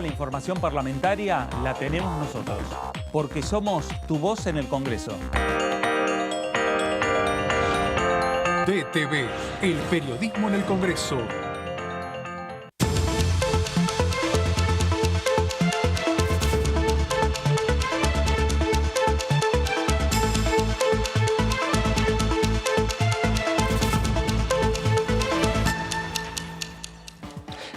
la información parlamentaria la tenemos nosotros, porque somos tu voz en el Congreso. DTV, el periodismo en el Congreso.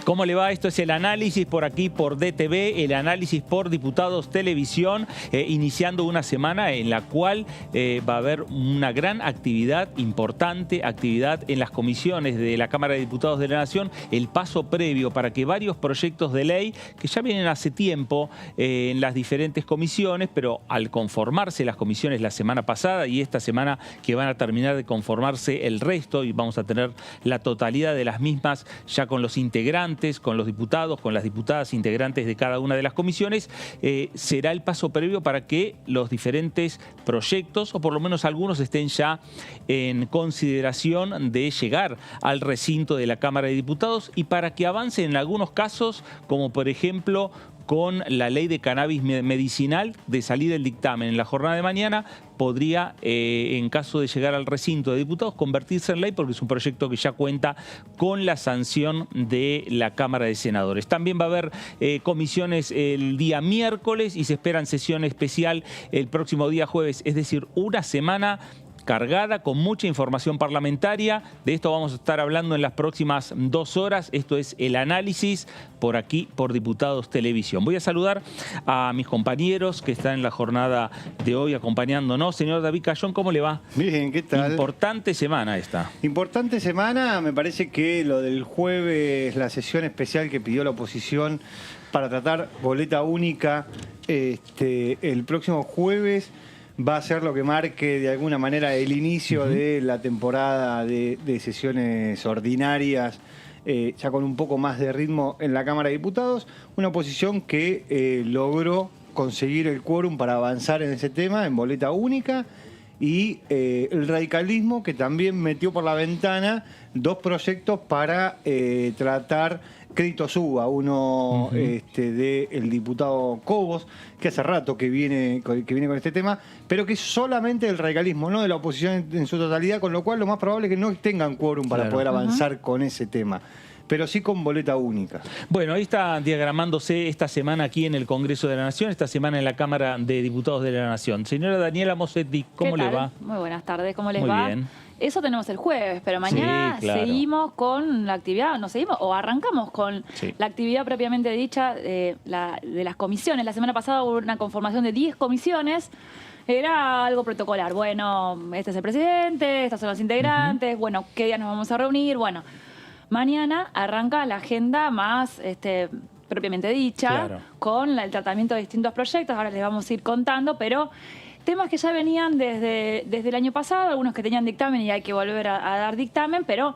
¿Cómo le va? Esto es el análisis por aquí, por DTV, el análisis por Diputados Televisión, iniciando una semana en la cual va a haber una gran actividad, importante actividad en las comisiones de la Cámara de Diputados de la Nación, el paso previo para que varios proyectos de ley que ya vienen hace tiempo en las diferentes comisiones, pero al conformarse las comisiones la semana pasada y esta semana que van a terminar de conformarse el resto y vamos a tener la totalidad de las mismas ya con los integrantes, con los diputados, con las diputadas integrantes de cada una de las comisiones, será el paso previo para que los diferentes proyectos, o por lo menos algunos, estén ya en consideración de llegar al recinto de la Cámara de Diputados y para que avancen en algunos casos, como por ejemplo con la ley de cannabis medicinal, de salir el dictamen en la jornada de mañana, podría, en caso de llegar al recinto de diputados, convertirse en ley porque es un proyecto que ya cuenta con la sanción de la Cámara de Senadores. También va a haber comisiones el día miércoles y se esperan sesión especial el próximo día jueves, es decir, una semana cargada con mucha información parlamentaria. De esto vamos a estar hablando en las próximas 2 horas. Esto es el análisis por aquí, por Diputados Televisión. Voy a saludar a mis compañeros que están en la jornada de hoy acompañándonos. Señor David Cayón, ¿cómo le va? Bien, ¿qué tal? Importante semana esta. Importante semana, me parece que lo del jueves, la sesión especial que pidió la oposición para tratar boleta única el próximo jueves, va a ser lo que marque de alguna manera el inicio de la temporada de sesiones ordinarias, ya con un poco más de ritmo en la Cámara de Diputados. Una oposición que logró conseguir el quórum para avanzar en ese tema, en boleta única, y el radicalismo que también metió por la ventana 2 proyectos para tratar crédito suba, uno del diputado Cobos, que hace rato que viene con este tema, pero que es solamente del radicalismo, no de la oposición en su totalidad, con lo cual lo más probable es que no tengan quórum para poder avanzar con ese tema, pero sí con boleta única. Bueno, ahí está diagramándose esta semana aquí en el Congreso de la Nación, esta semana en la Cámara de Diputados de la Nación. Señora Daniela Mossetti, ¿cómo le va? Muy buenas tardes, ¿cómo les Muy va? bien. Eso tenemos el jueves, pero mañana sí, claro, seguimos con la actividad, no seguimos, o arrancamos con la actividad propiamente dicha de las comisiones. La semana pasada hubo una conformación de 10 comisiones. Era algo protocolar. Bueno, este es el presidente, estos son los integrantes, bueno, ¿qué día nos vamos a reunir? Bueno, mañana arranca la agenda más propiamente dicha, con el tratamiento de distintos proyectos. Ahora les vamos a ir contando, pero temas que ya venían desde el año pasado, algunos que tenían dictamen y hay que volver a dar dictamen, pero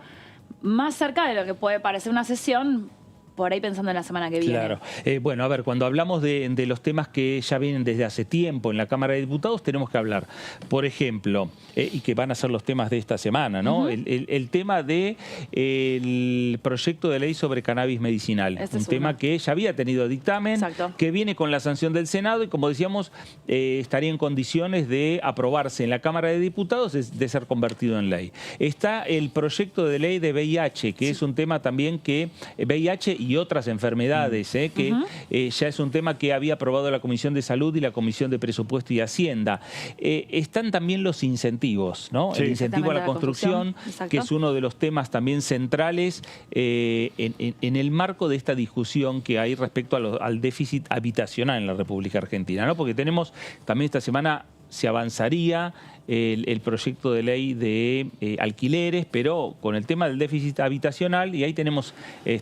más cerca de lo que puede parecer una sesión, por ahí pensando en la semana que viene. Claro. Bueno, a ver, cuando hablamos de los temas que ya vienen desde hace tiempo en la Cámara de Diputados, tenemos que hablar, por ejemplo, y que van a ser los temas de esta semana, ¿no? El tema del proyecto de ley sobre cannabis medicinal. Un tema que ya había tenido dictamen, que viene con la sanción del Senado y, como decíamos, estaría en condiciones de aprobarse en la Cámara de Diputados, de ser convertido en ley. Está el proyecto de ley de VIH, que es un tema también que VIH y otras enfermedades, que ya es un tema que había aprobado la Comisión de Salud y la Comisión de Presupuesto y Hacienda. Están también los incentivos, ¿no? El incentivo a la construcción, que es uno de los temas también centrales en el marco de esta discusión que hay respecto al déficit habitacional en la República Argentina, ¿no? Porque tenemos también esta semana se avanzaría el proyecto de ley de alquileres, pero con el tema del déficit habitacional, y ahí tenemos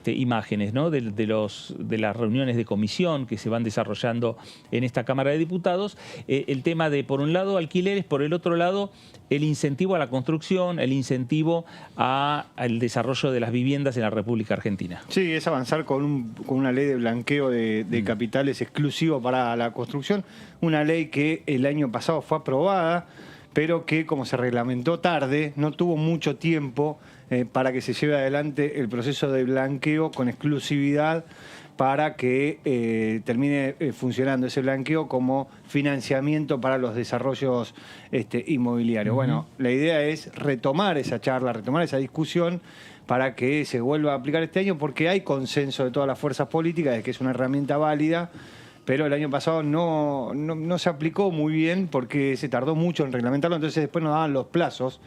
imágenes, ¿no? de las reuniones de comisión que se van desarrollando en esta Cámara de Diputados, el tema de, por un lado, alquileres, por el otro lado, el incentivo a la construcción, el incentivo al desarrollo de las viviendas en la República Argentina. Sí, es avanzar con una ley de blanqueo de capitales exclusivo para la construcción, una ley que el año pasado fue aprobada, pero que como se reglamentó tarde, no tuvo mucho tiempo para que se lleve adelante el proceso de blanqueo con exclusividad para que termine funcionando ese blanqueo como financiamiento para los desarrollos inmobiliarios. Bueno, la idea es retomar esa charla, retomar esa discusión para que se vuelva a aplicar este año, porque hay consenso de todas las fuerzas políticas de que es una herramienta válida, pero el año pasado no se aplicó muy bien porque se tardó mucho en reglamentarlo, entonces después nos daban los plazos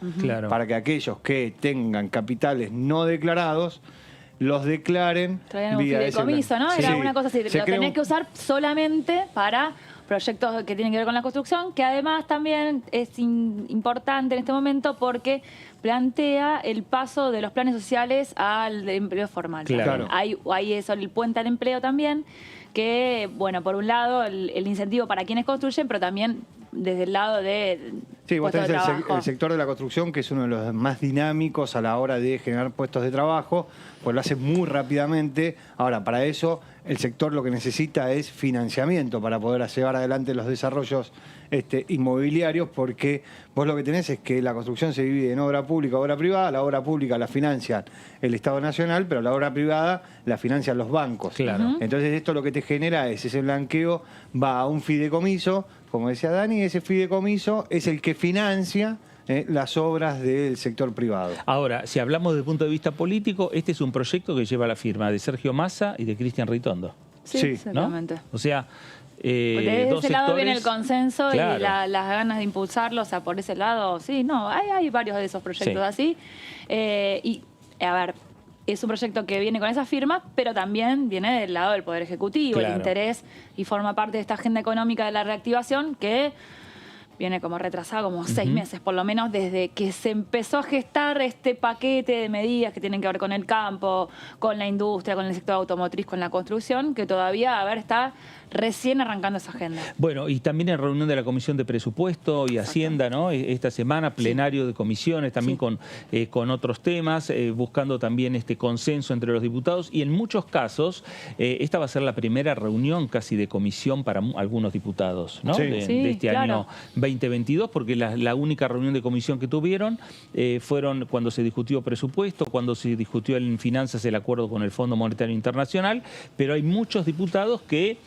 para que aquellos que tengan capitales no declarados los declaren. Traían un fideicomiso, ¿no? Era una cosa así, lo tenés que usar solamente para proyectos que tienen que ver con la construcción, que además también es importante en este momento porque plantea el paso de los planes sociales al empleo formal. Claro. Hay eso, el puente al empleo también, que, bueno, por un lado el incentivo para quienes construyen, pero también desde el lado de sí, vos tenés el sector de la construcción, que es uno de los más dinámicos a la hora de generar puestos de trabajo, pues lo hace muy rápidamente. Ahora, para eso, el sector lo que necesita es financiamiento para poder llevar adelante los desarrollos inmobiliarios, porque vos lo que tenés es que la construcción se divide en obra pública, obra privada. La obra pública la financia el Estado Nacional, pero la obra privada la financian los bancos. Claro. Entonces esto lo que te genera es ese blanqueo, va a un fideicomiso, como decía Dani, ese fideicomiso es el que financia las obras del sector privado. Ahora, si hablamos desde el punto de vista político, este es un proyecto que lleva la firma de Sergio Massa y de Cristian Ritondo. Sí, exactamente. ¿No? O sea, desde dos ese lado sectores, viene el consenso claro, y las ganas de impulsarlo, o sea, por ese lado, sí, no, hay varios de esos proyectos así. Y, a ver, es un proyecto que viene con esa firma, pero también viene del lado del Poder Ejecutivo, el interés, y forma parte de esta agenda económica de la reactivación que viene como retrasada como 6 meses, por lo menos desde que se empezó a gestar este paquete de medidas que tienen que ver con el campo, con la industria, con el sector automotriz, con la construcción, que todavía, a ver, está recién arrancando esa agenda. Bueno, y también en reunión de la Comisión de Presupuesto y Hacienda, ¿no? Esta semana, plenario de comisiones, también con otros temas, buscando también este consenso entre los diputados, y en muchos casos esta va a ser la primera reunión casi de comisión para algunos diputados, ¿no? De este año 2022, porque la única reunión de comisión que tuvieron fueron cuando se discutió presupuesto, cuando se discutió en finanzas el acuerdo con el Fondo Monetario Internacional, pero hay muchos diputados que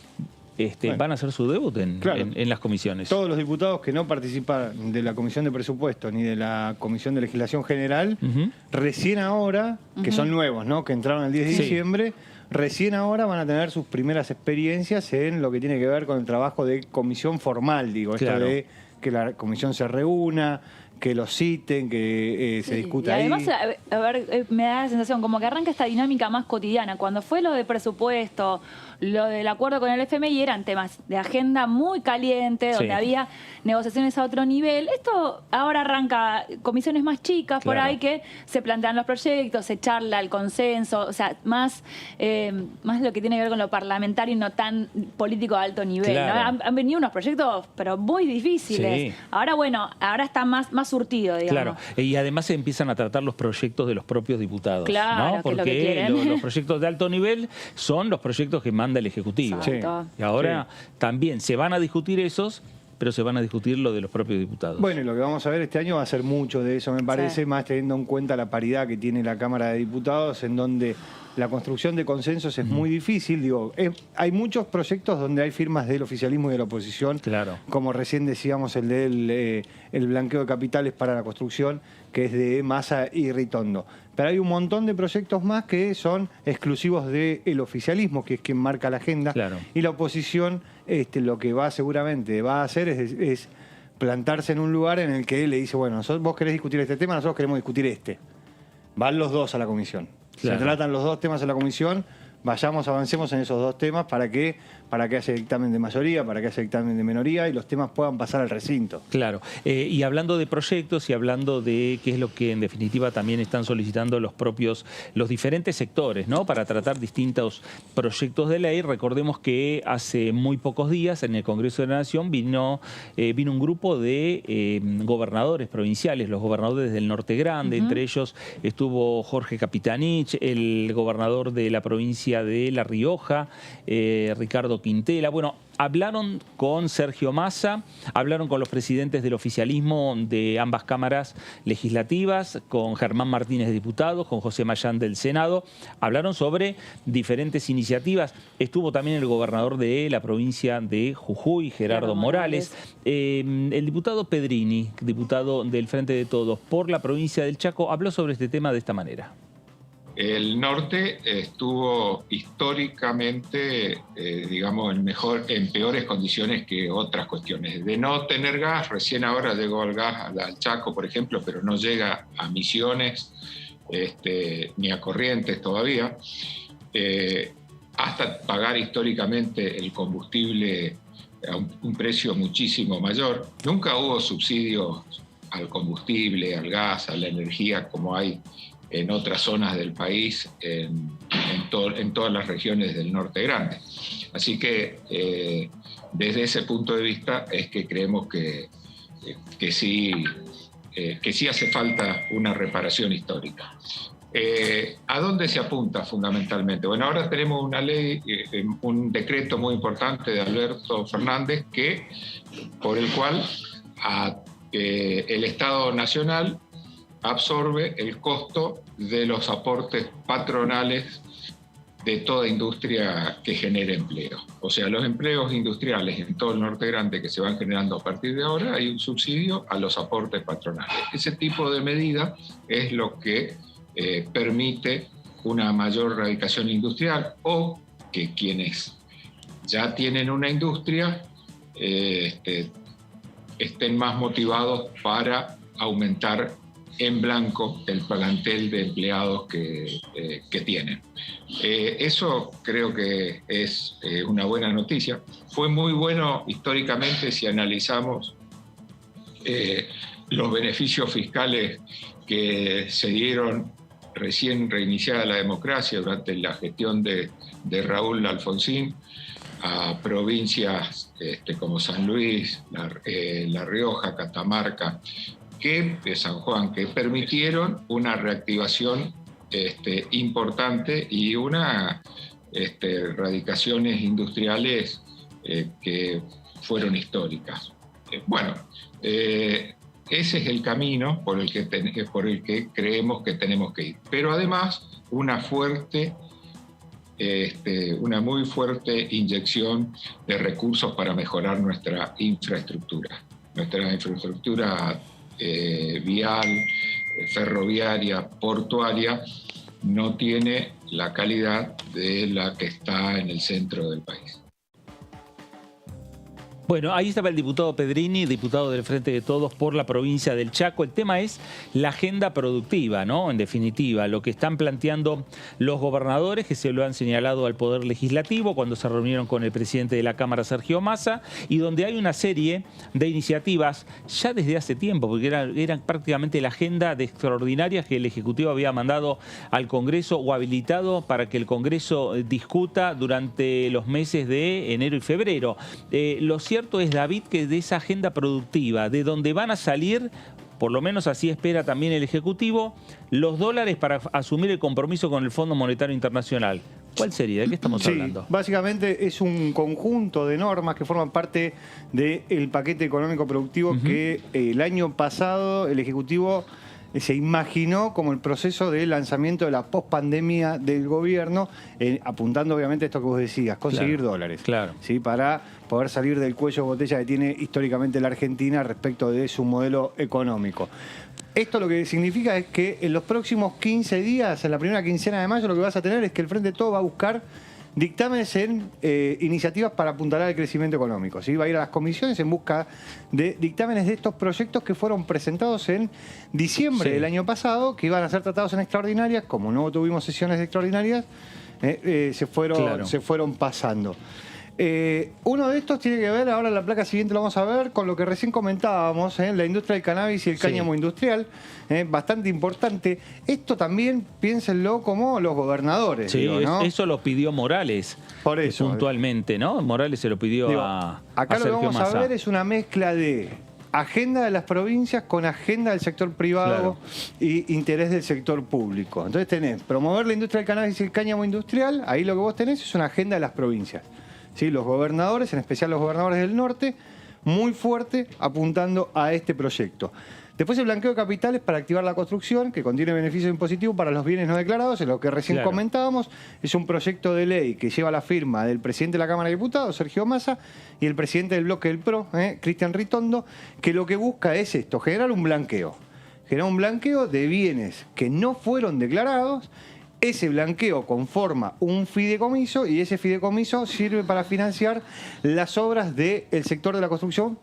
van a hacer su debut en las comisiones. Todos los diputados que no participan de la Comisión de Presupuesto ni de la Comisión de Legislación General, recién ahora, que son nuevos, ¿no? Que entraron el 10 de diciembre, recién ahora van a tener sus primeras experiencias en lo que tiene que ver con el trabajo de comisión formal, digo, esto de que la comisión se reúna, que lo citen, que se discuta ahí. Además, a ver, me da la sensación como que arranca esta dinámica más cotidiana. Cuando fue lo de presupuesto, lo del acuerdo con el FMI, eran temas de agenda muy caliente, donde había negociaciones a otro nivel. Esto ahora arranca comisiones más chicas por ahí que se plantean los proyectos, se charla el consenso, o sea, más lo que tiene que ver con lo parlamentario y no tan político de alto nivel. ¿No? Han venido unos proyectos, pero muy difíciles. Ahora, bueno, ahora está más surtido, digamos. Claro, y además se empiezan a tratar los proyectos de los propios diputados. Claro, ¿no? que es lo que Porque quieren. los proyectos de alto nivel son los proyectos que manda el Ejecutivo. Y ahora también se van a discutir esos, pero se van a discutir lo de los propios diputados. Bueno, y lo que vamos a ver este año va a ser mucho de eso, me parece, más teniendo en cuenta la paridad que tiene la Cámara de Diputados, en donde la construcción de consensos es muy difícil. Digo, hay muchos proyectos donde hay firmas del oficialismo y de la oposición, como recién decíamos el del el blanqueo de capitales para la construcción, que es de Massa y Ritondo. Pero hay un montón de proyectos más que son exclusivos del oficialismo, que es quien marca la agenda, y la oposición lo que seguramente va a hacer es plantarse en un lugar en el que le dice, bueno, vos querés discutir este tema, nosotros queremos discutir este. Van los dos a la comisión. Se tratan los dos temas en la comisión, avancemos en esos dos temas para que haya dictamen de mayoría, para que haya dictamen de minoría y los temas puedan pasar al recinto. Claro, y hablando de proyectos y hablando de qué es lo que en definitiva también están solicitando los diferentes sectores, ¿no? Para tratar distintos proyectos de ley, recordemos que hace muy pocos días en el Congreso de la Nación vino un grupo de gobernadores provinciales, los gobernadores del Norte Grande, entre ellos estuvo Jorge Capitanich, el gobernador de la provincia de La Rioja, Ricardo Ricardo Quintela. Bueno, hablaron con Sergio Massa, hablaron con los presidentes del oficialismo de ambas cámaras legislativas, con Germán Martínez, diputado, con José Mayán del Senado. Hablaron sobre diferentes iniciativas. Estuvo también el gobernador de la provincia de Jujuy, Gerardo Morales. El diputado Pedrini, diputado del Frente de Todos por la provincia del Chaco, habló sobre este tema de esta manera. El norte estuvo históricamente, digamos, en peores condiciones que otras cuestiones. De no tener gas, recién ahora llegó el gas al Chaco, por ejemplo, pero no llega a Misiones ni a Corrientes todavía, hasta pagar históricamente el combustible a un precio muchísimo mayor. Nunca hubo subsidios al combustible, al gas, a la energía como hay en otras zonas del país, en todas las regiones del norte grande. Así que desde ese punto de vista es que creemos que sí hace falta una reparación histórica. ¿A dónde se apunta fundamentalmente? Bueno, ahora tenemos una ley, un decreto muy importante de Alberto Fernández por el cual el Estado Nacional absorbe el costo de los aportes patronales de toda industria que genere empleo. O sea, los empleos industriales en todo el norte grande que se van generando a partir de ahora, hay un subsidio a los aportes patronales. Ese tipo de medida es lo que permite una mayor radicación industrial, o que quienes ya tienen una industria estén más motivados para aumentar en blanco el plantel de empleados que tienen. Eso creo que es una buena noticia. Fue muy bueno históricamente si analizamos los beneficios fiscales que se dieron recién reiniciada la democracia durante la gestión de Raúl Alfonsín a provincias como San Luis, La Rioja, Catamarca, de San Juan, que permitieron una reactivación importante y una radicaciones industriales que fueron históricas. Ese es el camino por el que creemos que tenemos que ir. Pero además una muy fuerte inyección de recursos para mejorar nuestra infraestructura. Nuestra infraestructura vial, ferroviaria, portuaria, no tiene la calidad de la que está en el centro del país. Bueno, ahí estaba el diputado Pedrini, diputado del Frente de Todos por la provincia del Chaco. El tema es la agenda productiva, ¿no? En definitiva, lo que están planteando los gobernadores, que se lo han señalado al Poder Legislativo cuando se reunieron con el presidente de la Cámara, Sergio Massa, y donde hay una serie de iniciativas ya desde hace tiempo, porque eran prácticamente la agenda de extraordinarias que el Ejecutivo había mandado al Congreso o habilitado para que el Congreso discuta durante los meses de enero y febrero. Lo cierto es, David, que de esa agenda productiva, de donde van a salir, por lo menos así espera también el Ejecutivo, los dólares para asumir el compromiso con el Fondo Monetario Internacional. ¿Cuál sería? ¿De qué estamos hablando? Básicamente es un conjunto de normas que forman parte del paquete económico productivo que el año pasado el Ejecutivo se imaginó como el proceso de lanzamiento de la pospandemia del gobierno, apuntando obviamente a esto que vos decías, conseguir dólares, ¿sí? Para poder salir del cuello de botella que tiene históricamente la Argentina respecto de su modelo económico. Esto lo que significa es que en los próximos 15 días, en la primera quincena de mayo, lo que vas a tener es que el Frente de Todos va a buscar dictámenes en iniciativas para apuntalar el crecimiento económico. ¿Sí? Va a ir a las comisiones en busca de dictámenes de estos proyectos que fueron presentados en diciembre del año pasado, que iban a ser tratados en extraordinarias. Como no tuvimos sesiones extraordinarias, se fueron pasando. Uno de estos tiene que ver, ahora en la placa siguiente lo vamos a ver, con lo que recién comentábamos, la industria del cannabis y el cáñamo industrial, bastante importante. Esto también piénsenlo como los gobernadores. Sí, digo, ¿no? Eso lo pidió Morales. Por eso. Puntualmente, ¿no? Morales se lo pidió a acá Sergio lo que vamos Massa. a ver es una mezcla de agenda de las provincias con agenda del sector privado y interés del sector público. Entonces tenés promover la industria del cannabis y el cáñamo industrial, ahí lo que vos tenés es una agenda de las provincias. ¿sí? Los gobernadores, en especial los gobernadores del norte, muy fuerte apuntando a este proyecto. Después el blanqueo de capitales para activar la construcción, que contiene beneficios impositivos para los bienes no declarados, es lo que recién comentábamos. Es un proyecto de ley que lleva la firma del presidente de la Cámara de Diputados, Sergio Massa, y el presidente del bloque del PRO, Cristian Ritondo, que lo que busca es esto, generar un blanqueo. Generar un blanqueo de bienes que no fueron declarados. Ese blanqueo conforma un fideicomiso y ese fideicomiso sirve para financiar las obras del sector de la construcción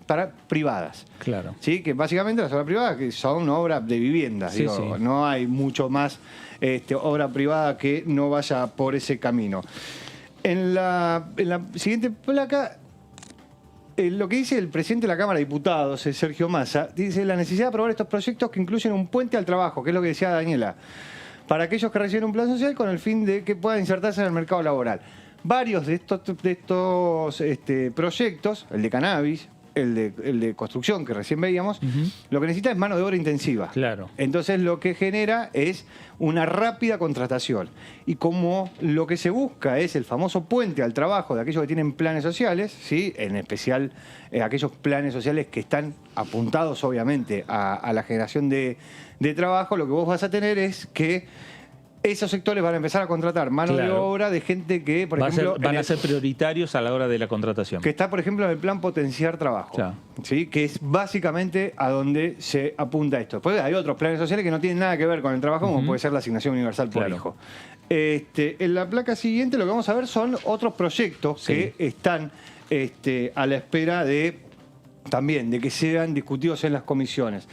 privadas. Claro. ¿Sí? Que básicamente las obras privadas que son obras de vivienda. Sí, sí. No hay mucho más obra privada que no vaya por ese camino. En la siguiente placa, lo que dice el presidente de la Cámara de Diputados, Sergio Massa, dice la necesidad de aprobar estos proyectos que incluyen un puente al trabajo, que es lo que decía Daniela, para aquellos que reciben un plan social con el fin de que puedan insertarse en el mercado laboral. Varios de estos proyectos, el de cannabis, el de construcción que recién veíamos, lo que necesita es mano de obra intensiva. Claro. Entonces lo que genera es una rápida contratación. Y como lo que se busca es el famoso puente al trabajo de aquellos que tienen planes sociales, ¿sí? En especial aquellos planes sociales que están apuntados obviamente a la generación de trabajo, lo que vos vas a tener es que esos sectores van a empezar a contratar mano de obra de gente que, por ejemplo... Van a ser prioritarios a la hora de la contratación. Que está, por ejemplo, en el plan potenciar trabajo. Claro. ¿Sí? Que es básicamente a donde se apunta esto. Después hay otros planes sociales que no tienen nada que ver con el trabajo, como puede ser la asignación universal por hijo. En la placa siguiente lo que vamos a ver son otros proyectos que están a la espera de también de que sean discutidos en las comisiones.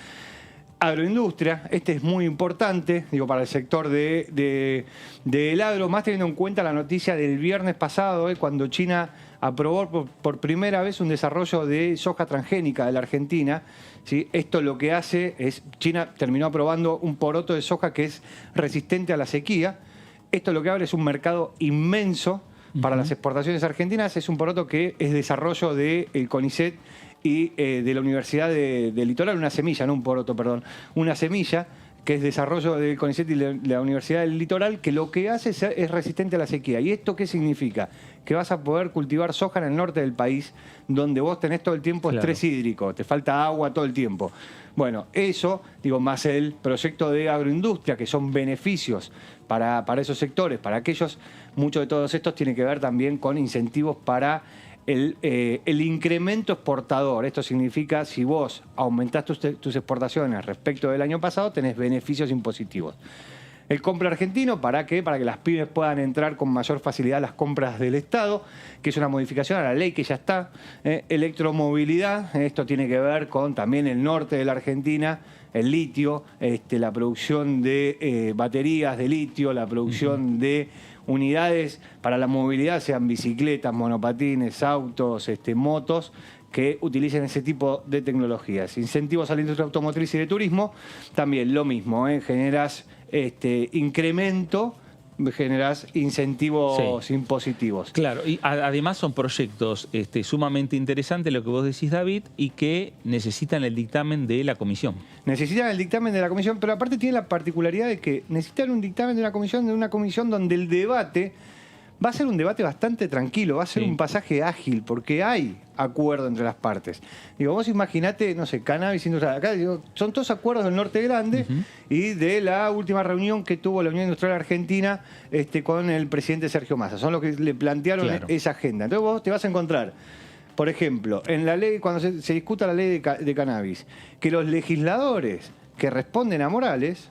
Agroindustria, este es muy importante, digo, para el sector del agro, más teniendo en cuenta la noticia del viernes pasado, cuando China aprobó por primera vez un desarrollo de soja transgénica de la Argentina. ¿Sí? Esto lo que hace es, China terminó aprobando un poroto de soja que es resistente a la sequía. Esto lo que abre es un mercado inmenso para las exportaciones argentinas. Es un poroto que es desarrollo del CONICET y de la Universidad del Litoral, una semilla, no un poroto, perdón, una semilla que es desarrollo del CONICET y de la Universidad del Litoral, que lo que hace es resistente a la sequía. ¿Y esto qué significa? Que vas a poder cultivar soja en el norte del país, donde vos tenés todo el tiempo estrés hídrico, te falta agua todo el tiempo. Bueno, eso, digo, más el proyecto de agroindustria, que son beneficios para esos sectores, para aquellos, muchos de todos estos tienen que ver también con incentivos para el incremento exportador. Esto significa, si vos aumentás tus exportaciones respecto del año pasado, tenés beneficios impositivos. El compra argentino, ¿para qué? Para que las pymes puedan entrar con mayor facilidad a las compras del Estado, que es una modificación a la ley que ya está. Electromovilidad, esto tiene que ver con también el norte de la Argentina, el litio, la producción de baterías de litio, la producción de unidades para la movilidad, sean bicicletas, monopatines, autos, motos, que utilicen ese tipo de tecnologías. Incentivos a la industria automotriz y de turismo, también lo mismo, generas incremento, generas incentivos impositivos. Claro, y además son proyectos sumamente interesantes, lo que vos decís, David, y que necesitan el dictamen de la comisión. Necesitan el dictamen de la comisión, pero aparte tiene la particularidad de que necesitan un dictamen de una comisión donde el debate va a ser un debate bastante tranquilo, va a ser un pasaje ágil, porque hay acuerdo entre las partes. Digo, vos imaginate, no sé, cannabis industrial. Acá digo, son todos acuerdos del Norte Grande y de la última reunión que tuvo la Unión Industrial Argentina con el presidente Sergio Massa. Son los que le plantearon esa agenda. Entonces vos te vas a encontrar, por ejemplo, en la ley, cuando se discuta la ley de cannabis, que los legisladores que responden a Morales...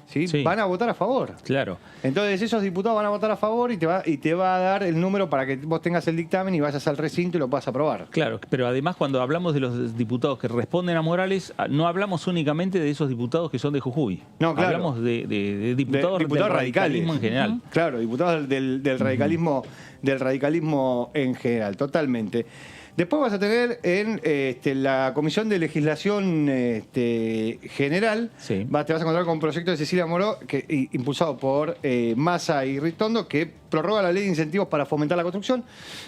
¿Sí? Van a votar a favor. Claro. Entonces esos diputados van a votar a favor y te va a dar el número para que vos tengas el dictamen y vayas al recinto y lo puedas aprobar. Claro, pero además cuando hablamos de los diputados que responden a Morales, no hablamos únicamente de esos diputados que son de Jujuy. No, claro. Hablamos de diputados del radicalismo en general. Claro, diputados del radicalismo en general, totalmente. Después vas a tener en la Comisión de Legislación General, te vas a encontrar con un proyecto de Cecilia Moró, impulsado por Massa y Ritondo, que prorroga la ley de incentivos para fomentar la construcción.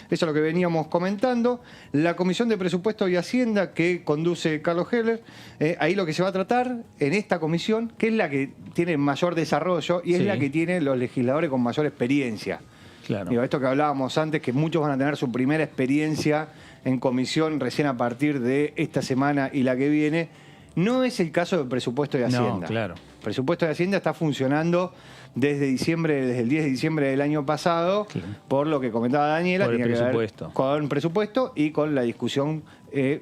Eso es lo que veníamos comentando. La Comisión de Presupuesto y Hacienda, que conduce Carlos Heller. Ahí lo que se va a tratar en esta comisión, que es la que tiene mayor desarrollo y es la que tiene los legisladores con mayor experiencia. Claro. Digo, esto que hablábamos antes, que muchos van a tener su primera experiencia en comisión recién a partir de esta semana y la que viene, no es el caso del presupuesto de Hacienda. No, claro. El presupuesto de Hacienda está funcionando desde el 10 de diciembre del año pasado, Claro. por lo que comentaba Daniela, Por el tenía que ver presupuesto. con presupuesto y con la discusión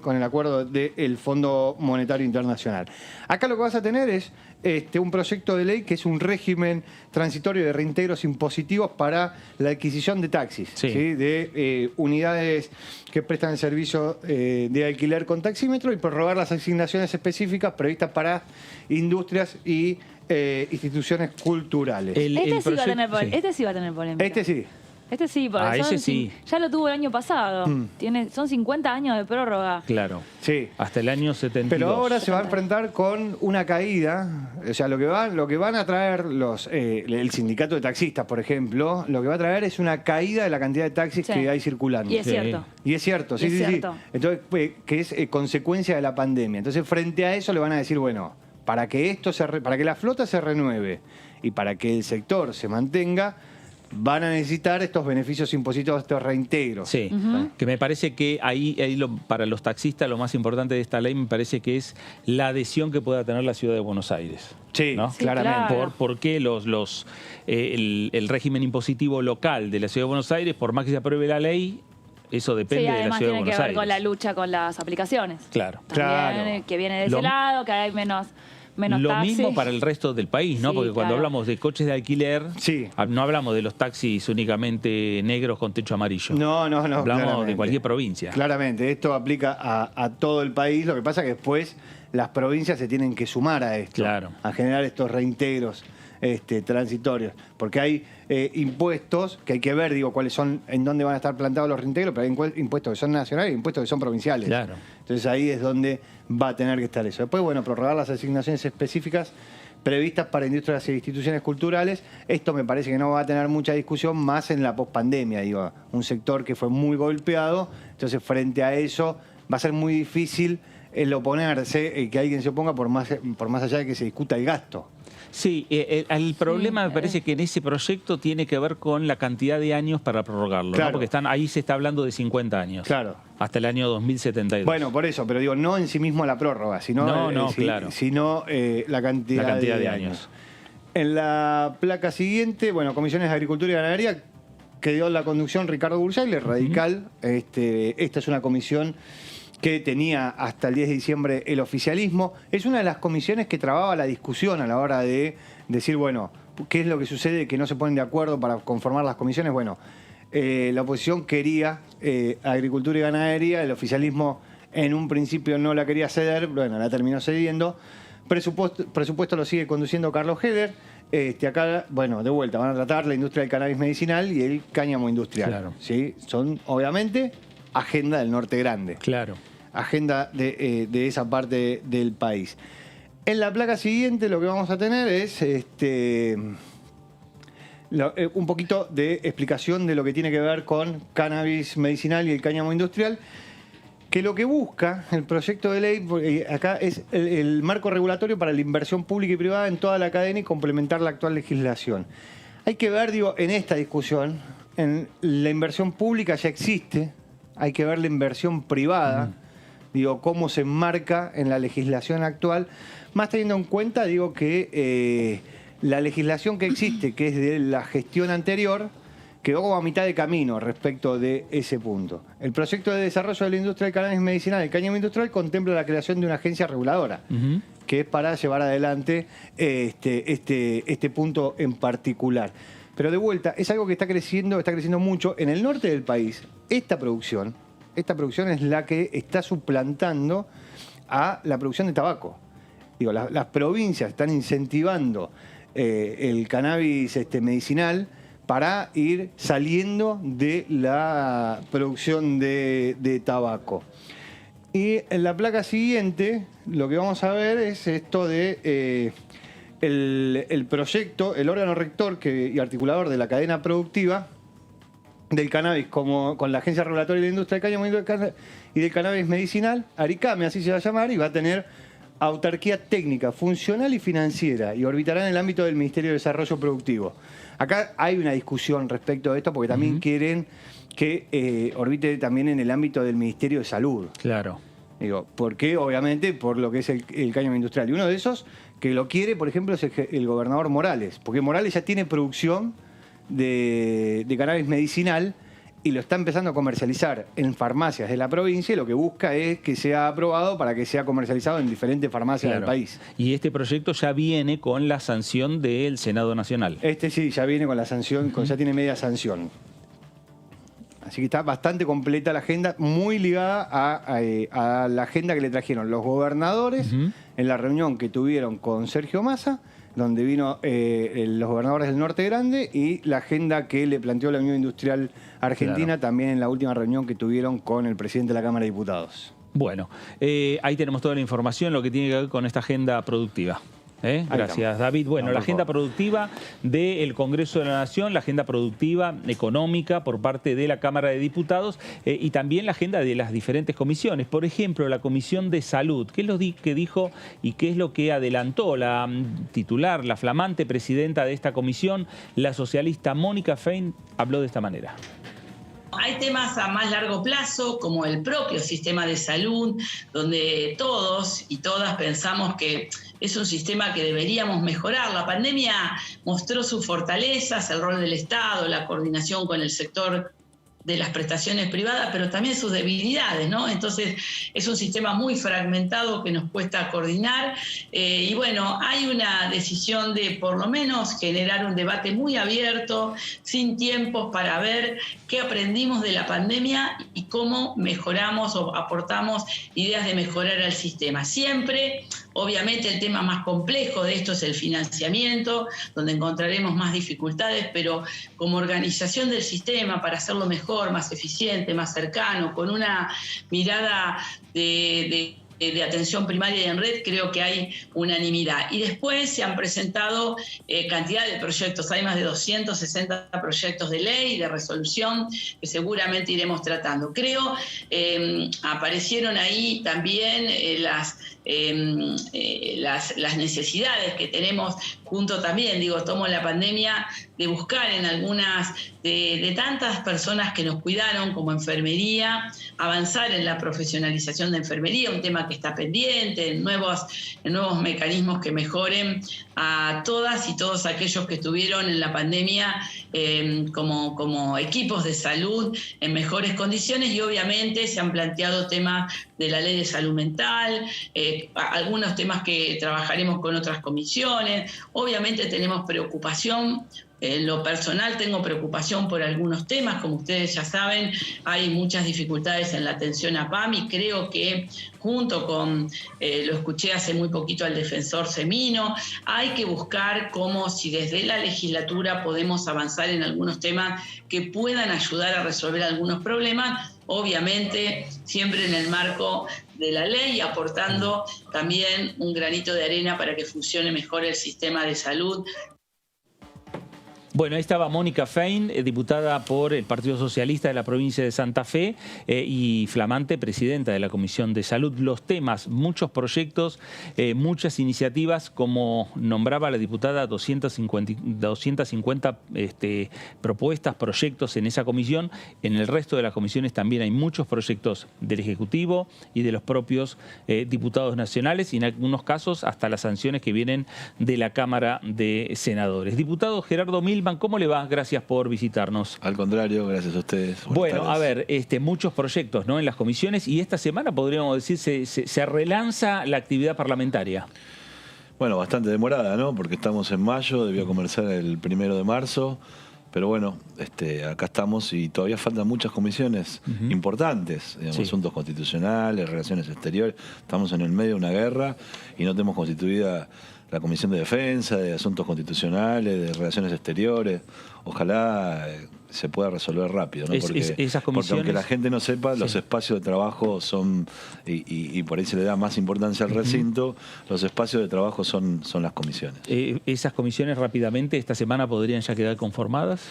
con el acuerdo del Fondo Monetario Internacional. Acá lo que vas a tener es un proyecto de ley que es un régimen transitorio de reintegros impositivos para la adquisición de taxis, Sí. ¿sí? De unidades que prestan el servicio de alquiler con taxímetro y prorrogar las asignaciones específicas previstas para industrias y instituciones culturales. Este sí va a tener polémica. Este sí. Este sí, porque ese sí. ya lo tuvo el año pasado. Son 50 años de prórroga. Claro. Sí. Hasta el año 72. Pero ahora se va a enfrentar con una caída. O sea, lo que van a traer el sindicato de taxistas, por ejemplo, lo que va a traer es una caída de la cantidad de taxis Sí. que hay circulando. Y es Sí. cierto. Y es cierto, sí, Es sí, cierto. sí. Entonces, que es consecuencia de la pandemia. Entonces, frente a eso le van a decir, bueno, para que la flota se renueve y para que el sector se mantenga, van a necesitar estos beneficios impositivos, estos reintegros. Sí, que me parece que para los taxistas lo más importante de esta ley me parece que es la adhesión que pueda tener la ciudad de Buenos Aires. Sí, ¿no? Sí, claramente. claro. Porque el régimen impositivo local de la ciudad de Buenos Aires, por más que se apruebe la ley, eso depende Sí, de la además ciudad de tiene que Buenos ver Aires. con la lucha con las aplicaciones. Claro. También, Claro. que viene de Lo- ese lado, que hay menos Lo taxis. mismo para el resto del país, ¿no? Sí, Porque cuando claro. hablamos de coches de alquiler, Sí. no hablamos de los taxis únicamente negros con techo amarillo. No, Hablamos claramente. de cualquier provincia. Claramente, esto aplica a todo el país. Lo que pasa es que después las provincias se tienen que sumar a esto, Claro. a generar estos reintegros transitorios. Porque hay impuestos que hay que ver, cuáles son, en dónde van a estar plantados los reintegros, pero hay impuestos que son nacionales y impuestos que son provinciales. Claro. Entonces ahí es donde va a tener que estar eso. Después, bueno, prorrogar las asignaciones específicas previstas para industrias e instituciones culturales. Esto me parece que no va a tener mucha discusión más en la pospandemia, un sector que fue muy golpeado. Entonces, frente a eso, va a ser muy difícil el oponerse, que alguien se oponga por más allá de que se discuta el gasto. Sí, el problema me parece que en ese proyecto tiene que ver con la cantidad de años para prorrogarlo, Claro. ¿no? Porque ahí se está hablando de 50 años. Claro. Hasta el año 2072. Bueno, por eso, pero no en sí mismo la prórroga, sino, claro. sino la cantidad de años. En la placa siguiente, bueno, Comisiones de Agricultura y Ganadería, que dio la conducción Ricardo Bursaile, radical. Esta es una comisión que tenía hasta el 10 de diciembre el oficialismo. Es una de las comisiones que trababa la discusión a la hora de decir, bueno, ¿qué es lo que sucede? Que no se ponen de acuerdo para conformar las comisiones. Bueno, la oposición quería Agricultura y Ganadería, el oficialismo en un principio no la quería ceder, bueno, la terminó cediendo. Presupuesto lo sigue conduciendo Carlos Heller. Acá, bueno, de vuelta, van a tratar la industria del cannabis medicinal y el cáñamo industrial. Claro. ¿Sí? Son, obviamente, agenda del norte grande. Claro. Agenda de esa parte del país. En la placa siguiente lo que vamos a tener es un poquito de explicación de lo que tiene que ver con cannabis medicinal y el cáñamo industrial, que lo que busca el proyecto de ley, acá es el marco regulatorio para la inversión pública y privada en toda la cadena y complementar la actual legislación. Hay que ver, en esta discusión, en la inversión pública ya existe, hay que ver la inversión privada, cómo se enmarca en la legislación actual, más teniendo en cuenta, que la legislación que existe, que es de la gestión anterior, quedó como a mitad de camino respecto de ese punto. El proyecto de desarrollo de la industria del cannabis medicinal y el cáñamo industrial contempla la creación de una agencia reguladora, que es para llevar adelante este punto en particular. Pero de vuelta, es algo que está creciendo mucho. En el norte del país, esta producción es la que está suplantando a la producción de tabaco. Las provincias están incentivando el cannabis medicinal para ir saliendo de la producción de tabaco. Y en la placa siguiente, lo que vamos a ver es esto de el proyecto, el órgano rector y articulador de la cadena productiva del cannabis, con la Agencia Regulatoria de la Industria del Cáñamo y del Cannabis Medicinal, ARICAME, así se va a llamar, y va a tener autarquía técnica, funcional y financiera, y orbitará en el ámbito del Ministerio de Desarrollo Productivo. Acá hay una discusión respecto de esto, porque también quieren que orbite también en el ámbito del Ministerio de Salud. Claro. Digo, porque obviamente por lo que es el cáñamo industrial. Y uno de esos que lo quiere, por ejemplo, es el gobernador Morales, porque Morales ya tiene producción de cannabis medicinal y lo está empezando a comercializar en farmacias de la provincia, y lo que busca es que sea aprobado para que sea comercializado en diferentes farmacias del país. Y este proyecto ya viene con la sanción del Senado Nacional. Este sí, ya viene con la sanción, ya tiene media sanción. Así que está bastante completa la agenda, muy ligada a la agenda que le trajeron los gobernadores en la reunión que tuvieron con Sergio Massa, donde vino los gobernadores del Norte Grande, y la agenda que le planteó la Unión Industrial Argentina también en la última reunión que tuvieron con el presidente de la Cámara de Diputados. Bueno, ahí tenemos toda la información, lo que tiene que ver con esta agenda productiva. Gracias, David. Bueno, la agenda productiva del Congreso de la Nación, la agenda productiva económica por parte de la Cámara de Diputados y también la agenda de las diferentes comisiones. Por ejemplo, la Comisión de Salud. ¿Qué es lo que dijo y qué es lo que adelantó la titular, la flamante presidenta de esta comisión, la socialista Mónica Fein? Habló de esta manera. Hay temas a más largo plazo, como el propio sistema de salud, donde todos y todas pensamos que es un sistema que deberíamos mejorar. La pandemia mostró sus fortalezas, el rol del Estado, la coordinación con el sector de las prestaciones privadas, pero también sus debilidades, ¿no? Entonces, es un sistema muy fragmentado que nos cuesta coordinar. Y bueno, hay una decisión de por lo menos generar un debate muy abierto, sin tiempos, para ver qué aprendimos de la pandemia y cómo mejoramos o aportamos ideas de mejorar el sistema. Siempre, obviamente, el tema más complejo de esto es el financiamiento, donde encontraremos más dificultades, pero como organización del sistema para hacerlo mejor, más eficiente, más cercano, con una mirada de atención primaria y en red, creo que hay unanimidad. Y después se han presentado cantidad de proyectos, hay más de 260 proyectos de ley, de resolución, que seguramente iremos tratando. Creo, aparecieron ahí también las necesidades que tenemos junto también, tomo la pandemia de buscar en algunas de tantas personas que nos cuidaron como enfermería, avanzar en la profesionalización de enfermería, un tema que está pendiente, en nuevos mecanismos que mejoren a todas y todos aquellos que estuvieron en la pandemia como equipos de salud en mejores condiciones, y obviamente se han planteado temas de la ley de salud mental, algunos temas que trabajaremos con otras comisiones. Obviamente tenemos preocupación. En lo personal tengo preocupación por algunos temas, como ustedes ya saben, hay muchas dificultades en la atención a PAM, y creo que junto con, lo escuché hace muy poquito al defensor Semino, hay que buscar cómo, si desde la legislatura podemos avanzar en algunos temas que puedan ayudar a resolver algunos problemas, obviamente siempre en el marco de la ley, aportando también un granito de arena para que funcione mejor el sistema de salud. Bueno, ahí estaba Mónica Fein, diputada por el Partido Socialista de la provincia de Santa Fe y flamante presidenta de la Comisión de Salud. Los temas, muchos proyectos, muchas iniciativas, como nombraba la diputada, 250 propuestas, proyectos en esa comisión. En el resto de las comisiones también hay muchos proyectos del Ejecutivo y de los propios diputados nacionales, y en algunos casos hasta las sanciones que vienen de la Cámara de Senadores. Diputado Gerardo Milman, ¿cómo le va? Gracias por visitarnos. Al contrario, gracias a ustedes. Bueno, a ver, muchos proyectos, ¿no?, en las comisiones, y esta semana, podríamos decir, se relanza la actividad parlamentaria. Bueno, bastante demorada, ¿no? Porque estamos en mayo, debió comenzar el 1 de marzo, pero bueno, acá estamos y todavía faltan muchas comisiones importantes, digamos, asuntos constitucionales, relaciones exteriores. Estamos en el medio de una guerra y no tenemos constituida la Comisión de Defensa, de Asuntos Constitucionales, de Relaciones Exteriores. Ojalá se pueda resolver rápido, ¿no? Esas comisiones, porque aunque la gente no sepa, los espacios de trabajo son, y por ahí se le da más importancia al recinto, los espacios de trabajo son las comisiones. ¿Esas comisiones rápidamente esta semana podrían ya quedar conformadas?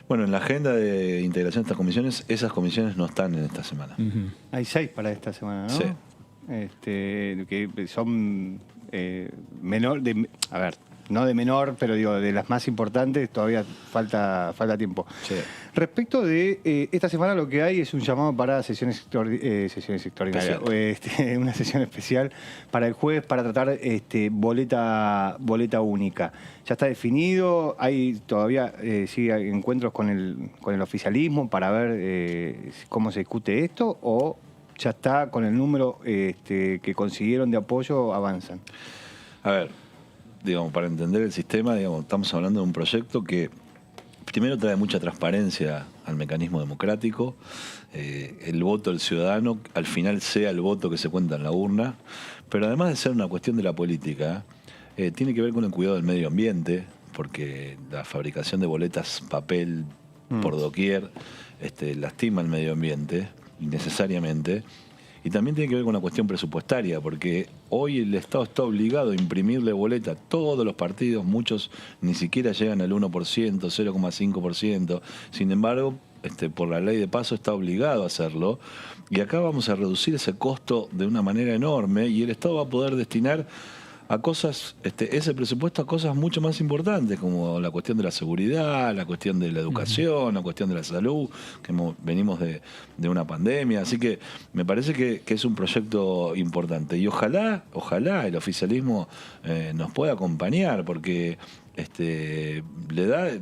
Bueno, en la agenda de integración de estas comisiones, esas comisiones no están en esta semana. Hay 6 para esta semana, ¿no? Sí. que son no de menor, pero digo, de las más importantes, todavía falta tiempo. Sí. Respecto de esta semana, lo que hay es un llamado para sesiones extraordinarias, una sesión especial para el jueves para tratar boleta única. Ya está definido, hay todavía sigue encuentros con el oficialismo para ver cómo se discute esto, o ya está con el número que consiguieron de apoyo, avanzan. A ver, digamos, para entender el sistema, digamos, estamos hablando de un proyecto que primero trae mucha transparencia al mecanismo democrático, el voto del ciudadano al final sea el voto que se cuenta en la urna, pero además de ser una cuestión de la política, tiene que ver con el cuidado del medio ambiente, porque la fabricación de boletas papel por doquier lastima el medio ambiente innecesariamente. Y también tiene que ver con una cuestión presupuestaria, porque hoy el Estado está obligado a imprimirle boleta a todos los partidos, muchos ni siquiera llegan al 1%, 0,5%. Sin embargo, por la ley de paso está obligado a hacerlo. Y acá vamos a reducir ese costo de una manera enorme y el Estado va a poder destinar a cosas, ese presupuesto a cosas mucho más importantes, como la cuestión de la seguridad, la cuestión de la educación, la cuestión de la salud, que venimos de una pandemia. Así que me parece que es un proyecto importante. Y ojalá el oficialismo nos pueda acompañar, porque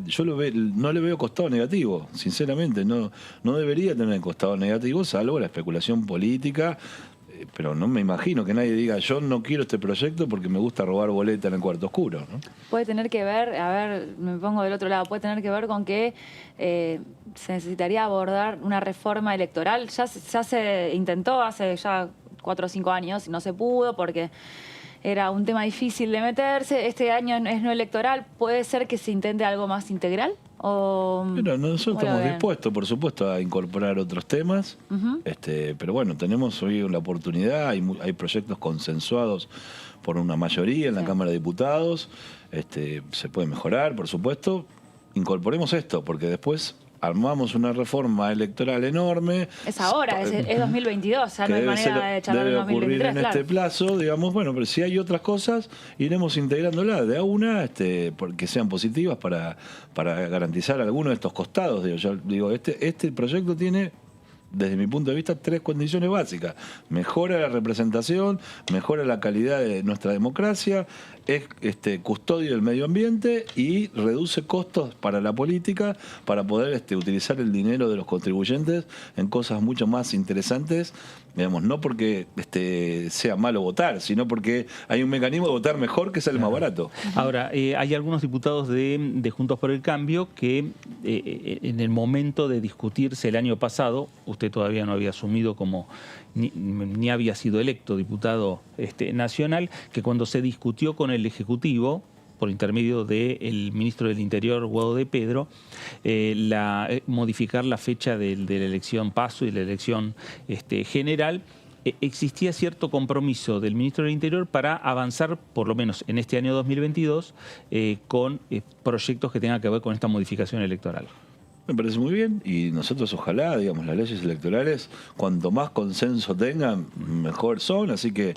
yo no le veo costado negativo, sinceramente. No debería tener costado negativo, salvo la especulación política. Pero no me imagino que nadie diga yo no quiero este proyecto porque me gusta robar boleta en el cuarto oscuro, ¿no? Puede tener que ver, a ver, me pongo del otro lado, puede tener que ver con que se necesitaría abordar una reforma electoral. Ya se intentó hace ya 4 o 5 años y no se pudo porque era un tema difícil de meterse. Este año es no electoral. ¿Puede ser que se intente algo más integral? Pero nosotros estamos dispuestos, por supuesto, a incorporar otros temas, pero bueno, tenemos hoy la oportunidad, hay proyectos consensuados por una mayoría en la Cámara de Diputados, se puede mejorar, por supuesto. Incorporemos esto, porque después armamos una reforma electoral enorme. Es ahora, es 2022, ya no hay manera de echarlo en 2023. Debe ocurrir en este plazo, digamos, bueno, pero si hay otras cosas, iremos integrándolas de a una, porque sean positivas para garantizar algunos de estos costados. Este proyecto tiene, desde mi punto de vista, 3 condiciones básicas. Mejora la representación, mejora la calidad de nuestra democracia, es custodio del medio ambiente y reduce costos para la política para poder utilizar el dinero de los contribuyentes en cosas mucho más interesantes, digamos, no porque sea malo votar, sino porque hay un mecanismo de votar mejor que sale más barato. Ahora, hay algunos diputados de Juntos por el Cambio que en el momento de discutirse el año pasado, usted todavía no había asumido como ni había sido electo diputado nacional, que cuando se discutió con el Ejecutivo, por intermedio del ministro del Interior, Guado de Pedro, modificar la fecha de la elección PASO y la elección general, existía cierto compromiso del ministro del Interior para avanzar, por lo menos en este año 2022, con proyectos que tengan que ver con esta modificación electoral. Me parece muy bien y nosotros ojalá, digamos, las leyes electorales, cuanto más consenso tengan, mejor son, así que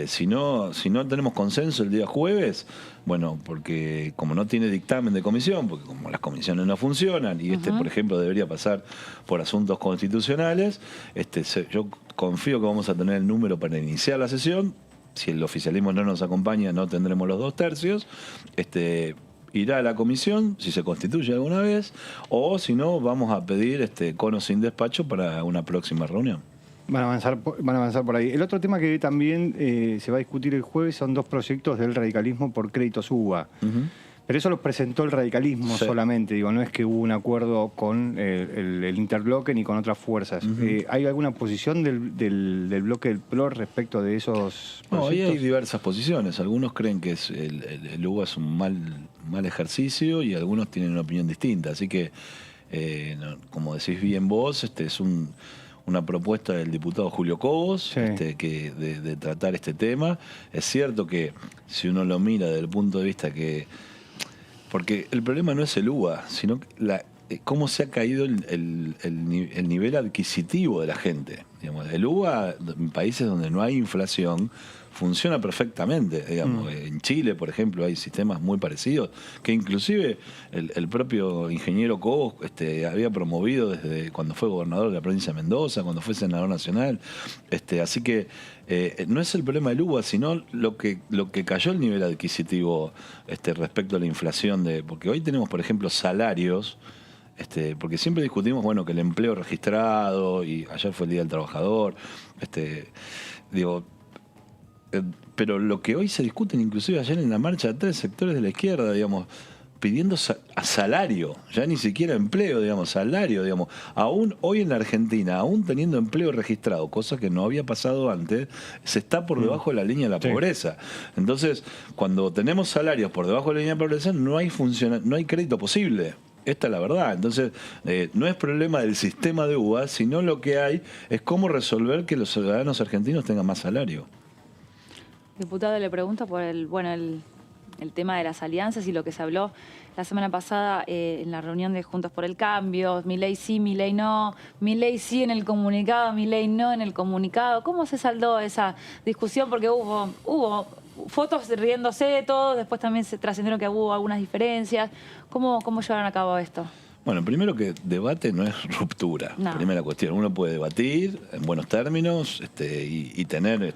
si no tenemos consenso el día jueves, bueno, porque como no tiene dictamen de comisión, porque como las comisiones no funcionan y por ejemplo, debería pasar por asuntos constitucionales, yo confío que vamos a tener el número para iniciar la sesión. Si el oficialismo no nos acompaña, no tendremos los 2/3. Irá a la comisión, si se constituye alguna vez, o si no, vamos a pedir con o sin despacho para una próxima reunión. Van a avanzar por ahí. El otro tema que también se va a discutir el jueves son 2 proyectos del radicalismo por créditos UBA. Pero eso los presentó el radicalismo solamente, no es que hubo un acuerdo con el interbloque ni con otras fuerzas. ¿Hay alguna posición del bloque del PRO respecto de esos proyectos? No, ahí hay diversas posiciones. Algunos creen que el UBA es un mal ejercicio y algunos tienen una opinión distinta. Así que, como decís bien vos, es una propuesta del diputado Julio Cobos que de tratar este tema. Es cierto que si uno lo mira desde el punto de vista porque el problema no es el UBA, sino cómo se ha caído el nivel adquisitivo de la gente. Digamos, el UBA, en países donde no hay inflación, funciona perfectamente. Digamos. En Chile, por ejemplo, hay sistemas muy parecidos, que inclusive el propio ingeniero Cobos había promovido desde cuando fue gobernador de la provincia de Mendoza, cuando fue senador nacional. Así que no es el problema del UBA, sino lo que cayó el nivel adquisitivo respecto a la inflación. Porque hoy tenemos, por ejemplo, salarios. Porque siempre discutimos, bueno, que el empleo registrado, y ayer fue el Día del Trabajador, pero lo que hoy se discuten, inclusive ayer en la marcha de 3 sectores de la izquierda, digamos, pidiendo a salario, ya ni siquiera empleo, digamos, salario, digamos. Aún hoy en la Argentina, aún teniendo empleo registrado, cosa que no había pasado antes, se está por debajo de la línea de la pobreza. Entonces, cuando tenemos salarios por debajo de la línea de la pobreza, no hay crédito posible. Esta es la verdad. Entonces, no es problema del sistema de UBA, sino lo que hay es cómo resolver que los ciudadanos argentinos tengan más salario. Diputado, le pregunto por el tema de las alianzas y lo que se habló la semana pasada en la reunión de Juntos por el Cambio. Milei sí, Milei no. Milei sí en el comunicado, Milei no en el comunicado. ¿Cómo se saldó esa discusión? Porque hubo fotos riéndose de todos, después también se trascendieron que hubo algunas diferencias. ¿Cómo llevaron a cabo esto? Bueno, primero que debate no es ruptura. No. Primera cuestión. Uno puede debatir en buenos términos y tener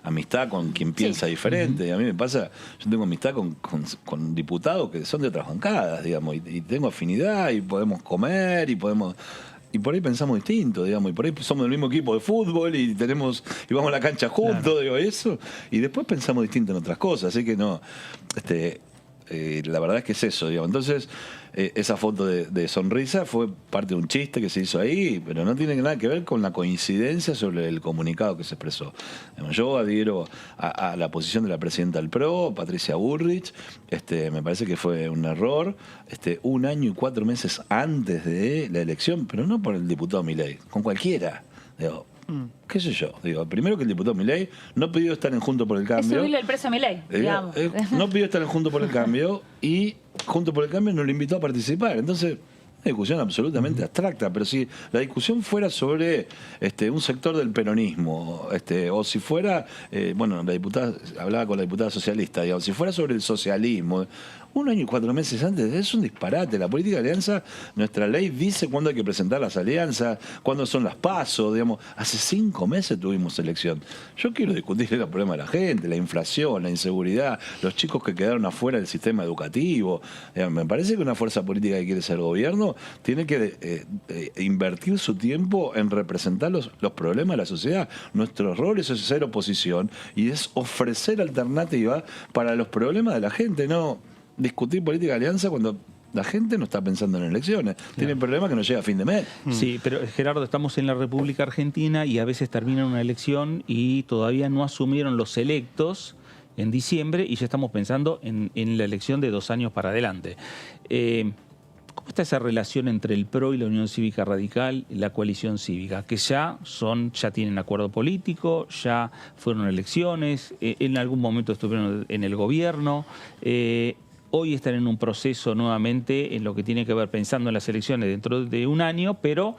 amistad con quien piensa diferente. Y a mí me pasa, yo tengo amistad con diputados que son de otras bancadas, digamos, y tengo afinidad y podemos comer y podemos... Y por ahí pensamos distinto, digamos, y por ahí somos del mismo equipo de fútbol y vamos a la cancha juntos, claro. Digo, eso, y después pensamos distinto en otras cosas, así que no, la verdad es que es eso, digamos. Entonces, esa foto de sonrisa fue parte de un chiste que se hizo ahí, pero no tiene nada que ver con la coincidencia sobre el comunicado que se expresó. Yo adhiero a la posición de la presidenta del PRO, Patricia Bullrich. Me parece que fue un error 1 año y 4 meses antes de la elección, pero no por el diputado Milei, con cualquiera. Digo, qué sé yo. Digo, primero que el diputado Milei no pidió estar en Juntos por el Cambio. Es subirle el precio a Milei, digamos. No pidió estar en Juntos por el Cambio y Juntos por el Cambio no lo invitó a participar. Entonces, una discusión absolutamente abstracta, pero si la discusión fuera sobre un sector del peronismo, o si fuera, bueno, la diputada, hablaba con la diputada socialista, digamos, si fuera sobre el socialismo, 1 año y 4 meses antes, es un disparate. La política de alianza, nuestra ley dice cuándo hay que presentar las alianzas, cuándo son las PASO, digamos. Hace 5 meses tuvimos elección. Yo quiero discutir el problema de la gente, la inflación, la inseguridad, los chicos que quedaron afuera del sistema educativo. Me parece que una fuerza política que quiere ser gobierno tiene que invertir su tiempo en representar los problemas de la sociedad. Nuestro rol es ser oposición y es ofrecer alternativas para los problemas de la gente, no discutir política de alianza cuando la gente no está pensando en elecciones. Tiene problemas que no llega a fin de mes. Sí, pero Gerardo, estamos en la República Argentina y a veces termina una elección y todavía no asumieron los electos en diciembre y ya estamos pensando en la elección de 2 años para adelante. ¿Cómo está esa relación entre el PRO y la Unión Cívica Radical y la coalición cívica? Que ya tienen acuerdo político, ya fueron elecciones, en algún momento estuvieron en el gobierno, hoy están en un proceso nuevamente en lo que tiene que ver pensando en las elecciones dentro de 1 año, pero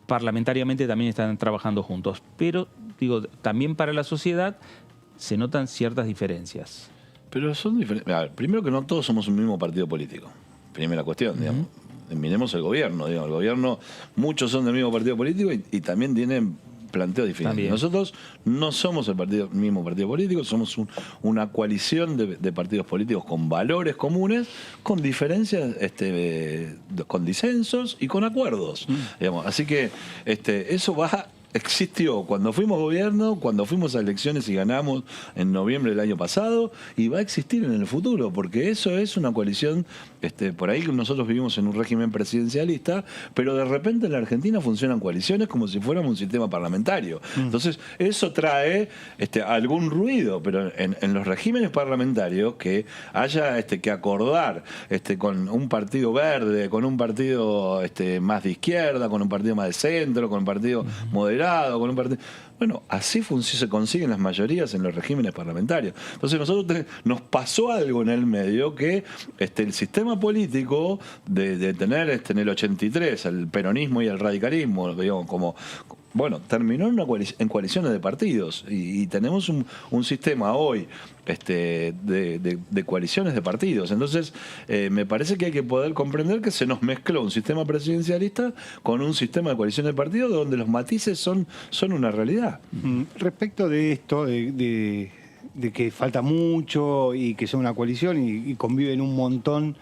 parlamentariamente también están trabajando juntos. Pero, digo, también para la sociedad se notan ciertas diferencias. Pero son diferentes. Primero que no todos somos un mismo partido político. Primera cuestión, digamos. Miremos el gobierno, digamos. El gobierno, muchos son del mismo partido político y también tienen planteos diferentes. También. Nosotros no somos el mismo partido político, somos una coalición de partidos políticos con valores comunes, con diferencias, con disensos y con acuerdos. Digamos. Así que eso existió cuando fuimos gobierno, cuando fuimos a elecciones y ganamos en noviembre del año pasado, y va a existir en el futuro, porque eso es una coalición, por ahí nosotros vivimos en un régimen presidencialista, pero de repente en la Argentina funcionan coaliciones como si fuéramos un sistema parlamentario. Entonces, eso trae algún ruido, pero en los regímenes parlamentarios que haya que acordar con un partido verde, con un partido más de izquierda, con un partido más de centro, con un partido moderado, con un partido. Bueno, así se consiguen las mayorías en los regímenes parlamentarios. Entonces nosotros nos pasó algo en el medio que el sistema político de tener en el 83 el peronismo y el radicalismo, digamos, como bueno, terminó en coaliciones de partidos y tenemos un sistema hoy de coaliciones de partidos. Entonces, me parece que hay que poder comprender que se nos mezcló un sistema presidencialista con un sistema de coaliciones de partidos donde los matices son una realidad. Respecto de esto, de que falta mucho y que son una coalición y conviven un montón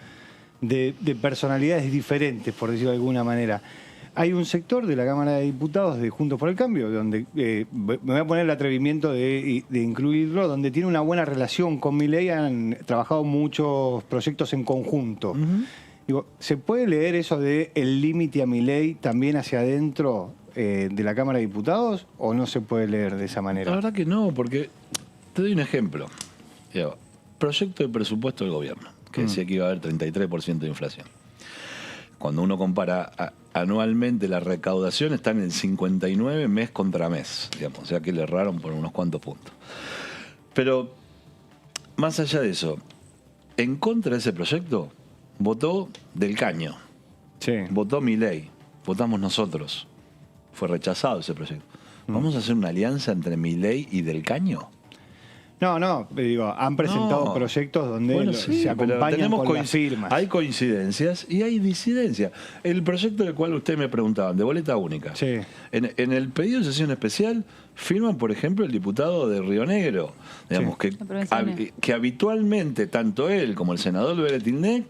de personalidades diferentes, por decirlo de alguna manera. Hay un sector de la Cámara de Diputados de Juntos por el Cambio, donde me voy a poner el atrevimiento de incluirlo, donde tiene una buena relación con Milei, han trabajado muchos proyectos en conjunto. Digo, ¿se puede leer eso de el límite a Milei también hacia adentro de la Cámara de Diputados o no se puede leer de esa manera? La verdad que no, porque te doy un ejemplo. Proyecto de presupuesto del gobierno, que decía que iba a haber 33% de inflación. Cuando uno compara anualmente la recaudación está en el 59 mes contra mes, digamos, o sea que le erraron por unos cuantos puntos. Pero más allá de eso, en contra de ese proyecto votó Del Caño, votó Milei, votamos nosotros. Fue rechazado ese proyecto. ¿Vamos a hacer una alianza entre Milei y Del Caño? No, digo, han presentado proyectos donde se acompañan con las firmas. Hay coincidencias y hay disidencias. El proyecto del cual ustedes me preguntaban, de boleta única. Sí. En el pedido de sesión especial firman, por ejemplo, el diputado de Río Negro, digamos, que habitualmente tanto él como el senador Beretilnec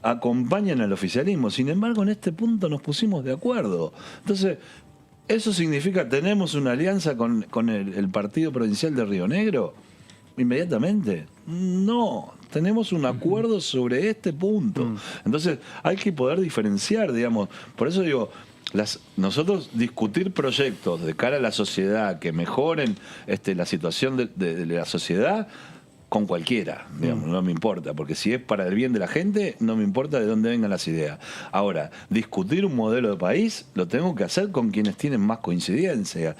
acompañan al oficialismo. Sin embargo, en este punto nos pusimos de acuerdo. Entonces, ¿eso significa tenemos una alianza con el Partido Provincial de Río Negro? Inmediatamente. No, tenemos un acuerdo sobre este punto. Entonces hay que poder diferenciar, digamos. Por eso digo, nosotros discutir proyectos de cara a la sociedad que mejoren la situación de la sociedad con cualquiera, digamos, no me importa, porque si es para el bien de la gente, no me importa de dónde vengan las ideas. Ahora, discutir un modelo de país lo tengo que hacer con quienes tienen más coincidencia.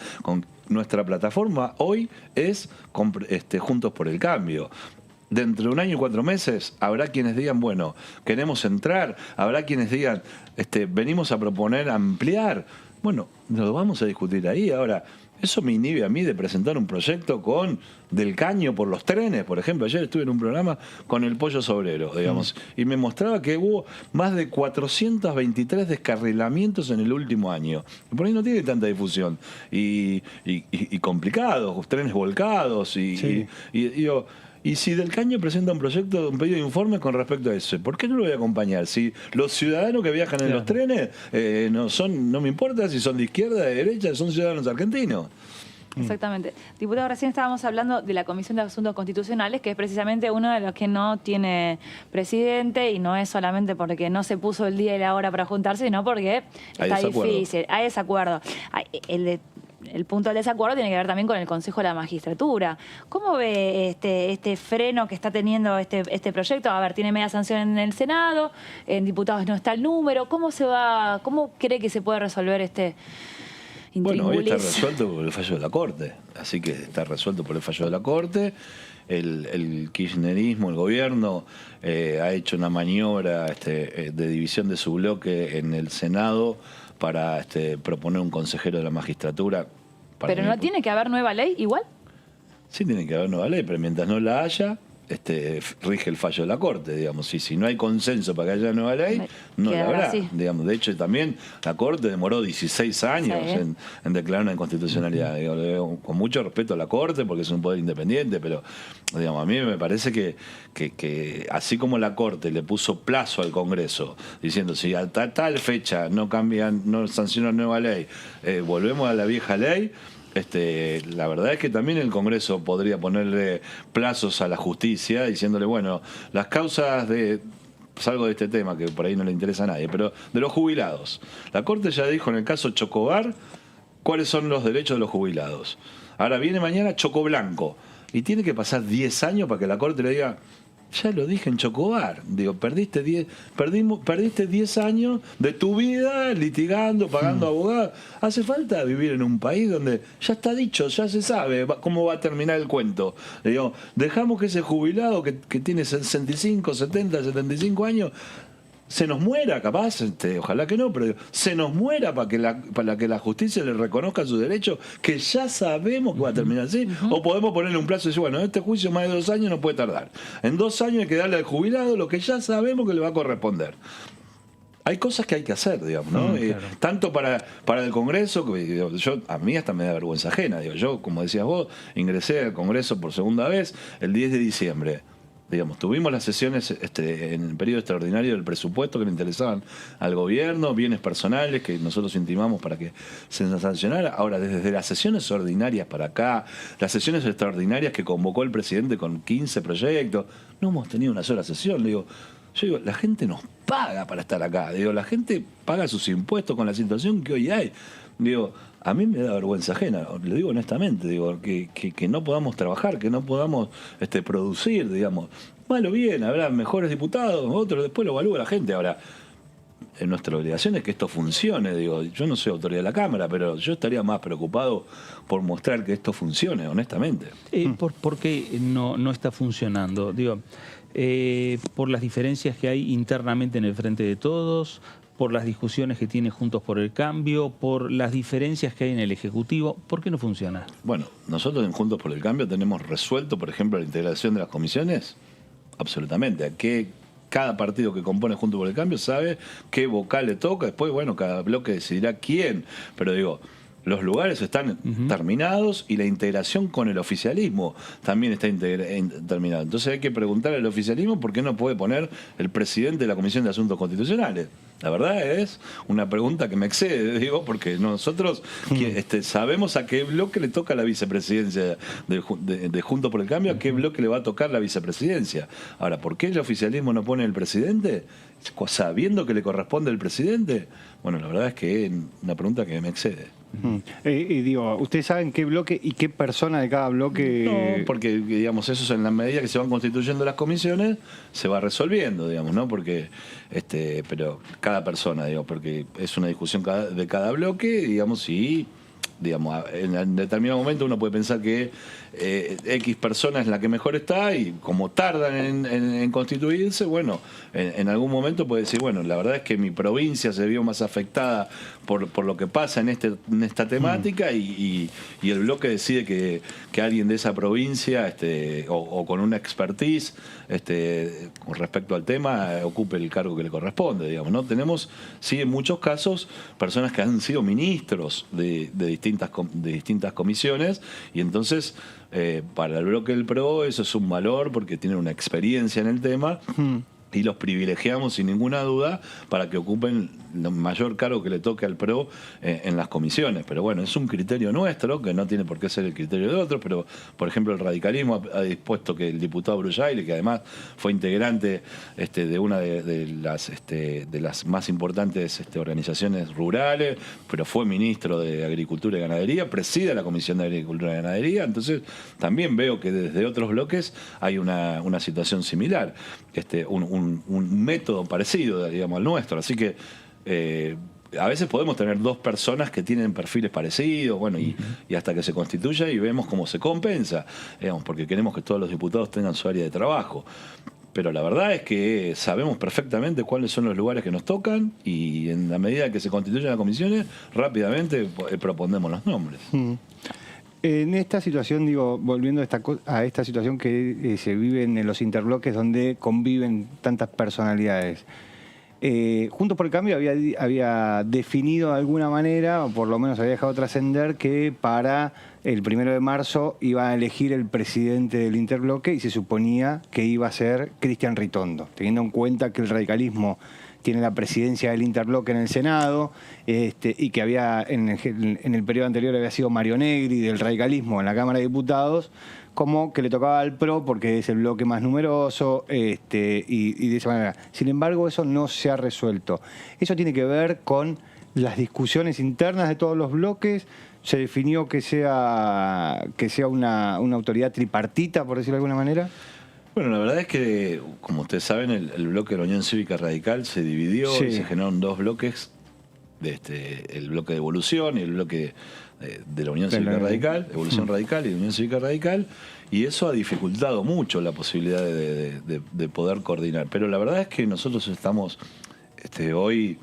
Nuestra plataforma hoy es Juntos por el Cambio. Dentro de un año y 4 meses habrá quienes digan, bueno, queremos entrar, habrá quienes digan, venimos a proponer ampliar. Bueno, lo vamos a discutir ahí. Ahora, eso me inhibe a mí de presentar un proyecto con Del Caño por los trenes, por ejemplo. Ayer estuve en un programa con el Pollo Sobrero, digamos, y me mostraba que hubo más de 423 descarrilamientos en el último año. Por ahí no tiene tanta difusión. Y complicados, trenes volcados, y si Del Caño presenta un proyecto, un pedido de informe con respecto a eso, ¿por qué no lo voy a acompañar? Si los ciudadanos que viajan en los trenes no me importa si son de izquierda, de derecha, son ciudadanos argentinos. Exactamente. Diputado, recién estábamos hablando de la Comisión de Asuntos Constitucionales, que es precisamente uno de los que no tiene presidente, y no es solamente porque no se puso el día y la hora para juntarse, sino porque está difícil. Hay desacuerdo. El punto del desacuerdo tiene que ver también con el Consejo de la Magistratura. ¿Cómo ve este freno que está teniendo este proyecto? A ver, tiene media sanción en el Senado, en diputados no está el número. ¿Cómo cree que se puede resolver este intríngulis? Bueno, hoy está resuelto por el fallo de la Corte. Así que está resuelto por el fallo de la Corte. El kirchnerismo, el gobierno, ha hecho una maniobra de división de su bloque en el Senado para proponer un consejero de la magistratura. ¿Pero no tiene que haber nueva ley igual? Sí, tiene que haber nueva ley, pero mientras no la haya, rige el fallo de la Corte, digamos. Y si no hay consenso para que haya nueva ley, no la habrá, digamos. De hecho, también la Corte demoró 16 años en declarar una inconstitucionalidad. Digo, con mucho respeto a la Corte, porque es un poder independiente, pero digamos, a mí me parece que así como la Corte le puso plazo al Congreso, diciendo si a tal fecha no sancionan nueva ley, volvemos a la vieja ley. La verdad es que también el Congreso podría ponerle plazos a la justicia diciéndole, bueno, las causas salgo de este tema que por ahí no le interesa a nadie, pero de los jubilados. La Corte ya dijo en el caso Chocobar cuáles son los derechos de los jubilados. Ahora viene mañana Chocoblanco y tiene que pasar 10 años para que la Corte le diga, ya lo dije en Chocobar, digo, perdiste 10 años de tu vida litigando, pagando abogados. Hace falta vivir en un país donde ya está dicho, ya se sabe cómo va a terminar el cuento. Digo, dejamos que ese jubilado que tiene 65, 70, 75 años se nos muera, capaz, ojalá que no, pero se nos muera para que la justicia le reconozca su derecho, que ya sabemos que va a terminar así, o podemos ponerle un plazo y decir, bueno, este juicio más de 2 años no puede tardar. En 2 años hay que darle al jubilado lo que ya sabemos que le va a corresponder. Hay cosas que hay que hacer, digamos, ¿no? Claro. Tanto para el Congreso, que a mí hasta me da vergüenza ajena. Yo, como decías vos, ingresé al Congreso por segunda vez el 10 de diciembre. Digamos, tuvimos las sesiones en el periodo extraordinario del presupuesto que le interesaban al gobierno, bienes personales que nosotros intimamos para que se nos sancionara. Ahora, desde las sesiones ordinarias para acá, las sesiones extraordinarias que convocó el presidente con 15 proyectos, no hemos tenido una sola sesión. Yo digo, la gente nos paga para estar acá. Digo, la gente paga sus impuestos con la situación que hoy hay. Digo, a mí me da vergüenza ajena, lo digo honestamente, digo, que no podamos trabajar, que no podamos producir, digamos. Mal o bien, habrá mejores diputados, otros, después lo evalúa la gente. Ahora, nuestra obligación es que esto funcione, digo, yo no soy autoridad de la Cámara, pero yo estaría más preocupado por mostrar que esto funcione, honestamente. ¿Por qué no está funcionando? Digo, por las diferencias que hay internamente en el Frente de Todos, por las discusiones que tiene Juntos por el Cambio, por las diferencias que hay en el Ejecutivo. ¿Por qué no funciona? Bueno, nosotros en Juntos por el Cambio tenemos resuelto, por ejemplo, la integración de las comisiones, absolutamente. Cada partido que compone Juntos por el Cambio sabe qué vocal le toca, después, bueno, cada bloque decidirá quién, pero digo, los lugares están terminados y la integración con el oficialismo también está terminada. Entonces hay que preguntar al oficialismo por qué no puede poner el presidente de la Comisión de Asuntos Constitucionales. La verdad es una pregunta que me excede, digo, porque nosotros sabemos a qué bloque le toca la vicepresidencia de Juntos por el Cambio, a qué bloque le va a tocar la vicepresidencia. Ahora, ¿por qué el oficialismo no pone el presidente? Sabiendo que le corresponde el presidente. Bueno, la verdad es que es una pregunta que me excede. Digo, ¿ustedes saben qué bloque y qué persona de cada bloque? No, porque, digamos, eso es en la medida que se van constituyendo las comisiones, se va resolviendo, digamos, ¿no? Porque, pero cada persona, digo, porque es una discusión de cada bloque, digamos, y, digamos, en determinado momento uno puede pensar que X persona es la que mejor está y como tardan en constituirse, bueno, en algún momento puede decir, bueno, la verdad es que mi provincia se vio más afectada por lo que pasa en esta temática y el bloque decide que alguien de esa provincia o con una expertise con respecto al tema ocupe el cargo que le corresponde, digamos, ¿no? Tenemos, sí, en muchos casos, personas que han sido ministros de distintas comisiones y entonces para el bloque del PRO eso es un valor porque tienen una experiencia en el tema y los privilegiamos sin ninguna duda para que ocupen el mayor cargo que le toque al PRO en las comisiones. Pero bueno, es un criterio nuestro, que no tiene por qué ser el criterio de otros, pero por ejemplo el radicalismo ha dispuesto que el diputado Brujaile, que además fue integrante de una de las más importantes organizaciones rurales, pero fue ministro de Agricultura y Ganadería, preside la Comisión de Agricultura y Ganadería, entonces también veo que desde otros bloques hay una situación similar, un método parecido, digamos, al nuestro, así que a veces podemos tener dos personas que tienen perfiles parecidos, bueno, y hasta que se constituya y vemos cómo se compensa, digamos, porque queremos que todos los diputados tengan su área de trabajo. Pero la verdad es que sabemos perfectamente cuáles son los lugares que nos tocan y en la medida que se constituyen las comisiones, rápidamente proponemos los nombres. En esta situación, digo, volviendo a esta situación que se vive en los interbloques donde conviven tantas personalidades, Juntos por el Cambio había definido de alguna manera, o por lo menos había dejado trascender, que para el 1 de marzo iba a elegir el presidente del interbloque y se suponía que iba a ser Cristian Ritondo, teniendo en cuenta que el radicalismo tiene la presidencia del interbloque en el Senado y que había en el periodo anterior había sido Mario Negri del radicalismo en la Cámara de Diputados, como que le tocaba al PRO porque es el bloque más numeroso y de esa manera. Sin embargo, eso no se ha resuelto. Eso tiene que ver con las discusiones internas de todos los bloques. Se definió que sea una autoridad tripartita, por decirlo de alguna manera. Bueno, la verdad es que, como ustedes saben, el bloque de la Unión Cívica Radical se dividió y se generaron dos bloques, el bloque de Evolución y el bloque de la Unión Cívica Radical, Evolución Radical y Unión Cívica Radical, y eso ha dificultado mucho la posibilidad de poder coordinar. Pero la verdad es que nosotros estamos hoy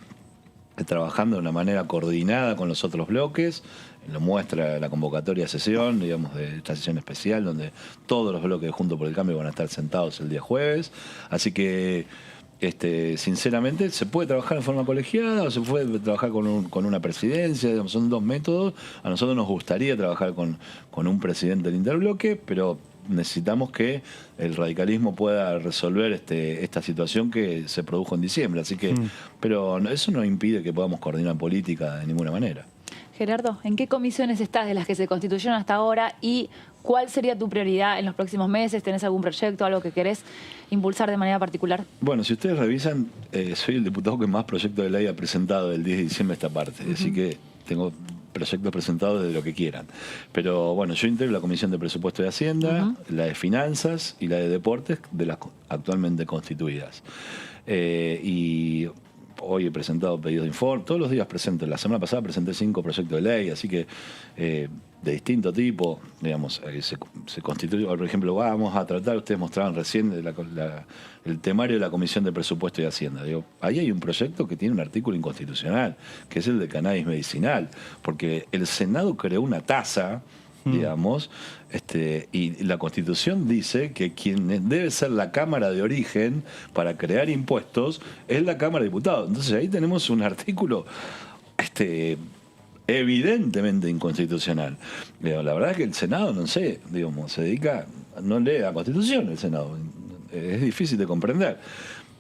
trabajando de una manera coordinada con los otros bloques. Lo muestra la convocatoria de sesión, digamos, de esta sesión especial, donde todos los bloques de Juntos por el Cambio van a estar sentados el día jueves. Así que, sinceramente, se puede trabajar en forma colegiada o se puede trabajar con una presidencia, digamos, son dos métodos. A nosotros nos gustaría trabajar con un presidente del interbloque, pero necesitamos que el radicalismo pueda resolver esta situación que se produjo en diciembre. Así que, pero eso no impide que podamos coordinar política de ninguna manera. Gerardo, ¿en qué comisiones estás de las que se constituyeron hasta ahora y cuál sería tu prioridad en los próximos meses? ¿Tenés algún proyecto, algo que querés impulsar de manera particular? Bueno, si ustedes revisan, soy el diputado que más proyectos de ley ha presentado del 10 de diciembre a esta parte, así que tengo proyectos presentados de lo que quieran. Pero bueno, yo integro la Comisión de Presupuesto de Hacienda, la de Finanzas y la de Deportes, de las actualmente constituidas. Y hoy he presentado pedidos de informe, todos los días presento. La semana pasada presenté 5 proyectos de ley, así que de distinto tipo, digamos, se constituye. Por ejemplo, vamos a tratar, ustedes mostraban recién el temario de la Comisión de Presupuesto y Hacienda. Digo, ahí hay un proyecto que tiene un artículo inconstitucional, que es el de cannabis medicinal, porque el Senado creó una tasa, digamos, y la Constitución dice que quien debe ser la Cámara de origen para crear impuestos es la Cámara de Diputados. Entonces ahí tenemos un artículo evidentemente inconstitucional. La verdad es que el Senado, no sé, digamos, no lee la Constitución el Senado. Es difícil de comprender.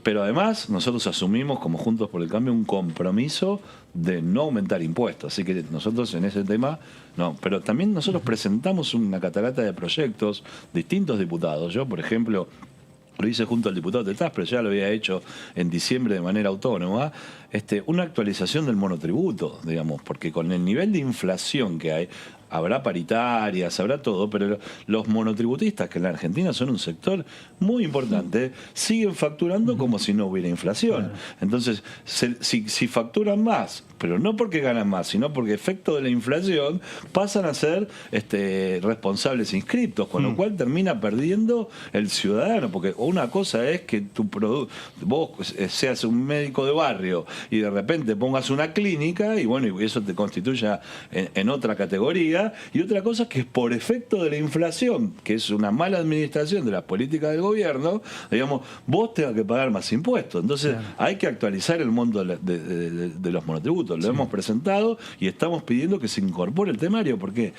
Pero además nosotros asumimos como Juntos por el Cambio un compromiso de no aumentar impuestos. Así que nosotros en ese tema, no. Pero también nosotros presentamos una catarata de proyectos, distintos diputados. Yo, por ejemplo, lo hice junto al diputado Tetaz, pero ya lo había hecho en diciembre de manera autónoma, una actualización del monotributo, digamos, porque con el nivel de inflación que hay, habrá paritarias, habrá todo, pero los monotributistas, que en la Argentina son un sector muy importante, siguen facturando como si no hubiera inflación. Entonces, si facturan más, pero no porque ganan más, sino porque efecto de la inflación, pasan a ser responsables inscriptos, con lo cual termina perdiendo el ciudadano, porque una cosa es que vos seas un médico de barrio y de repente pongas una clínica y bueno, y eso te constituya en otra categoría. Y otra cosa es que por efecto de la inflación, que es una mala administración de las políticas del gobierno, digamos, vos tengas que pagar más impuestos. Entonces hay que actualizar el monto de los monotributos. Lo hemos presentado y estamos pidiendo que se incorpore el temario, porque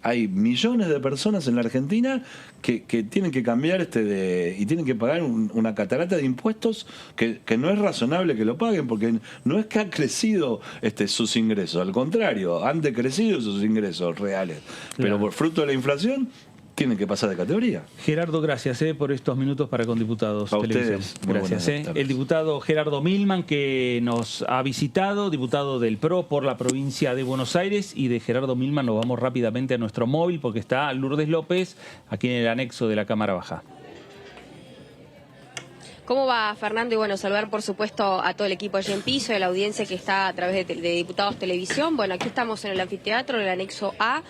hay millones de personas en la Argentina que tienen que cambiar y tienen que pagar una catarata de impuestos que no es razonable que lo paguen, porque no es que han crecido sus ingresos, al contrario, han decrecido sus ingresos reales, pero por fruto de la inflación tienen que pasar de categoría. Gerardo, gracias por estos minutos para con Diputados a Televisión. Ustedes. Gracias. El diputado Gerardo Milman, que nos ha visitado, diputado del PRO por la provincia de Buenos Aires, y de Gerardo Milman nos vamos rápidamente a nuestro móvil porque está Lourdes López aquí en el anexo de la Cámara Baja. ¿Cómo va, Fernando? Y bueno, saludar por supuesto a todo el equipo allí en piso, a la audiencia que está a través de Diputados Televisión. Bueno, aquí estamos en el anfiteatro, en el anexo A.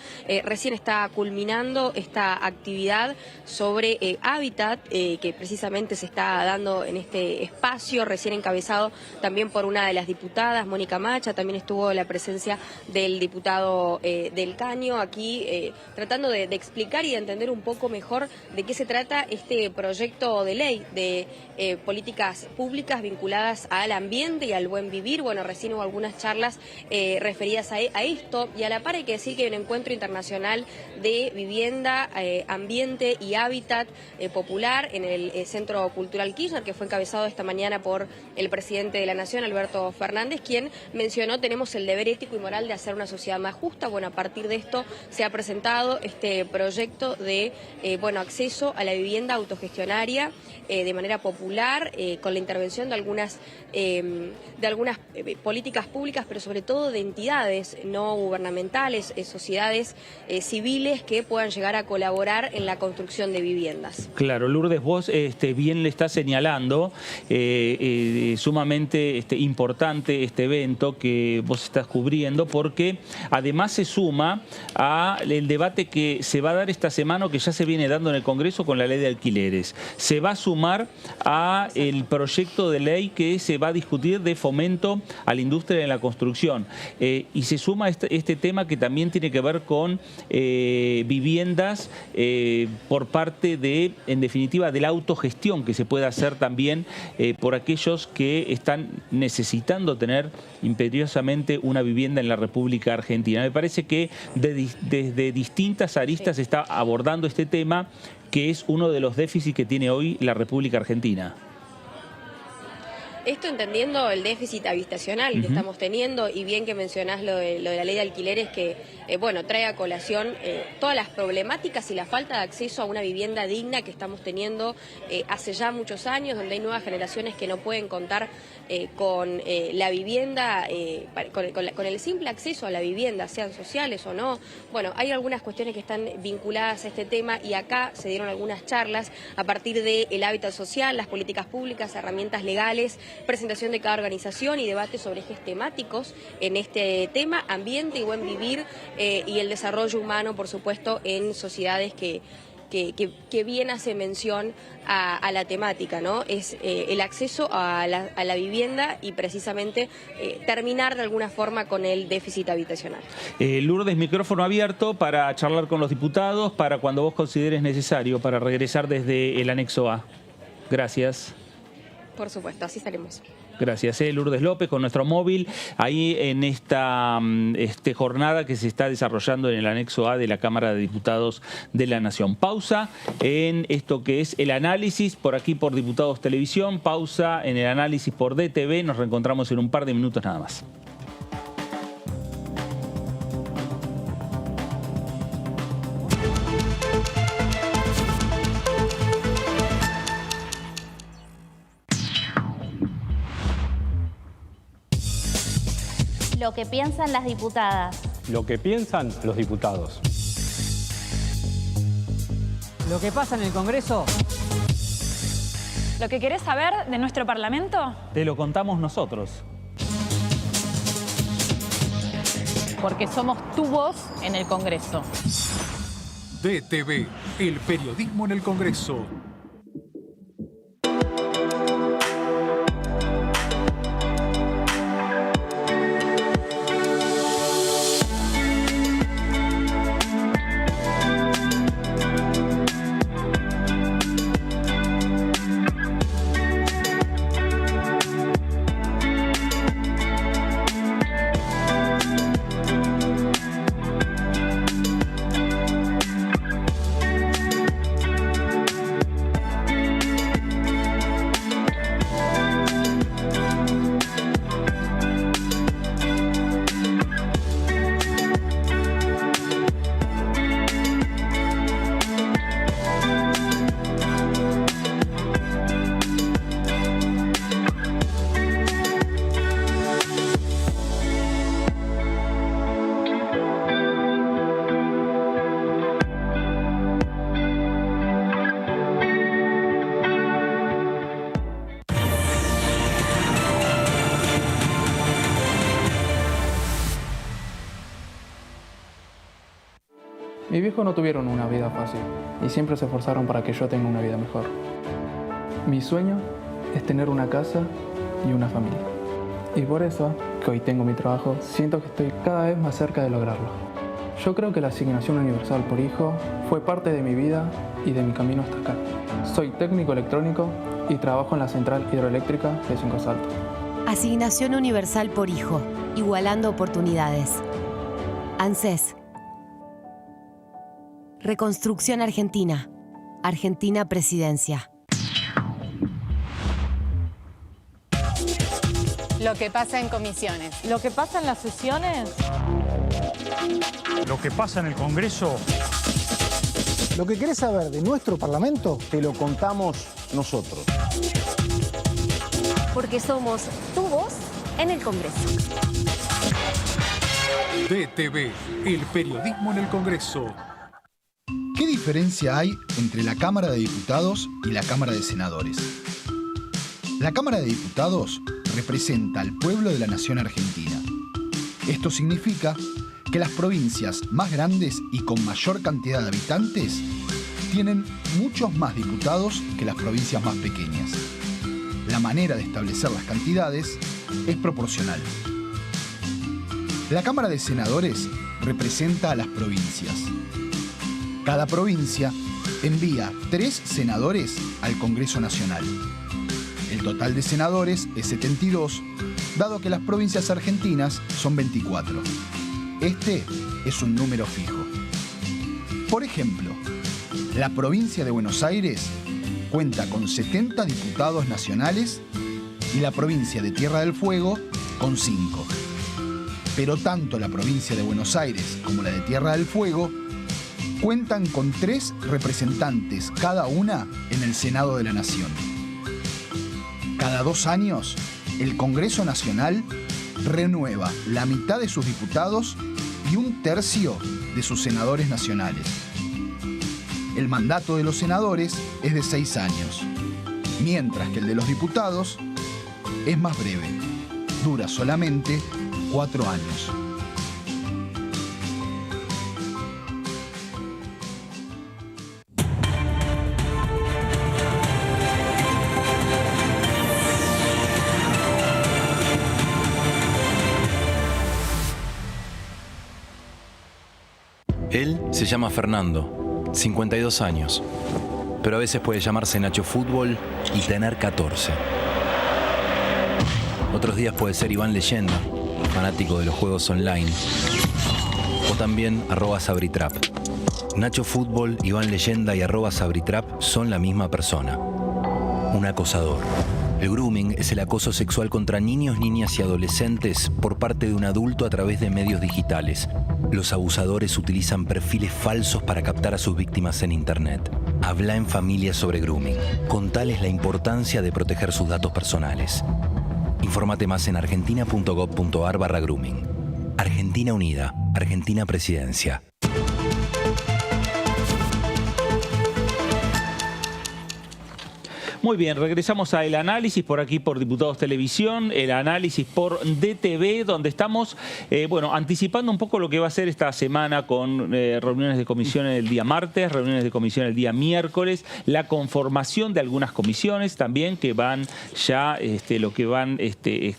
Recién está culminando esta actividad sobre hábitat que precisamente se está dando en este espacio, recién encabezado también por una de las diputadas, Mónica Macha. También estuvo la presencia del diputado del Caño aquí tratando de explicar y de entender un poco mejor de qué se trata este proyecto de ley de políticas públicas vinculadas al ambiente y al buen vivir. Bueno, recién hubo algunas charlas referidas a esto, y a la par hay que decir que hay un encuentro internacional de vivienda, ambiente y hábitat popular en el Centro Cultural Kirchner, que fue encabezado esta mañana por el presidente de la Nación, Alberto Fernández, quien mencionó: tenemos el deber ético y moral de hacer una sociedad más justa. Bueno, a partir de esto se ha presentado este proyecto de acceso a la vivienda autogestionaria de manera popular, con la intervención de algunas políticas públicas, pero sobre todo de entidades no gubernamentales, sociedades civiles que puedan llegar a colaborar en la construcción de viviendas. Claro, Lourdes, vos bien le estás señalando, sumamente importante este evento que vos estás cubriendo, porque además se suma al debate que se va a dar esta semana, o que ya se viene dando en el Congreso con la ley de alquileres. Se va a sumar a a el proyecto de ley que se va a discutir de fomento a la industria de la construcción. Y se suma este tema que también tiene que ver con viviendas por parte de, en definitiva, de la autogestión que se puede hacer también por aquellos que están necesitando tener imperiosamente una vivienda en la República Argentina. Me parece que desde distintas aristas se está abordando este tema, que es uno de los déficits que tiene hoy la República Argentina. Esto entendiendo el déficit habitacional que estamos teniendo, y bien que mencionás lo de la ley de alquileres que, bueno, trae a colación todas las problemáticas y la falta de acceso a una vivienda digna que estamos teniendo hace ya muchos años, donde hay nuevas generaciones que no pueden contar con la vivienda, con el simple acceso a la vivienda, sean sociales o no. Bueno, hay algunas cuestiones que están vinculadas a este tema, y acá se dieron algunas charlas a partir del hábitat social, las políticas públicas, herramientas legales, presentación de cada organización y debate sobre ejes temáticos en este tema, ambiente y buen vivir, y el desarrollo humano, por supuesto, en sociedades que bien hace mención a la temática, ¿no? Es el acceso a la vivienda y precisamente terminar de alguna forma con el déficit habitacional. Lourdes, micrófono abierto para charlar con los diputados, para cuando vos consideres necesario, para regresar desde el anexo A. Gracias. Por supuesto, así estaremos. Gracias, Lourdes López, con nuestro móvil, ahí en esta jornada que se está desarrollando en el anexo A de la Cámara de Diputados de la Nación. Pausa en esto que es el análisis, por aquí por Diputados Televisión, pausa en el análisis por DTV, nos reencontramos en un par de minutos nada más. Lo que piensan las diputadas. Lo que piensan los diputados. Lo que pasa en el Congreso. ¿Lo que querés saber de nuestro Parlamento? Te lo contamos nosotros. Porque somos tu voz en el Congreso. DTV, el periodismo en el Congreso. Mis viejos no tuvieron una vida fácil y siempre se esforzaron para que yo tenga una vida mejor. Mi sueño es tener una casa y una familia. Y por eso, que hoy tengo mi trabajo, siento que estoy cada vez más cerca de lograrlo. Yo creo que la asignación universal por hijo fue parte de mi vida y de mi camino hasta acá. Soy técnico electrónico y trabajo en la central hidroeléctrica de Cinco Saltos. Asignación universal por hijo, igualando oportunidades. ANSES. Reconstrucción Argentina. Argentina Presidencia. Lo que pasa en comisiones. Lo que pasa en las sesiones. Lo que pasa en el Congreso. Lo que querés saber de nuestro Parlamento, te lo contamos nosotros. Porque somos tu voz en el Congreso. DTV, el periodismo en el Congreso. ¿Qué diferencia hay entre la Cámara de Diputados y la Cámara de Senadores? La Cámara de Diputados representa al pueblo de la nación argentina. Esto significa que las provincias más grandes y con mayor cantidad de habitantes tienen muchos más diputados que las provincias más pequeñas. La manera de establecer las cantidades es proporcional. La Cámara de Senadores representa a las provincias. Cada provincia envía 3 senadores al Congreso Nacional. El total de senadores es 72, dado que las provincias argentinas son 24. Este es un número fijo. Por ejemplo, la provincia de Buenos Aires cuenta con 70 diputados nacionales y la provincia de Tierra del Fuego con 5. Pero tanto la provincia de Buenos Aires como la de Tierra del Fuego cuentan con 3 representantes cada una en el Senado de la Nación. Cada 2 años, el Congreso Nacional renueva la mitad de sus diputados y 1/3 de sus senadores nacionales. El mandato de los senadores es de 6 años, mientras que el de los diputados es más breve, dura solamente 4 años. Él se llama Fernando, 52 años, pero a veces puede llamarse Nacho Fútbol y tener 14. Otros días puede ser Iván Leyenda, fanático de los juegos online, o también @Sabritrap. Nacho Fútbol, Iván Leyenda y @Sabritrap son la misma persona, un acosador. El grooming es el acoso sexual contra niños, niñas y adolescentes por parte de un adulto a través de medios digitales. Los abusadores utilizan perfiles falsos para captar a sus víctimas en Internet. Habla en familia sobre grooming. Contales la importancia de proteger sus datos personales. Infórmate más en argentina.gov.ar/grooming. Argentina Unida. Argentina Presidencia. Muy bien, regresamos a El Análisis por aquí por Diputados Televisión, El Análisis por DTV, donde estamos anticipando un poco lo que va a ser esta semana con reuniones de comisión el día martes, reuniones de comisión el día miércoles, la conformación de algunas comisiones también que van ya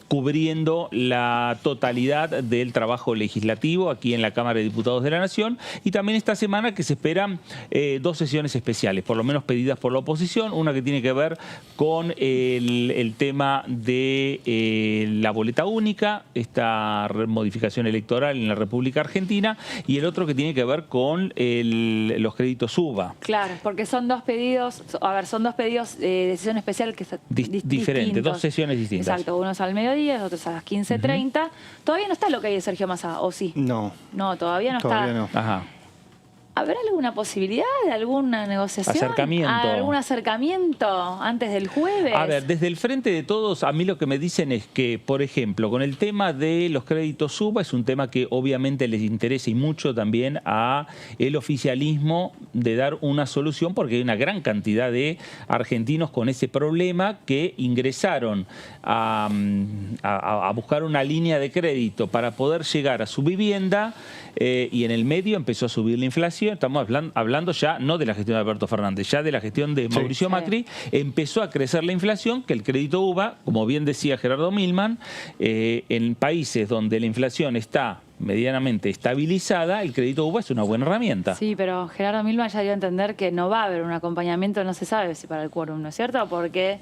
cubriendo la totalidad del trabajo legislativo aquí en la Cámara de Diputados de la Nación, y también esta semana que se esperan 2 sesiones especiales, por lo menos pedidas por la oposición, una que tiene que ver con el tema de la boleta única, esta modificación electoral en la República Argentina, y el otro que tiene que ver con los créditos UBA. Claro, porque son 2 pedidos, de sesión especial que diferentes, 2 sesiones distintas. Exacto, uno es al mediodía, otros a las 15:30. Todavía no está lo que hay de Sergio Massa, ¿o sí? No. No, todavía no Todavía está. no. Ajá. ¿Habrá alguna posibilidad de alguna negociación? Acercamiento. ¿Algún acercamiento antes del jueves? A ver, desde el Frente de Todos, a mí lo que me dicen es que, por ejemplo, con el tema de los créditos UBA, es un tema que obviamente les interesa y mucho también a el oficialismo de dar una solución, porque hay una gran cantidad de argentinos con ese problema que ingresaron a buscar una línea de crédito para poder llegar a su vivienda y en el medio empezó a subir la inflación. Estamos hablando ya no de la gestión de Alberto Fernández, ya de la gestión de Mauricio Macri. Empezó a crecer la inflación, que el crédito UBA, como bien decía Gerardo Milman, en países donde la inflación está medianamente estabilizada, el crédito UBA es una buena herramienta. Sí, pero Gerardo Milman ya dio a entender que no va a haber un acompañamiento, no se sabe si para el quórum, ¿no es cierto? Porque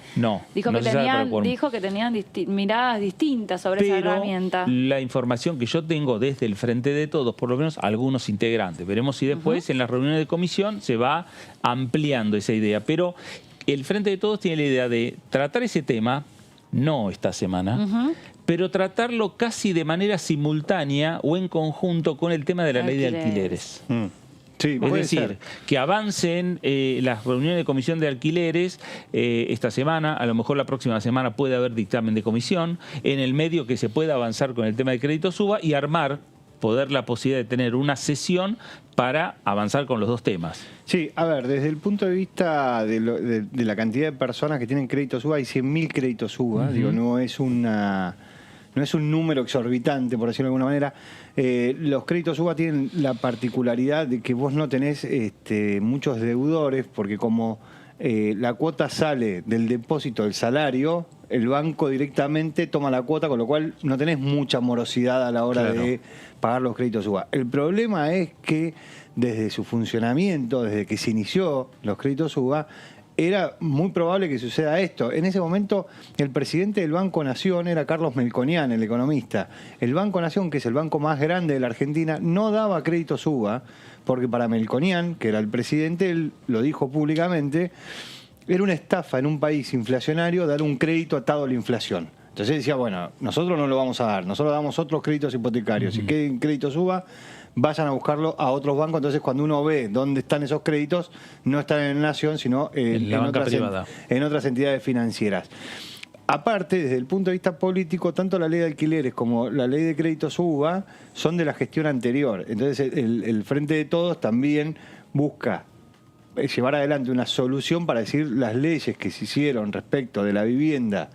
dijo que tenían miradas distintas sobre esa herramienta. La información que yo tengo desde el Frente de Todos, por lo menos algunos integrantes, veremos si después en las reuniones de comisión se va ampliando esa idea, pero el Frente de Todos tiene la idea de tratar ese tema, no esta semana, pero tratarlo casi de manera simultánea o en conjunto con el tema de la ley de alquileres. Sí, es decir, que avancen las reuniones de comisión de alquileres esta semana, a lo mejor la próxima semana puede haber dictamen de comisión, en el medio que se pueda avanzar con el tema de créditos UBA y poder la posibilidad de tener una sesión para avanzar con los 2 temas. Sí, a ver, desde el punto de vista de la cantidad de personas que tienen créditos UBA, hay 100.000 créditos UBA, no es un número exorbitante, por decirlo de alguna manera. Los créditos UBA tienen la particularidad de que vos no tenés muchos deudores, porque como la cuota sale del depósito del salario, el banco directamente toma la cuota, con lo cual no tenés mucha morosidad a la hora de pagar los créditos UBA. El problema es que desde su funcionamiento, desde que se inició los créditos UBA, era muy probable que suceda esto. En ese momento, el presidente del Banco Nación era Carlos Melconian, el economista. El Banco Nación, que es el banco más grande de la Argentina, no daba créditos UBA, porque para Melconian, que era el presidente, él lo dijo públicamente, era una estafa en un país inflacionario dar un crédito atado a la inflación. Entonces decía, bueno, nosotros no lo vamos a dar, nosotros damos otros créditos hipotecarios. Si quieren créditos UBA, vayan a buscarlo a otros bancos. Entonces, cuando uno ve dónde están esos créditos, no están en Nación, sino en otras entidades financieras. Aparte, desde el punto de vista político, tanto la ley de alquileres como la ley de créditos UBA son de la gestión anterior. Entonces, el Frente de Todos también busca llevar adelante una solución para decir las leyes que se hicieron respecto de la vivienda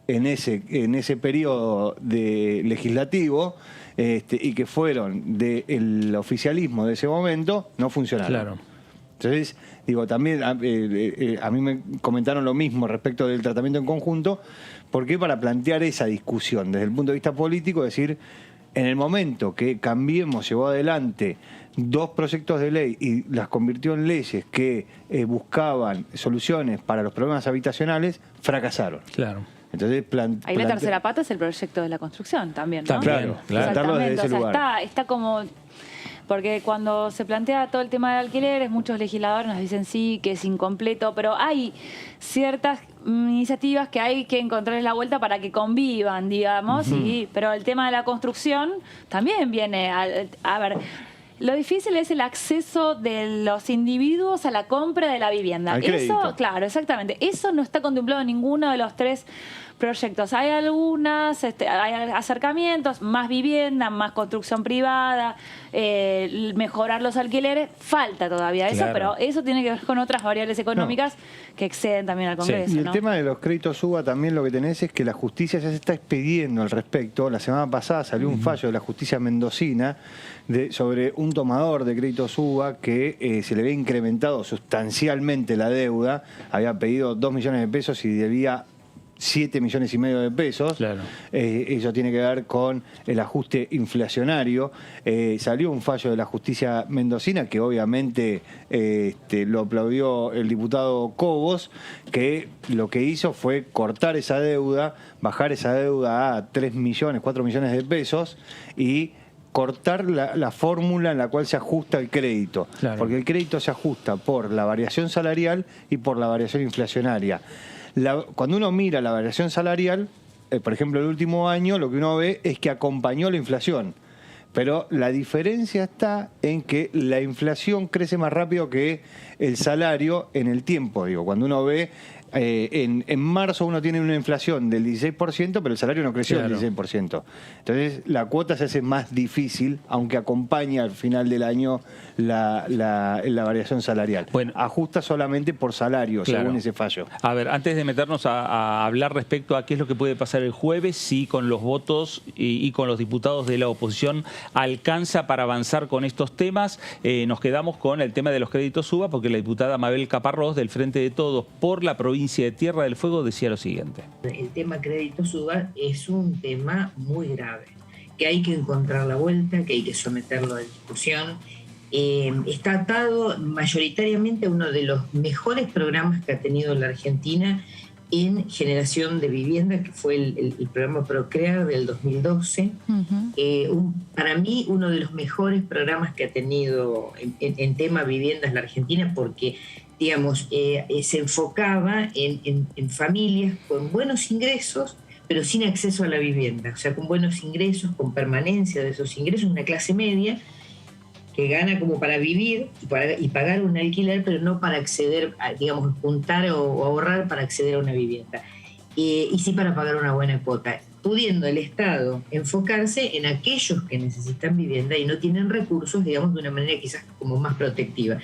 en ese periodo legislativo, y que fueron del oficialismo de ese momento, no funcionaron. Claro. Entonces, digo, también a mí me comentaron lo mismo respecto del tratamiento en conjunto, porque para plantear esa discusión desde el punto de vista político, decir, en el momento que Cambiemos llevó adelante 2 proyectos de ley y las convirtió en leyes que buscaban soluciones para los problemas habitacionales, fracasaron. Claro. Entonces, ahí la tercera pata es el proyecto de la construcción también, ¿no? Claro, plantarlo desde ese lugar. Está como... Porque cuando se plantea todo el tema de alquileres, muchos legisladores nos dicen sí, que es incompleto, pero hay ciertas iniciativas que hay que encontrarles la vuelta para que convivan, digamos, pero el tema de la construcción también viene a ver... Lo difícil es el acceso de los individuos a la compra de la vivienda. Eso, claro, exactamente. Eso no está contemplado en ninguno de los 3 proyectos. Hay algunas, hay acercamientos, más vivienda, más construcción privada, mejorar los alquileres. Falta todavía eso, pero eso tiene que ver con otras variables económicas que exceden también al Congreso. Y el tema de los créditos UBA también lo que tenés es que la justicia ya se está expidiendo al respecto. La semana pasada salió un fallo de la justicia mendocina sobre un tomador de créditos UBA que se le había incrementado sustancialmente la deuda. Había pedido 2 millones de pesos y debía 7,5 millones de pesos. Claro. Eso tiene que ver con el ajuste inflacionario. Salió un fallo de la justicia mendocina que obviamente lo aplaudió el diputado Cobos, que lo que hizo fue cortar esa deuda, bajar esa deuda a 3 millones, 4 millones de pesos y cortar la fórmula en la cual se ajusta el crédito. Claro. Porque el crédito se ajusta por la variación salarial y por la variación inflacionaria. Cuando uno mira la variación salarial, por ejemplo, el último año, lo que uno ve es que acompañó la inflación. Pero la diferencia está en que la inflación crece más rápido que el salario en el tiempo. Digo, cuando uno ve, en marzo uno tiene una inflación del 16%, pero el salario no creció del 16%. Entonces, la cuota se hace más difícil, aunque acompaña al final del año la variación salarial. Bueno, ajusta solamente por salario, según ese fallo. A ver, antes de meternos a hablar respecto a qué es lo que puede pasar el jueves, si con los votos y con los diputados de la oposición alcanza para avanzar con estos temas, nos quedamos con el tema de los créditos UBA, porque la diputada Mabel Caparrós, del Frente de Todos por la provincia de Tierra del Fuego, decía lo siguiente. El tema créditos UBA es un tema muy grave, que hay que encontrar la vuelta, que hay que someterlo a discusión. Está atado mayoritariamente a uno de los mejores programas que ha tenido la Argentina en generación de vivienda, que fue el programa Procrear del 2012. Para mí, uno de los mejores programas que ha tenido en tema viviendas la Argentina, porque digamos, se enfocaba en familias con buenos ingresos, pero sin acceso a la vivienda. O sea, con buenos ingresos, con permanencia de esos ingresos, una clase media que gana como para vivir y pagar un alquiler, pero no para acceder, digamos, juntar o ahorrar para acceder a una vivienda. Y sí para pagar una buena cuota, pudiendo el Estado enfocarse en aquellos que necesitan vivienda y no tienen recursos, digamos, de una manera quizás como más protectiva.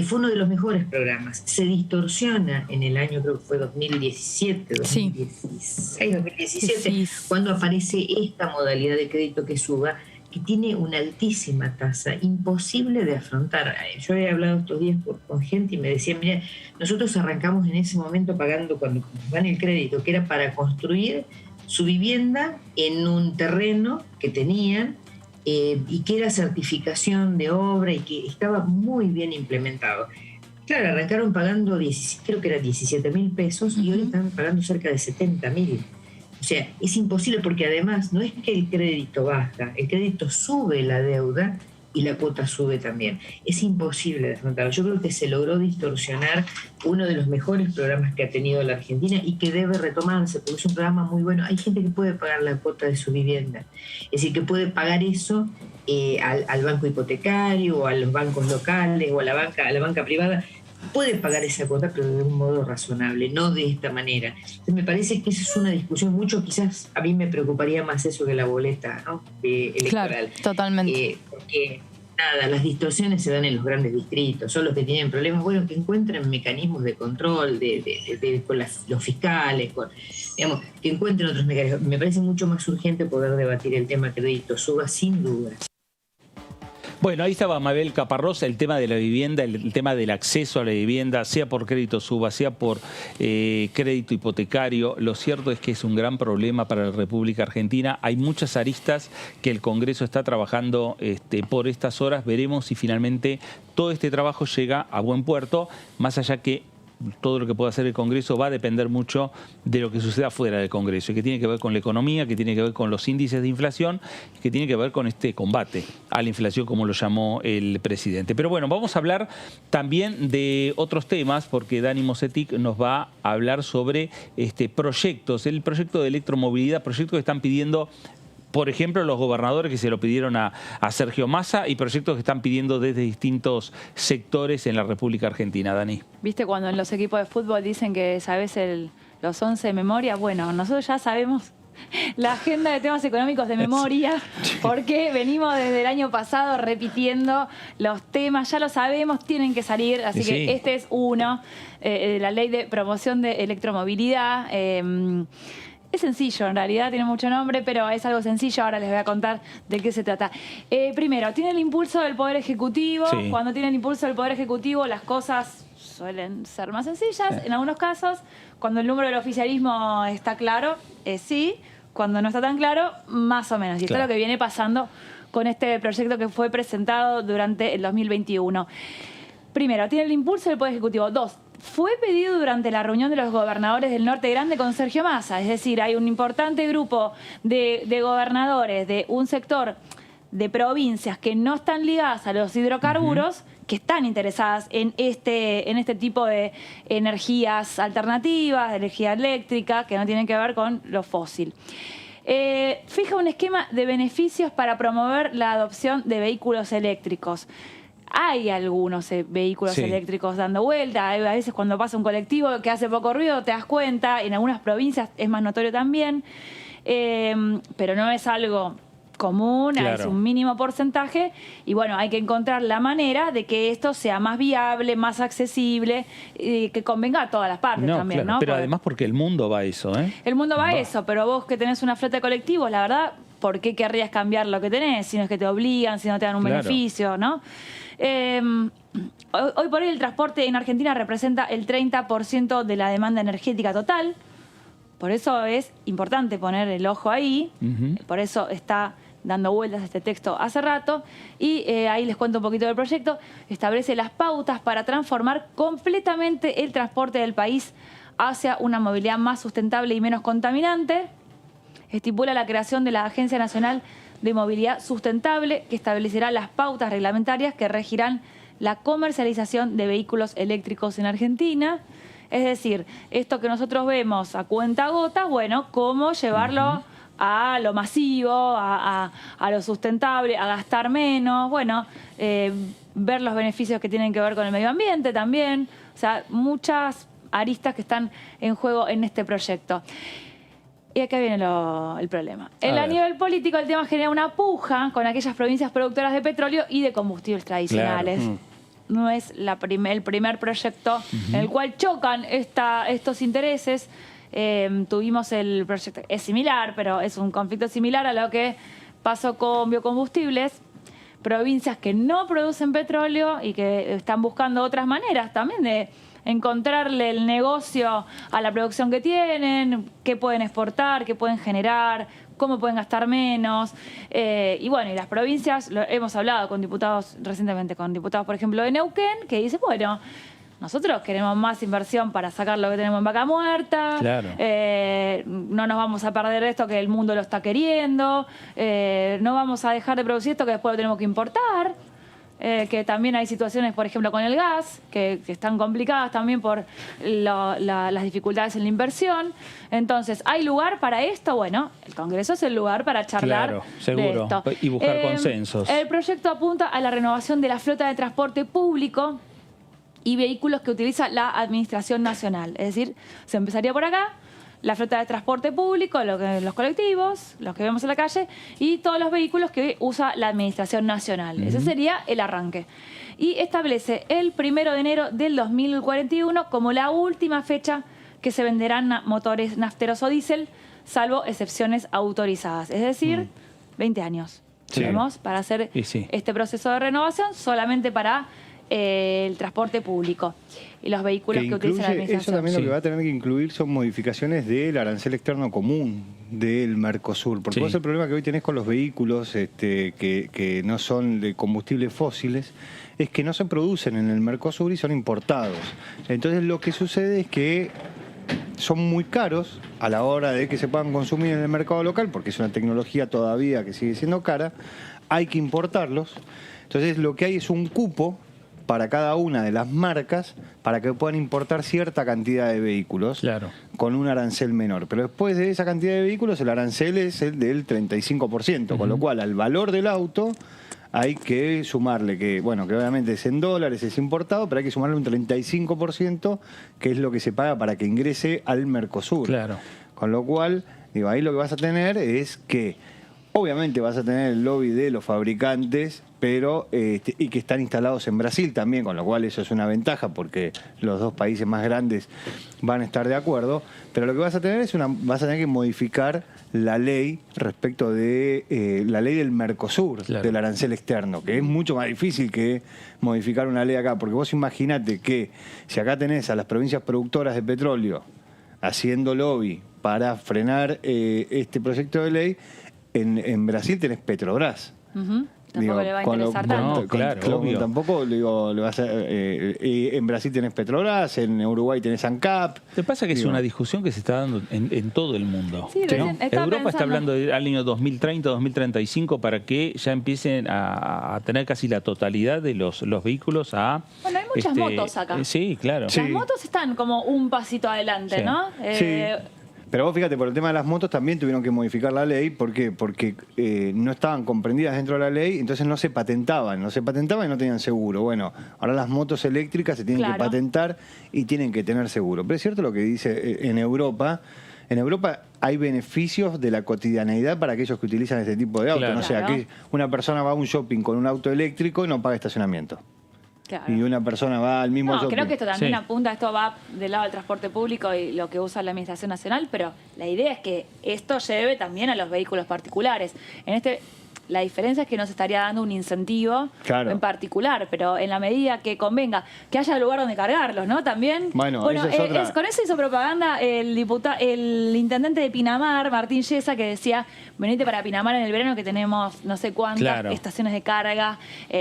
Fue uno de los mejores programas. Se distorsiona en el año, creo que fue 2017, 2016, 2017, cuando aparece esta modalidad de crédito que suba, que tiene una altísima tasa, imposible de afrontar. Yo he hablado estos días con gente y me decían, mira, nosotros arrancamos en ese momento pagando, cuando nos dan el crédito, que era para construir su vivienda en un terreno que tenían, y que era certificación de obra y que estaba muy bien implementado. Claro, arrancaron pagando, creo que eran 17.000 pesos y hoy están pagando cerca de 70.000. O sea, es imposible porque además no es que el crédito baja, el crédito sube la deuda y la cuota sube también. Es imposible de afrontarlo. Yo creo que se logró distorsionar uno de los mejores programas que ha tenido la Argentina y que debe retomarse, porque es un programa muy bueno. Hay gente que puede pagar la cuota de su vivienda, es decir, que puede pagar eso al banco hipotecario o a los bancos locales o a la banca privada. Puede pagar esa cuota, pero de un modo razonable, no de esta manera. Entonces, me parece que esa es una discusión mucho, quizás a mí me preocuparía más eso que la boleta, ¿no? Electoral. Claro, totalmente. Porque, nada, las distorsiones se dan en los grandes distritos, son los que tienen problemas, bueno, que encuentren mecanismos de control con los fiscales, digamos, que encuentren otros mecanismos. Me parece mucho más urgente poder debatir el tema crédito suba, sin duda. Bueno, ahí estaba Mabel Caparrós, el tema de la vivienda, el tema del acceso a la vivienda, sea por crédito suba, sea por crédito hipotecario. Lo cierto es que es un gran problema para la República Argentina. Hay muchas aristas que el Congreso está trabajando por estas horas. Veremos si finalmente todo este trabajo llega a buen puerto, más allá que todo lo que pueda hacer el Congreso va a depender mucho de lo que suceda fuera del Congreso, y que tiene que ver con la economía, que tiene que ver con los índices de inflación, que tiene que ver con este combate a la inflación, como lo llamó el presidente. Pero bueno, vamos a hablar también de otros temas, porque Dani Mosetic nos va a hablar sobre proyectos, el proyecto de electromovilidad, proyectos que están pidiendo, por ejemplo, los gobernadores, que se lo pidieron a Sergio Massa, y proyectos que están pidiendo desde distintos sectores en la República Argentina. Dani. ¿Viste cuando en los equipos de fútbol dicen que sabes los 11 de memoria? Bueno, nosotros ya sabemos la agenda de temas económicos de memoria, porque venimos desde el año pasado repitiendo los temas, ya lo sabemos, tienen que salir, así que este es uno, la ley de promoción de electromovilidad. Es sencillo, en realidad tiene mucho nombre, pero es algo sencillo. Ahora les voy a contar de qué se trata. Primero, tiene el impulso del Poder Ejecutivo. Sí. Cuando tiene el impulso del Poder Ejecutivo, las cosas suelen ser más sencillas. En algunos casos, cuando el número del oficialismo está claro, sí. Cuando no está tan claro, más o menos. Y esto es lo que viene pasando con este proyecto que fue presentado durante el 2021. Primero, tiene el impulso del Poder Ejecutivo. Dos, fue pedido durante la reunión de los gobernadores del Norte Grande con Sergio Massa. Es decir, hay un importante grupo de gobernadores de un sector de provincias que no están ligadas a los hidrocarburos, que están interesadas en este tipo de energías alternativas, de energía eléctrica, que no tienen que ver con lo fósil. Fija un esquema de beneficios para promover la adopción de vehículos eléctricos. Hay algunos vehículos eléctricos dando vuelta. A veces cuando pasa un colectivo que hace poco ruido te das cuenta. En algunas provincias es más notorio también. Pero no es algo común, es un mínimo porcentaje. Y bueno, hay que encontrar la manera de que esto sea más viable, más accesible, que convenga a todas las partes también, ¿no? Pero además porque el mundo va a eso, El mundo va a eso, pero vos que tenés una flota de colectivos, la verdad, ¿por qué querrías cambiar lo que tenés? Si no es que te obligan, si no te dan un beneficio, ¿no? Hoy por hoy el transporte en Argentina representa el 30% de la demanda energética total. Por eso es importante poner el ojo ahí. Por eso está dando vueltas este texto hace rato. Y ahí les cuento un poquito del proyecto. Establece las pautas para transformar completamente el transporte del país hacia una movilidad más sustentable y menos contaminante. Estipula la creación de la Agencia Nacional de Movilidad Sustentable, que establecerá las pautas reglamentarias que regirán la comercialización de vehículos eléctricos en Argentina. Es decir, esto que nosotros vemos a cuentagotas, bueno, cómo llevarlo a lo masivo, a lo sustentable, a gastar menos, bueno, ver los beneficios que tienen que ver con el medio ambiente también. O sea, muchas aristas que están en juego en este proyecto. Y acá viene el problema. A nivel político, el tema genera una puja con aquellas provincias productoras de petróleo y de combustibles tradicionales. No es el primer proyecto en el cual chocan estos intereses. Tuvimos el proyecto, es similar, pero es un conflicto similar a lo que Pasó con biocombustibles, provincias que no producen petróleo y que están buscando otras maneras también de encontrarle el negocio a la producción que tienen, qué pueden exportar, qué pueden generar, cómo pueden gastar menos. Y bueno, y las provincias, hemos hablado con diputados recientemente, con diputados, por ejemplo, de Neuquén, que dicen, bueno, nosotros queremos más inversión para sacar lo que tenemos en vaca muerta. Claro. No nos vamos a perder esto que el mundo lo está queriendo. No vamos a dejar de producir esto que después lo tenemos que importar. Que también hay situaciones, por ejemplo, con el gas, que están complicadas también por las dificultades en la inversión. Entonces, ¿hay lugar para esto? Bueno, el Congreso es el lugar para charlar Claro, seguro. de esto. Y buscar consensos. El proyecto apunta a la renovación de la flota de transporte público y vehículos que utiliza la Administración Nacional. Es decir, se empezaría por acá, la flota de transporte público, los colectivos, los que vemos en la calle, y todos los vehículos que usa la Administración Nacional. Ese sería el arranque. Y establece el 1 de enero del 2041 como la última fecha que se venderán motores nafteros o diésel, salvo excepciones autorizadas. Es decir, 20 años. Tenemos para hacer este proceso de renovación solamente para el transporte público y los vehículos que utiliza la administración. Eso también lo que va a tener que incluir son modificaciones del arancel externo común del Mercosur. Porque vos el problema que hoy tenés con los vehículos que no son de combustibles fósiles es que no se producen en el Mercosur y son importados. Entonces lo que sucede es que son muy caros a la hora de que se puedan consumir en el mercado local, porque es una tecnología todavía que sigue siendo cara, hay que importarlos. Entonces lo que hay es un cupo para cada una de las marcas para que puedan importar cierta cantidad de vehículos con un arancel menor. Pero después de esa cantidad de vehículos el arancel es el del 35%, con lo cual al valor del auto hay que sumarle que obviamente es en dólares, es importado, pero hay que sumarle un 35%, que es lo que se paga para que ingrese al Mercosur. Claro. Con lo cual, ahí lo que vas a tener es que obviamente vas a tener el lobby de los fabricantes, pero y que están instalados en Brasil también, con lo cual eso es una ventaja porque los dos países más grandes van a estar de acuerdo. Pero lo que vas a tener vas a tener que modificar la ley respecto de la ley del Mercosur, del arancel externo, que es mucho más difícil que modificar una ley acá, porque vos imaginate que si acá tenés a las provincias productoras de petróleo haciendo lobby para frenar este proyecto de ley, en Brasil tenés Petrobras. Tampoco le va a interesar tanto. Tampoco le vas a, en Brasil tenés Petrobras, en Uruguay tenés ANCAP. Lo que pasa es que es una discusión que se está dando en todo el mundo. Sí, ¿no? Europa está hablando del año 2030, 2035 para que ya empiecen a tener casi la totalidad de los vehículos a... Bueno, hay muchas motos acá. Sí, claro. Las motos están como un pasito adelante, ¿no? Pero vos fíjate, por el tema de las motos también tuvieron que modificar la ley. ¿Por qué? Porque no estaban comprendidas dentro de la ley, entonces no se patentaban y no tenían seguro. Bueno, ahora las motos eléctricas se tienen que patentar y tienen que tener seguro. Pero es cierto lo que dice en Europa. En Europa hay beneficios de la cotidianeidad para aquellos que utilizan este tipo de autos. O sea, que una persona va a un shopping con un auto eléctrico y no paga estacionamiento. Y una persona va al mismo shopping. Creo que esto también apunta, esto va del lado del transporte público y lo que usa la Administración Nacional, pero la idea es que esto lleve también a los vehículos particulares. La diferencia es que no se estaría dando un incentivo en particular, pero en la medida que convenga, que haya lugar donde cargarlos, ¿no? También. Bueno, con eso hizo propaganda el intendente de Pinamar, Martín Yesa, que decía, venite para Pinamar en el verano que tenemos no sé cuántas estaciones de carga,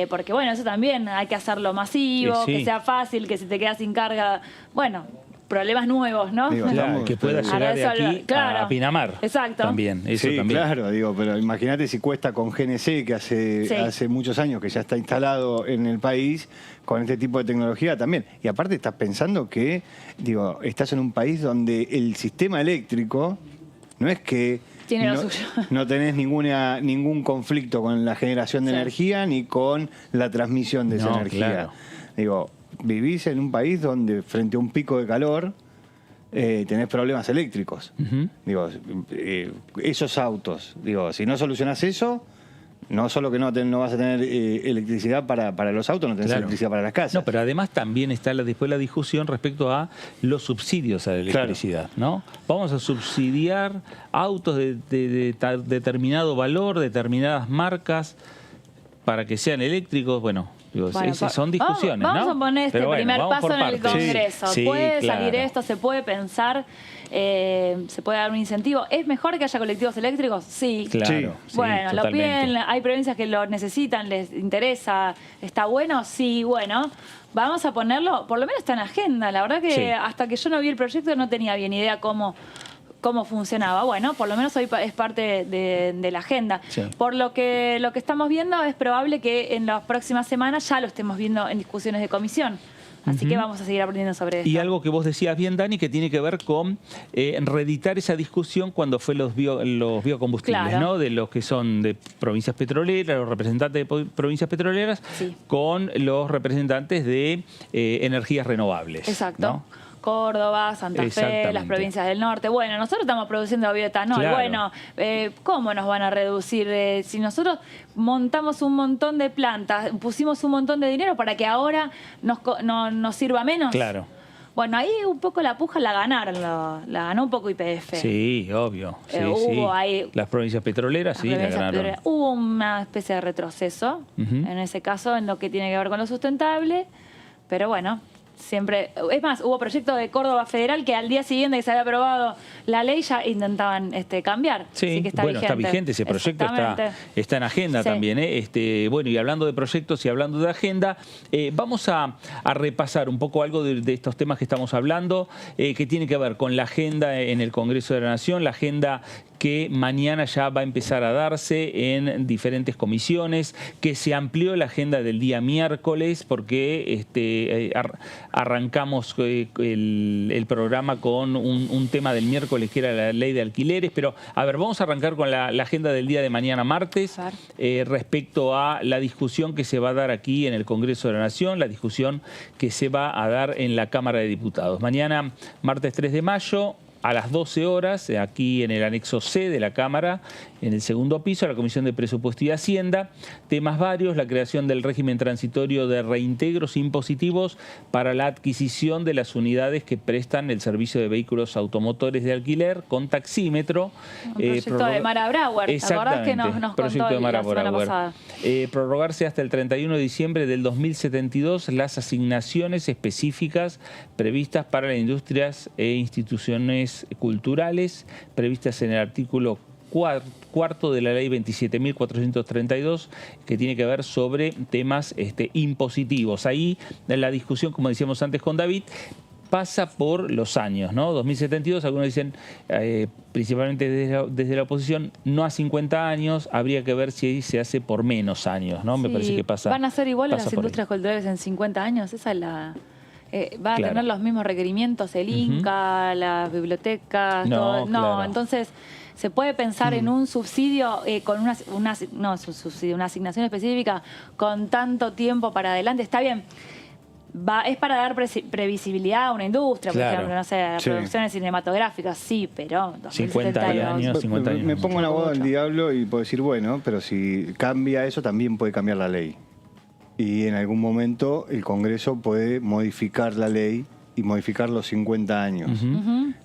porque bueno, eso también hay que hacerlo masivo, que sea fácil, que si te quedas sin carga, problemas nuevos, ¿no? Que pueda llegar de aquí a Pinamar. Exacto. También, eso también. Claro, pero imagínate si cuesta con GNC, que hace muchos años que ya está instalado en el país, con este tipo de tecnología también. Y aparte estás pensando que, estás en un país donde el sistema eléctrico no es que no tenés ningún conflicto con la generación de energía ni con la transmisión de esa energía. Vivís en un país donde frente a un pico de calor tenés problemas eléctricos. Esos autos, si no solucionás eso, no solo que no vas a tener electricidad para los autos, no tenés electricidad para las casas. No, pero además también está después la discusión respecto a los subsidios a la electricidad, ¿no? Vamos a subsidiar autos de determinado valor, determinadas marcas, para que sean eléctricos. Bueno, esas son discusiones, vamos ¿no? a poner este primer paso en el Congreso. Sí, puede salir esto, se puede pensar, se puede dar un incentivo. ¿Es mejor que haya colectivos eléctricos? Sí. Claro. Bueno, lo piden, hay provincias que lo necesitan, les interesa, ¿está bueno? Sí, bueno. Vamos a ponerlo, por lo menos está en agenda. La verdad que hasta que yo no vi el proyecto no tenía bien idea cómo funcionaba. Bueno, por lo menos hoy es parte de la agenda. Sí. Por lo que estamos viendo, es probable que en las próximas semanas ya lo estemos viendo en discusiones de comisión. Así que vamos a seguir aprendiendo sobre esto. Y algo que vos decías bien, Dani, que tiene que ver con reeditar esa discusión cuando fue los biocombustibles, ¿no? De los que son de provincias petroleras, los representantes de provincias petroleras, con los representantes de energías renovables. Exacto. ¿no? Córdoba, Santa Fe, las provincias del norte. Bueno, nosotros estamos produciendo bioetanol. Claro. Bueno, ¿cómo nos van a reducir? Si nosotros montamos un montón de plantas, pusimos un montón de dinero para que ahora nos sirva menos. Claro. Bueno, ahí un poco la puja la ganaron, la ganó un poco YPF. Sí, obvio. Sí, hubo ahí, las provincias petroleras, la ganaron. Hubo una especie de retroceso, en ese caso, en lo que tiene que ver con lo sustentable, pero bueno... Siempre, es más, hubo proyectos de Córdoba Federal que al día siguiente que se había aprobado la ley ya intentaban cambiar. Sí, así que está bueno, está vigente ese proyecto, está en agenda también. Bueno, y hablando de proyectos y hablando de agenda, vamos a repasar un poco algo de estos temas que estamos hablando, que tiene que ver con la agenda en el Congreso de la Nación, la agenda que mañana ya va a empezar a darse en diferentes comisiones, que se amplió la agenda del día miércoles porque arrancamos el programa con un tema del miércoles que era la ley de alquileres, pero a ver, vamos a arrancar con la agenda del día de mañana martes respecto a la discusión que se va a dar aquí en el Congreso de la Nación, la discusión que se va a dar en la Cámara de Diputados. Mañana, martes 3 de mayo, a las 12 horas, aquí en el anexo C de la Cámara, en el segundo piso, la Comisión de Presupuesto y Hacienda. Temas varios: la creación del régimen transitorio de reintegros impositivos para la adquisición de las unidades que prestan el servicio de vehículos automotores de alquiler con taxímetro. Un proyecto de Mara Brauer, ¿te acordás que nos contó la semana pasada? Prorrogarse hasta el 31 de diciembre del 2072 las asignaciones específicas previstas para las industrias e instituciones culturales, previstas en el artículo cuarto de la ley 27.432, que tiene que ver sobre temas impositivos. Ahí la discusión, como decíamos antes con David, pasa por los años, ¿no? 2072, algunos dicen, principalmente desde la oposición, no a 50 años, habría que ver si se hace por menos años, ¿no? Me parece que pasa. ¿Van a ser iguales las industrias culturales en 50 años? Esa es la... ¿Va a tener los mismos requerimientos el Inca, las bibliotecas? No, todo? Entonces, ¿se puede pensar en un subsidio con una asignación específica con tanto tiempo para adelante? Está bien. Es para dar previsibilidad a una industria, por ejemplo, no sé, producciones cinematográficas, sí, pero 50 años. Me pongo en la boda del diablo y puedo decir, bueno, pero si cambia eso, también puede cambiar la ley. Y en algún momento el Congreso puede modificar la ley y modificar los 50 años.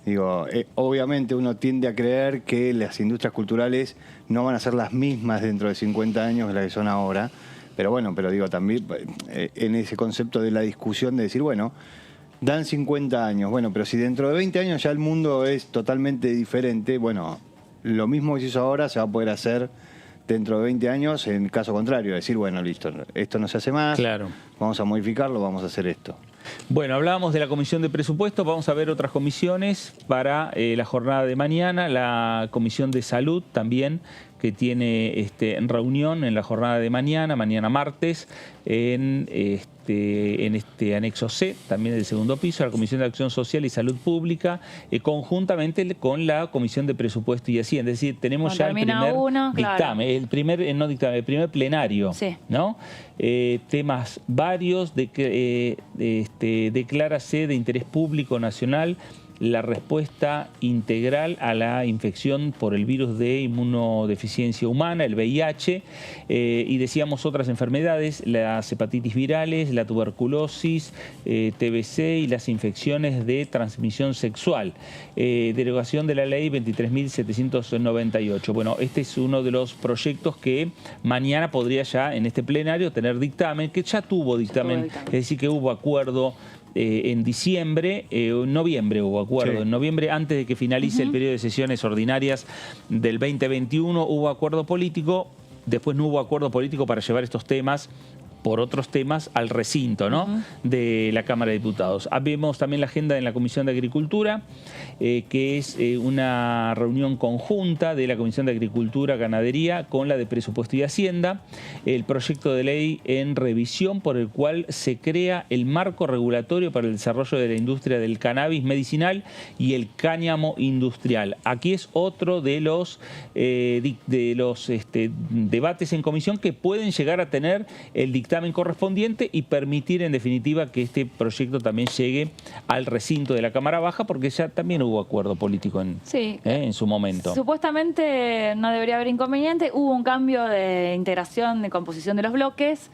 Digo, obviamente uno tiende a creer que las industrias culturales no van a ser las mismas dentro de 50 años que las que son ahora. Pero bueno, digo, también en ese concepto de la discusión de decir, bueno, dan 50 años, bueno, pero si dentro de 20 años ya el mundo es totalmente diferente, bueno, lo mismo que se hizo ahora se va a poder hacer dentro de 20 años, en caso contrario, decir, bueno, listo, esto no se hace más, vamos a modificarlo, vamos a hacer esto. Bueno, hablábamos de la Comisión de Presupuesto, vamos a ver otras comisiones para la jornada de mañana, la Comisión de Salud también, que tiene reunión en la jornada de mañana martes, en este anexo C, también del segundo piso, la Comisión de Acción Social y Salud Pública, conjuntamente con la Comisión de Presupuesto y Hacienda. Es decir, tenemos ya el primer dictamen, el primer plenario, ¿no? Temas varios, declárase de interés público nacional la respuesta integral a la infección por el virus de inmunodeficiencia humana, el VIH, y decíamos otras enfermedades, las hepatitis virales, la tuberculosis, TBC y las infecciones de transmisión sexual. Derogación de la ley 23.798. Bueno, este es uno de los proyectos que mañana podría ya en este plenario tener dictamen, que ya tuvo dictamen, es decir, que hubo acuerdo en diciembre, en noviembre hubo acuerdo, sí. En noviembre, antes de que finalice el periodo de sesiones ordinarias del 2021, hubo acuerdo político, después no hubo acuerdo político para llevar estos temas por otros temas al recinto, ¿no? De la Cámara de Diputados. Vemos también la agenda en la Comisión de Agricultura, que es una reunión conjunta de la Comisión de Agricultura, Ganadería con la de Presupuesto y Hacienda, el proyecto de ley en revisión por el cual se crea el marco regulatorio para el desarrollo de la industria del cannabis medicinal y el cáñamo industrial. Aquí es otro de los debates en comisión que pueden llegar a tener el dictamen correspondiente y permitir en definitiva que este proyecto también llegue al recinto de la Cámara Baja, porque ya también hubo acuerdo político en su momento. Supuestamente no debería haber inconveniente, hubo un cambio de integración, de composición de los bloques,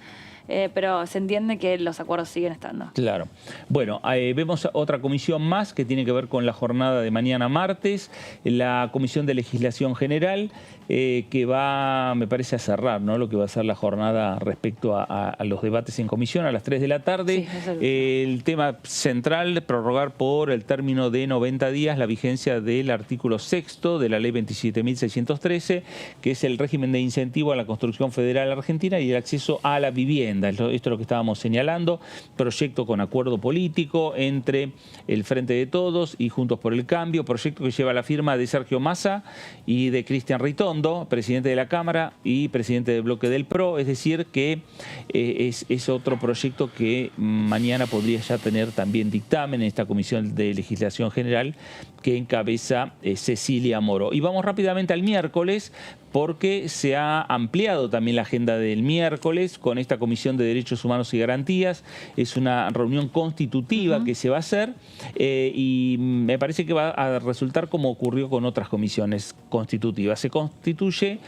pero se entiende que los acuerdos siguen estando. Claro. Bueno, vemos otra comisión más que tiene que ver con la jornada de mañana martes, la Comisión de Legislación General, que va, me parece, a cerrar, ¿no?, lo que va a ser la jornada respecto a los debates en comisión a las 3 de la tarde. Sí, el tema central, prorrogar por el término de 90 días la vigencia del artículo 6º de la ley 27.613, que es el régimen de incentivo a la construcción federal argentina y el acceso a la vivienda. Esto es lo que estábamos señalando, proyecto con acuerdo político entre el Frente de Todos y Juntos por el Cambio, proyecto que lleva la firma de Sergio Massa y de Cristian Ritondo, presidente de la Cámara y presidente del bloque del PRO, es decir que es otro proyecto que mañana podría ya tener también dictamen en esta Comisión de Legislación General que encabeza Cecilia Moro. Y vamos rápidamente al miércoles, porque se ha ampliado también la agenda del miércoles con esta Comisión de Derechos Humanos y Garantías. Es una reunión constitutiva que se va a hacer y me parece que va a resultar como ocurrió con otras comisiones constitutivas. Se constituye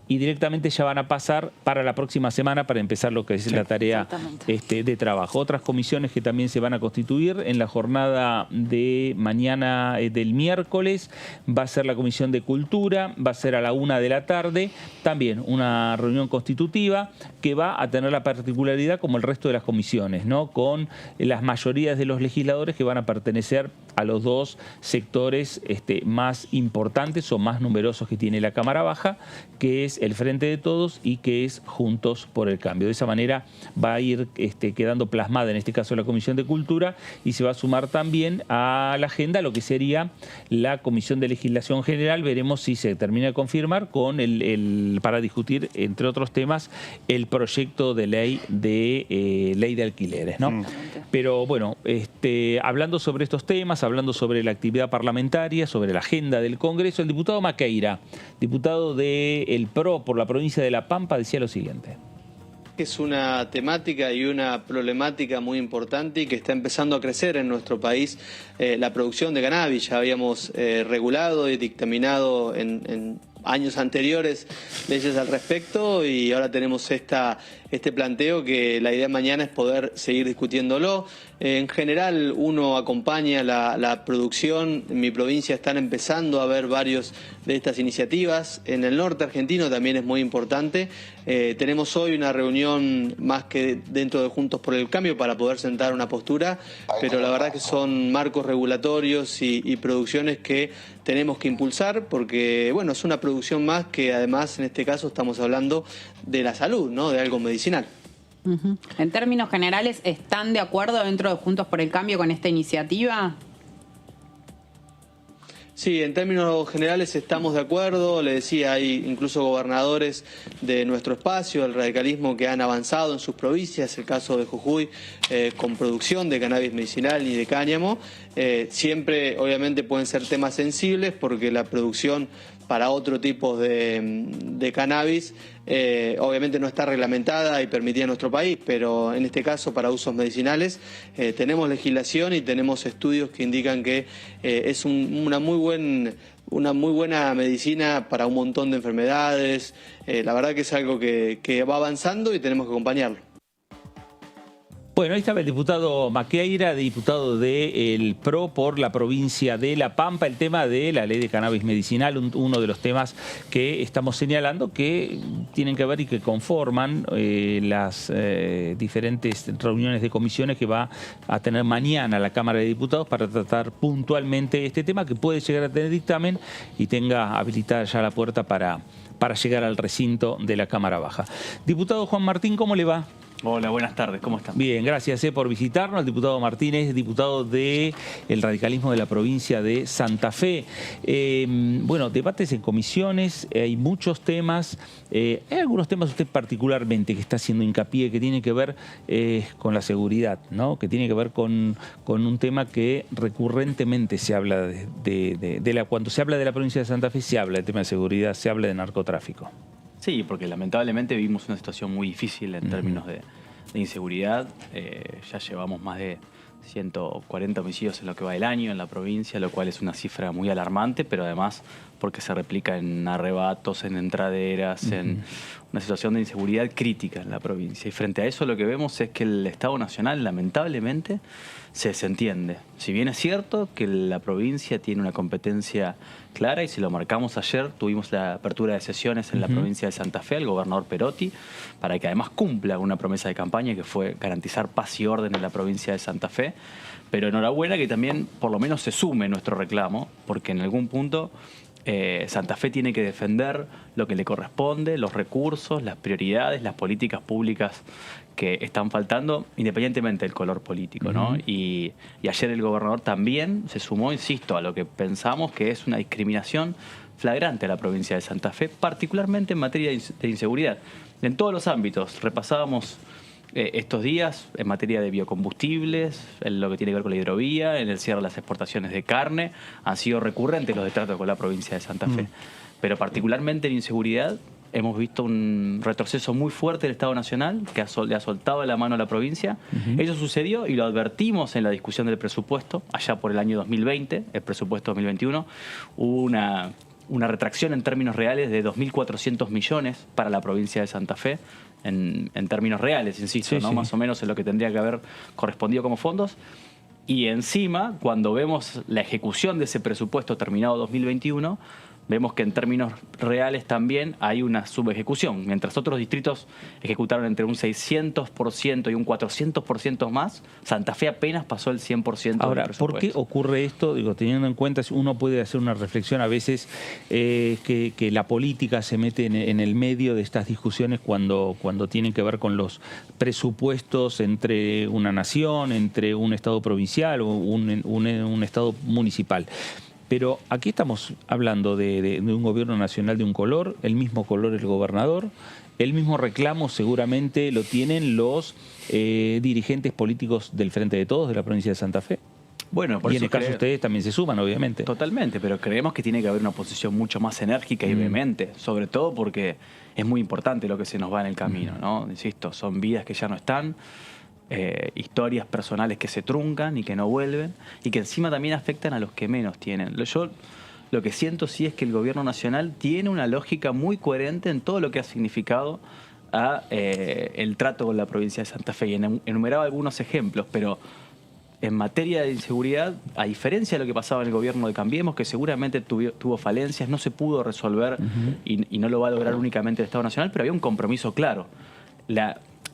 y directamente ya van a pasar para la próxima semana para empezar lo que es la tarea de trabajo. Otras comisiones que también se van a constituir en la jornada de mañana del miércoles va a ser la Comisión de Cultura, va a ser a la 1 de la tarde, también una reunión constitutiva que va a tener la particularidad como el resto de las comisiones, ¿no?, con las mayorías de los legisladores que van a pertenecer a los dos sectores más importantes o más numerosos que tiene la Cámara Baja, que es el Frente de Todos y que es Juntos por el Cambio. De esa manera va a ir quedando plasmada en este caso la Comisión de Cultura y se va a sumar también a la agenda lo que sería la Comisión de Legislación General. Veremos si se termina de confirmar con para discutir, entre otros temas, el proyecto de ley de alquileres, ¿no? Pero bueno, hablando sobre estos temas, hablando sobre la actividad parlamentaria, sobre la agenda del Congreso, el diputado Maqueira, diputado del PRO por la provincia de La Pampa, decía lo siguiente. Es una temática y una problemática muy importante y que está empezando a crecer en nuestro país la producción de cannabis. Ya habíamos regulado y dictaminado en años anteriores leyes al respecto y ahora tenemos este planteo que la idea mañana es poder seguir discutiéndolo. En general uno acompaña la producción. En mi provincia están empezando a haber varios de estas iniciativas. En el norte argentino también es muy importante. Tenemos hoy una reunión más que dentro de Juntos por el Cambio para poder sentar una postura, pero la verdad que son marcos regulatorios y producciones que tenemos que impulsar porque, bueno, es una producción más que además en este caso estamos hablando de la salud, ¿no?, de algo medicinal. En términos generales, ¿están de acuerdo dentro de Juntos por el Cambio con esta iniciativa? Sí, en términos generales estamos de acuerdo. Le decía, hay incluso gobernadores de nuestro espacio, el radicalismo, que han avanzado en sus provincias, el caso de Jujuy, con producción de cannabis medicinal y de cáñamo. Siempre, obviamente, pueden ser temas sensibles porque la producción para otro tipo de cannabis, obviamente no está reglamentada y permitida en nuestro país, pero en este caso para usos medicinales tenemos legislación y tenemos estudios que indican que es una muy buena medicina para un montón de enfermedades. La verdad que es algo que va avanzando y tenemos que acompañarlo. Bueno, ahí estaba el diputado Maqueira, diputado del PRO por la provincia de La Pampa, el tema de la ley de cannabis medicinal, uno de los temas que estamos señalando que tienen que ver y que conforman las diferentes reuniones de comisiones que va a tener mañana la Cámara de Diputados para tratar puntualmente este tema que puede llegar a tener dictamen y tenga habilitada ya la puerta para llegar al recinto de la Cámara Baja. Diputado Juan Martín, ¿cómo le va? Hola, buenas tardes, ¿cómo están? Bien, gracias por visitarnos. El diputado Martínez, diputado del radicalismo de la provincia de Santa Fe. Bueno, debates en comisiones, hay muchos temas. Hay algunos temas usted particularmente que está haciendo hincapié que tiene que ver con la seguridad, ¿no? Que tiene que ver con un tema que recurrentemente se habla cuando se habla de la provincia de Santa Fe, se habla del tema de seguridad, se habla de narcotráfico. Sí, porque lamentablemente vivimos una situación muy difícil en términos de inseguridad. Ya llevamos más de 140 homicidios en lo que va del año en la provincia, lo cual es una cifra muy alarmante, pero además porque se replica en arrebatos, en entraderas, en una situación de inseguridad crítica en la provincia. Y frente a eso lo que vemos es que el Estado Nacional lamentablemente se desentiende. Si bien es cierto que la provincia tiene una competencia clara y si lo marcamos ayer, tuvimos la apertura de sesiones en la provincia de Santa Fe, el gobernador Perotti, para que además cumpla una promesa de campaña que fue garantizar paz y orden en la provincia de Santa Fe. Pero enhorabuena que también por lo menos se sume nuestro reclamo, porque en algún punto Santa Fe tiene que defender lo que le corresponde, los recursos, las prioridades, las políticas públicas que están faltando, independientemente del color político, ¿no? Y ayer el gobernador también se sumó, insisto, a lo que pensamos que es una discriminación flagrante a la provincia de Santa Fe, particularmente en materia de inseguridad. En todos los ámbitos, repasábamos estos días en materia de biocombustibles, en lo que tiene que ver con la hidrovía, en el cierre de las exportaciones de carne, han sido recurrentes los destratos con la provincia de Santa Fe. Pero particularmente en inseguridad hemos visto un retroceso muy fuerte del Estado Nacional que le ha soltado la mano a la provincia. Eso sucedió y lo advertimos en la discusión del presupuesto, allá por el año 2020, el presupuesto 2021, hubo una retracción en términos reales de 2.400 millones para la provincia de Santa Fe, en términos reales, insisto, ¿no? Más o menos en lo que tendría que haber correspondido como fondos. Y encima, cuando vemos la ejecución de ese presupuesto terminado 2021, vemos que en términos reales también hay una subejecución. Mientras otros distritos ejecutaron entre un 600% y un 400% más, Santa Fe apenas pasó el 100% Ahora, del presupuesto. ¿por qué ocurre esto? Digo, teniendo en cuenta, uno puede hacer una reflexión a veces que la política se mete en el medio de estas discusiones cuando tienen que ver con los presupuestos entre una nación, entre un estado provincial o un estado municipal. Pero aquí estamos hablando de un gobierno nacional de un color, el mismo color el gobernador, el mismo reclamo seguramente lo tienen los dirigentes políticos del Frente de Todos de la provincia de Santa Fe. Bueno, por y eso en el caso ustedes también se suman, obviamente. Totalmente, pero creemos que tiene que haber una posición mucho más enérgica y vehemente, sobre todo porque es muy importante lo que se nos va en el camino, ¿no? Insisto, son vidas que ya no están, historias personales que se truncan y que no vuelven y que encima también afectan a los que menos tienen. Yo lo que siento sí es que el gobierno nacional tiene una lógica muy coherente en todo lo que ha significado el trato con la provincia de Santa Fe. Y enumeraba algunos ejemplos, pero en materia de inseguridad, a diferencia de lo que pasaba en el gobierno de Cambiemos, que seguramente tuvo falencias, no se pudo resolver y no lo va a lograr únicamente el Estado Nacional, pero había un compromiso claro.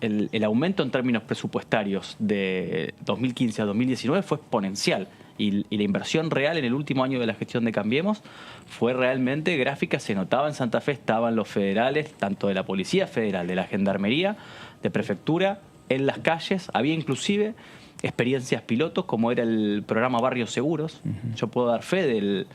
El aumento en términos presupuestarios de 2015 a 2019 fue exponencial y la inversión real en el último año de la gestión de Cambiemos fue realmente gráfica, se notaba en Santa Fe, estaban los federales, tanto de la Policía Federal, de la Gendarmería, de Prefectura, en las calles, había inclusive experiencias pilotos como era el programa Barrios Seguros. Yo puedo dar fe del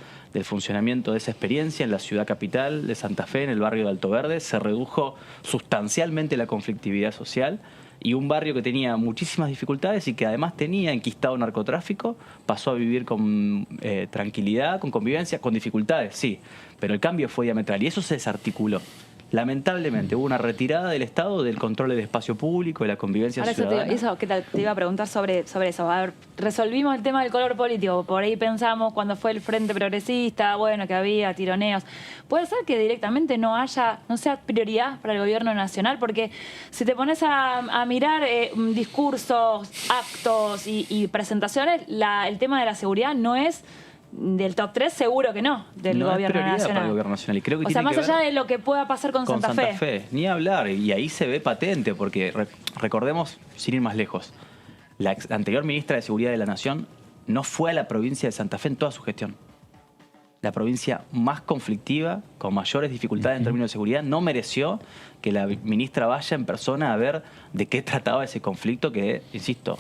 funcionamiento de esa experiencia en la ciudad capital de Santa Fe, en el barrio de Alto Verde. Se redujo sustancialmente la conflictividad social Y un barrio que tenía muchísimas dificultades y que además tenía enquistado narcotráfico, pasó a vivir con tranquilidad, con convivencia, con dificultades, sí. Pero el cambio fue diametral y eso se desarticuló. Lamentablemente hubo una retirada del Estado del control del espacio público, de la convivencia ciudadana. Eso que te iba a preguntar sobre eso. A ver, resolvimos el tema del color político. Por ahí pensamos cuando fue el Frente Progresista, bueno, que había tironeos. ¿Puede ser que directamente no sea prioridad para el gobierno nacional? Porque si te pones a mirar discursos, actos y presentaciones, el tema de la seguridad no es del top 3, seguro que no, del gobierno nacional. Para el gobierno nacional. Y creo que más allá de lo que pueda pasar con Santa Fe. Ni hablar, y ahí se ve patente, porque recordemos, sin ir más lejos, la anterior ministra de Seguridad de la Nación no fue a la provincia de Santa Fe en toda su gestión. La provincia más conflictiva, con mayores dificultades en términos de seguridad, no mereció que la ministra vaya en persona a ver de qué trataba ese conflicto que, insisto,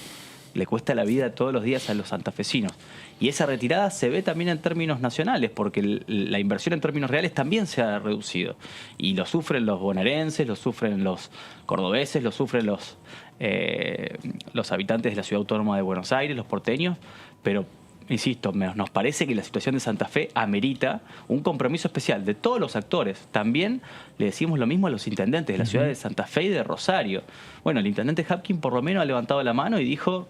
le cuesta la vida todos los días a los santafesinos. Y esa retirada se ve también en términos nacionales, porque la inversión en términos reales también se ha reducido. Y lo sufren los bonaerenses, lo sufren los cordobeses, lo sufren los habitantes de la Ciudad Autónoma de Buenos Aires, los porteños, pero insisto, nos parece que la situación de Santa Fe amerita un compromiso especial de todos los actores. También le decimos lo mismo a los intendentes de la ciudad de Santa Fe y de Rosario. Bueno, el intendente Hapkin por lo menos ha levantado la mano y dijo: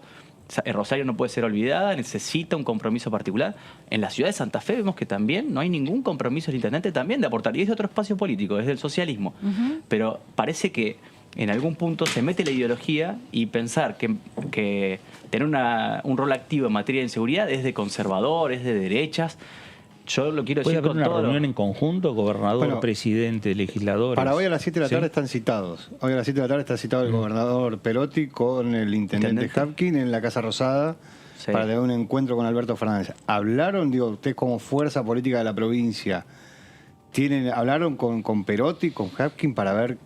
Rosario no puede ser olvidada, necesita un compromiso particular. En la ciudad de Santa Fe vemos que también no hay ningún compromiso del intendente también de aportar. Y es de otro espacio político, es del socialismo. Pero parece que en algún punto se mete la ideología y pensar que tener un rol activo en materia de inseguridad es de conservadores, de derechas. Yo lo quiero decir con todo. ¿Puede haber una reunión en conjunto, gobernador, presidente, legisladores? Para hoy a las 7 de la tarde están citados. Hoy a las 7 de la tarde está citado el gobernador Perotti con el intendente Hapkin en la Casa Rosada para tener un encuentro con Alberto Fernández. ¿Hablaron, ustedes como fuerza política de la provincia, hablaron con Perotti, con Hapkin para ver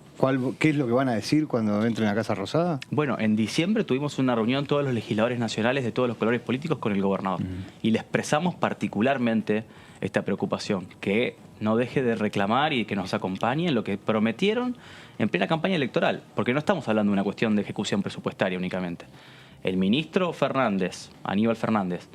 qué es lo que van a decir cuando entren a la Casa Rosada? Bueno, en diciembre tuvimos una reunión todos los legisladores nacionales de todos los colores políticos con el gobernador y le expresamos particularmente esta preocupación, que no deje de reclamar y que nos acompañe en lo que prometieron en plena campaña electoral, porque no estamos hablando de una cuestión de ejecución presupuestaria únicamente. El ministro Fernández, Aníbal Fernández,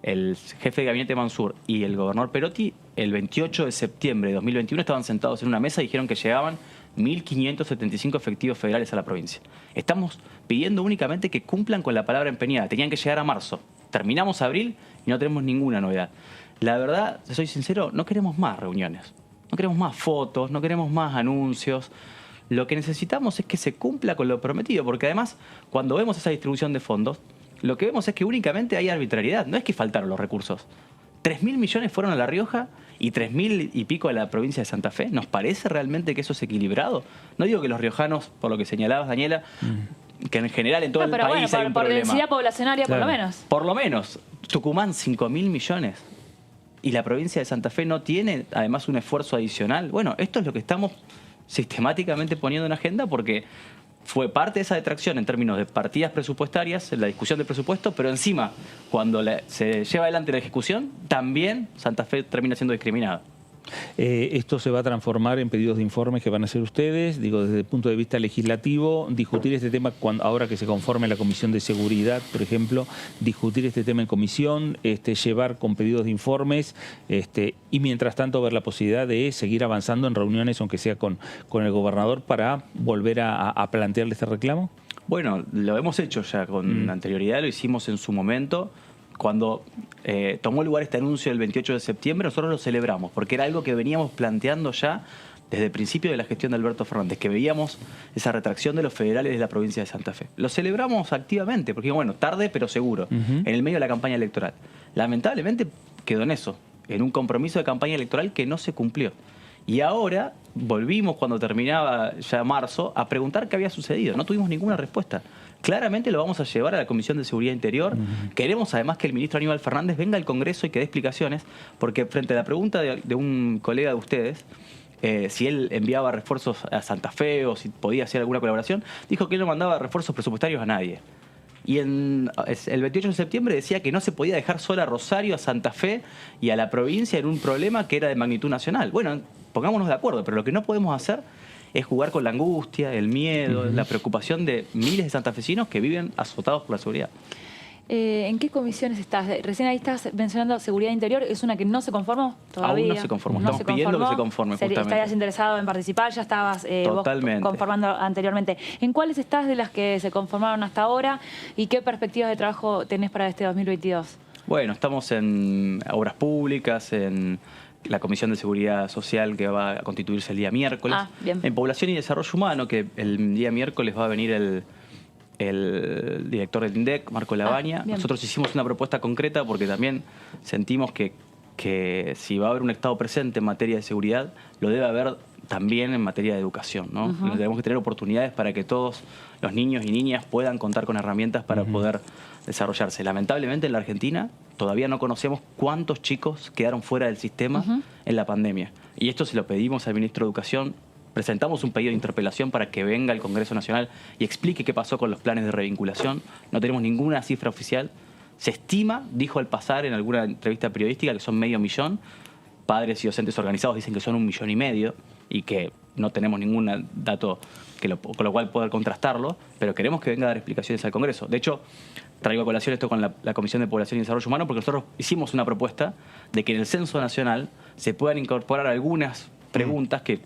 el jefe de gabinete Mansur y el gobernador Perotti, el 28 de septiembre de 2021 estaban sentados en una mesa y dijeron que llegaban 1.575 efectivos federales a la provincia. Estamos pidiendo únicamente que cumplan con la palabra empeñada. Tenían que llegar a marzo. Terminamos abril y no tenemos ninguna novedad. La verdad, si soy sincero, no queremos más reuniones. No queremos más fotos, no queremos más anuncios. Lo que necesitamos es que se cumpla con lo prometido, porque además, cuando vemos esa distribución de fondos, lo que vemos es que únicamente hay arbitrariedad. No es que faltaron los recursos. 3.000 millones fueron a La Rioja y 3.000 y pico a la provincia de Santa Fe. ¿Nos parece realmente que eso es equilibrado? No digo que los riojanos, por lo que señalabas, Daniela, que en general en todo el país hay un por problema. Densidad poblacionaria, por lo menos. Por lo menos. Tucumán, 5.000 millones. Y la provincia de Santa Fe no tiene, además, un esfuerzo adicional. Bueno, esto es lo que estamos sistemáticamente poniendo en agenda porque fue parte de esa detracción en términos de partidas presupuestarias, en la discusión del presupuesto, pero encima, cuando se lleva adelante la ejecución, también Santa Fe termina siendo discriminada. Esto se va a transformar en pedidos de informes que van a hacer ustedes, digo, desde el punto de vista legislativo, discutir este tema ahora que se conforme la Comisión de Seguridad, por ejemplo, discutir este tema en comisión, llevar con pedidos de informes y mientras tanto ver la posibilidad de seguir avanzando en reuniones, aunque sea con el gobernador, para volver a plantearle este reclamo. Bueno, lo hemos hecho ya con anterioridad, lo hicimos en su momento. Cuando tomó lugar este anuncio el 28 de septiembre, nosotros lo celebramos, porque era algo que veníamos planteando ya desde el principio de la gestión de Alberto Fernández, que veíamos esa retracción de los federales de la provincia de Santa Fe. Lo celebramos activamente, porque bueno, tarde pero seguro, en el medio de la campaña electoral. Lamentablemente quedó en eso, en un compromiso de campaña electoral que no se cumplió. Y ahora volvimos, cuando terminaba ya marzo, a preguntar qué había sucedido. No tuvimos ninguna respuesta. Claramente lo vamos a llevar a la Comisión de Seguridad Interior. Queremos además que el ministro Aníbal Fernández venga al Congreso y que dé explicaciones, porque frente a la pregunta de un colega de ustedes, si él enviaba refuerzos a Santa Fe o si podía hacer alguna colaboración, dijo que él no mandaba refuerzos presupuestarios a nadie. Y el 28 de septiembre decía que no se podía dejar sola a Rosario, a Santa Fe y a la provincia en un problema que era de magnitud nacional. Bueno, pongámonos de acuerdo, pero lo que no podemos hacer es jugar con la angustia, el miedo, la preocupación de miles de santafesinos que viven azotados por la seguridad. ¿En qué comisiones estás? Recién ahí estás mencionando seguridad interior. ¿Es una que no se conformó todavía? Aún no se conformó. Estamos pidiendo que se conforme, justamente. ¿Estarías interesado en participar? ¿Ya estabas vos conformando anteriormente? ¿En cuáles estás de las que se conformaron hasta ahora? ¿Y qué perspectivas de trabajo tenés para este 2022? Bueno, estamos en obras públicas, en la Comisión de Seguridad Social que va a constituirse el día miércoles. En Población y Desarrollo Humano, que el día miércoles va a venir el director del INDEC, Marco Labaña. Nosotros hicimos una propuesta concreta porque también sentimos que si va a haber un Estado presente en materia de seguridad, lo debe haber también en materia de educación, ¿no? Tenemos que tener oportunidades para que todos los niños y niñas puedan contar con herramientas para poder desarrollarse. Lamentablemente en la Argentina todavía no conocemos cuántos chicos quedaron fuera del sistema en la pandemia. Y esto se lo pedimos al ministro de Educación. Presentamos un pedido de interpelación para que venga al Congreso Nacional y explique qué pasó con los planes de revinculación. No tenemos ninguna cifra oficial. Se estima, dijo al pasar en alguna entrevista periodística, que son 500.000. Padres y docentes organizados dicen que son 1,5 millones y que no tenemos ningún dato con lo cual poder contrastarlo, pero queremos que venga a dar explicaciones al Congreso. De hecho, traigo a colación esto con la Comisión de Población y Desarrollo Humano porque nosotros hicimos una propuesta de que en el Censo Nacional se puedan incorporar algunas preguntas que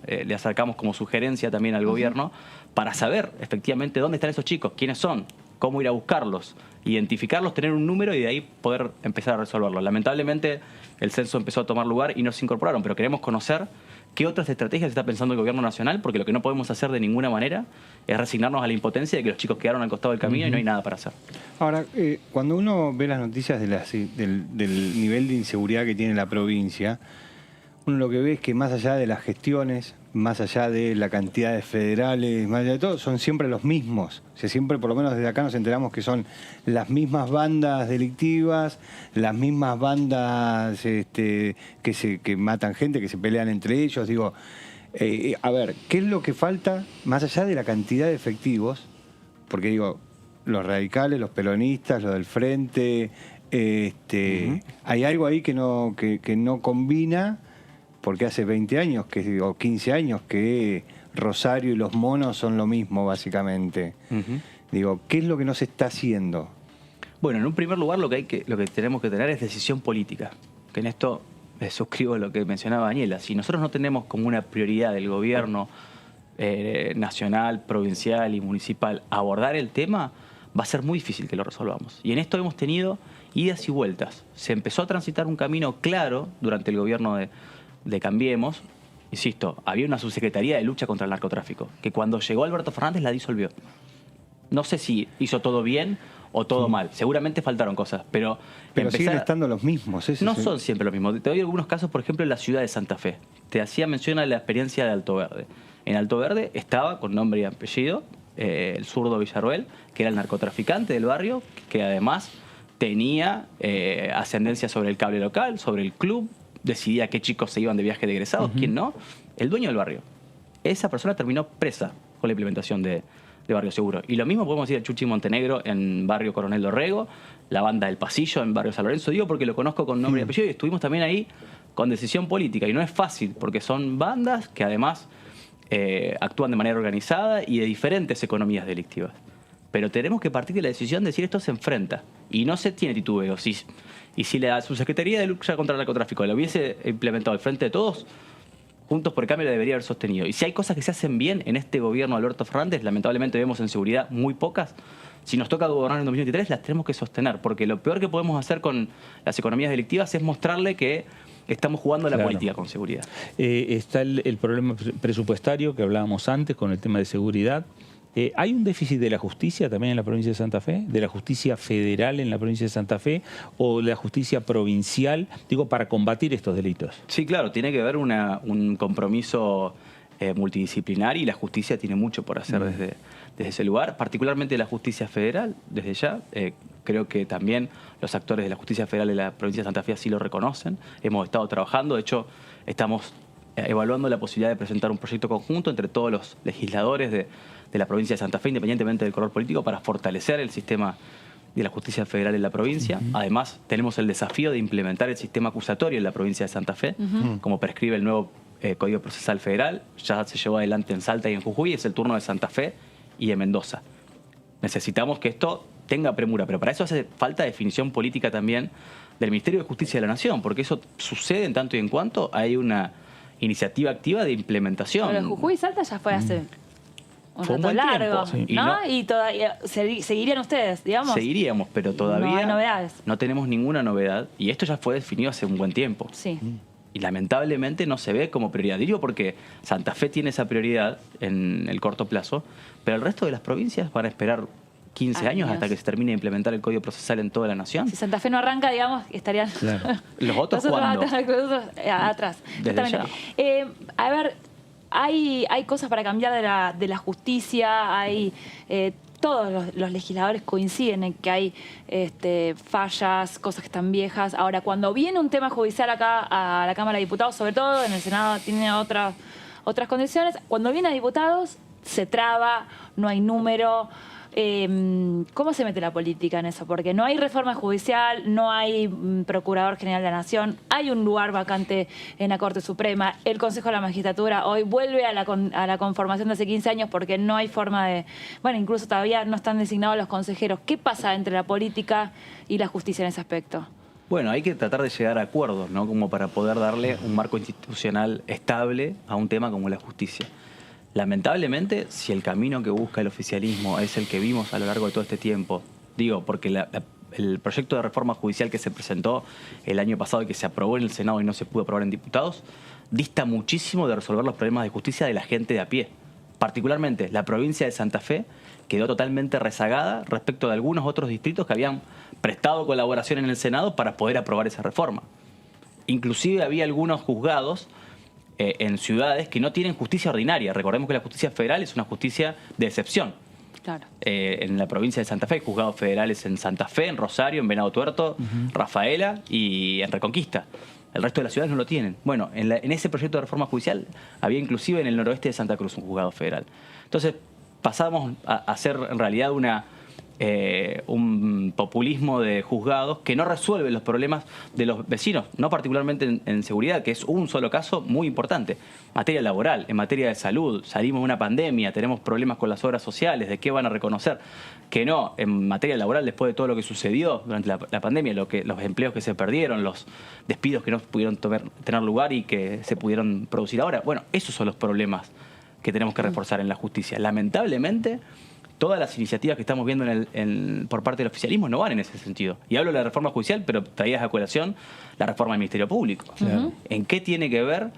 le acercamos como sugerencia también al gobierno para saber efectivamente dónde están esos chicos, quiénes son, cómo ir a buscarlos, identificarlos, tener un número y de ahí poder empezar a resolverlo. Lamentablemente el censo empezó a tomar lugar y no se incorporaron, pero queremos conocer qué otras estrategias está pensando el gobierno nacional, porque lo que no podemos hacer de ninguna manera es resignarnos a la impotencia de que los chicos quedaron al costado del camino y no hay nada para hacer. Ahora, cuando uno ve las noticias del nivel de inseguridad que tiene la provincia, uno lo que ve es que más allá de las gestiones, más allá de la cantidad de federales, más allá de todo, son siempre los mismos. O sea, siempre, por lo menos desde acá, nos enteramos que son las mismas bandas delictivas, las mismas bandas que matan gente, que se pelean entre ellos. Digo, a ver, ¿qué es lo que falta más allá de la cantidad de efectivos? Porque digo, los radicales, los peronistas, los del frente, hay algo ahí que no combina. Porque hace 20 años o 15 años que Rosario y los monos son lo mismo, básicamente. Digo, ¿qué es lo que no se está haciendo? Bueno, en un primer lugar lo que tenemos que tener es decisión política. Que en esto suscribo lo que mencionaba Daniela. Si nosotros no tenemos como una prioridad del gobierno nacional, provincial y municipal abordar el tema, va a ser muy difícil que lo resolvamos. Y en esto hemos tenido idas y vueltas. Se empezó a transitar un camino claro durante el gobierno de Cambiemos. Insisto, había una subsecretaría de lucha contra el narcotráfico, que cuando llegó Alberto Fernández la disolvió. No sé si hizo todo bien o todo mal. Seguramente faltaron cosas, pero siguen estando los mismos. No son siempre los mismos. Te doy algunos casos, por ejemplo, en la ciudad de Santa Fe. Te hacía mención a la experiencia de Alto Verde. En Alto Verde estaba, con nombre y apellido, el zurdo Villarroel, que era el narcotraficante del barrio, que además tenía ascendencia sobre el cable local, sobre el club, decidía qué chicos se iban de viaje de egresados, quién no. El dueño del barrio. Esa persona terminó presa con la implementación de Barrio Seguro. Y lo mismo podemos decir de Chuchi Montenegro en Barrio Coronel Dorrego, la banda del Pasillo en Barrio San Lorenzo. Digo porque lo conozco con nombre y apellido y estuvimos también ahí con decisión política. Y no es fácil porque son bandas que además actúan de manera organizada y de diferentes economías delictivas. Pero tenemos que partir de la decisión de decir esto se enfrenta. Y no se tiene titubeo. Y si la Subsecretaría de Lucha contra el Narcotráfico lo hubiese implementado al frente de todos, Juntos por el Cambio lo debería haber sostenido. Y si hay cosas que se hacen bien en este gobierno de Alberto Fernández, lamentablemente vemos en seguridad muy pocas. Si nos toca gobernar en 2023, las tenemos que sostener. Porque lo peor que podemos hacer con las economías delictivas es mostrarle que estamos jugando a la política con seguridad. Está el problema presupuestario que hablábamos antes con el tema de seguridad. ¿Hay un déficit de la justicia también en la provincia de Santa Fe? ¿De la justicia federal en la provincia de Santa Fe? ¿O de la justicia provincial? Digo, para combatir estos delitos. Sí, claro. Tiene que haber un compromiso multidisciplinar y la justicia tiene mucho por hacer desde ese lugar. Particularmente la justicia federal, desde ya. Creo que también los actores de la justicia federal de la provincia de Santa Fe así lo reconocen. Hemos estado trabajando. De hecho, estamos evaluando la posibilidad de presentar un proyecto conjunto entre todos los legisladores de la provincia de Santa Fe, independientemente del color político, para fortalecer el sistema de la justicia federal en la provincia. Además, tenemos el desafío de implementar el sistema acusatorio en la provincia de Santa Fe, como prescribe el nuevo Código Procesal Federal, ya se llevó adelante en Salta y en Jujuy, es el turno de Santa Fe y de Mendoza. Necesitamos que esto tenga premura, pero para eso hace falta definición política también del Ministerio de Justicia de la Nación, porque eso sucede en tanto y en cuanto hay una iniciativa activa de implementación. Pero Jujuy y Salta ya fue hace un Fue un rato buen largo, tiempo, sí. ¿no? Y todavía seguirían ustedes, digamos. Seguiríamos, pero todavía no hay novedades. no tenemos ninguna novedad y esto ya fue definido hace un buen tiempo. Sí. Y lamentablemente no se ve como prioridad. Digo porque Santa Fe tiene esa prioridad en el corto plazo, pero el resto de las provincias van a esperar 15 años hasta que se termine de implementar el Código Procesal en toda la nación. Si Santa Fe no arranca, digamos, estarían ¿Los otros nosotros cuándo? atrás. Desde Justamente. ya. A ver, hay cosas para cambiar de la justicia, hay todos los legisladores coinciden en que hay fallas, cosas que están viejas. Ahora, cuando viene un tema judicial acá a la Cámara de Diputados, sobre todo en el Senado tiene otras condiciones, cuando viene a diputados se traba, no hay número. ¿Cómo se mete la política en eso? Porque no hay reforma judicial, no hay Procurador General de la Nación, hay un lugar vacante en la Corte Suprema, el Consejo de la Magistratura hoy vuelve a la conformación de hace 15 años porque no hay forma de... Bueno, incluso todavía no están designados los consejeros. ¿Qué pasa entre la política y la justicia en ese aspecto? Bueno, hay que tratar de llegar a acuerdos, ¿no? Como para poder darle un marco institucional estable a un tema como la justicia. Lamentablemente, si el camino que busca el oficialismo es el que vimos a lo largo de todo este tiempo, digo, porque el proyecto de reforma judicial que se presentó el año pasado y que se aprobó en el Senado y no se pudo aprobar en diputados, dista muchísimo de resolver los problemas de justicia de la gente de a pie. Particularmente, la provincia de Santa Fe quedó totalmente rezagada respecto de algunos otros distritos que habían prestado colaboración en el Senado para poder aprobar esa reforma. Inclusive había algunos juzgados en ciudades que no tienen justicia ordinaria. Recordemos que la justicia federal es una justicia de excepción. Claro. En la provincia de Santa Fe hay juzgados federales en Santa Fe, en Rosario, en Venado Tuerto, Rafaela y en Reconquista. El resto de las ciudades no lo tienen. Bueno, en ese proyecto de reforma judicial había inclusive en el noroeste de Santa Cruz un juzgado federal. Entonces pasamos a hacer en realidad un populismo de juzgados que no resuelve los problemas de los vecinos, no particularmente en seguridad, que es un solo caso muy importante. Materia laboral, en materia de salud, salimos de una pandemia, tenemos problemas con las obras sociales, ¿de qué van a reconocer? Que no, en materia laboral, después de todo lo que sucedió durante la pandemia, los empleos que se perdieron, los despidos que no pudieron tener lugar y que se pudieron producir ahora. Bueno, esos son los problemas que tenemos que reforzar en la justicia. Lamentablemente, todas las iniciativas que estamos viendo por parte del oficialismo no van en ese sentido. Y hablo de la reforma judicial, pero traídas a colación la reforma del Ministerio Público. Claro. ¿En qué tiene que ver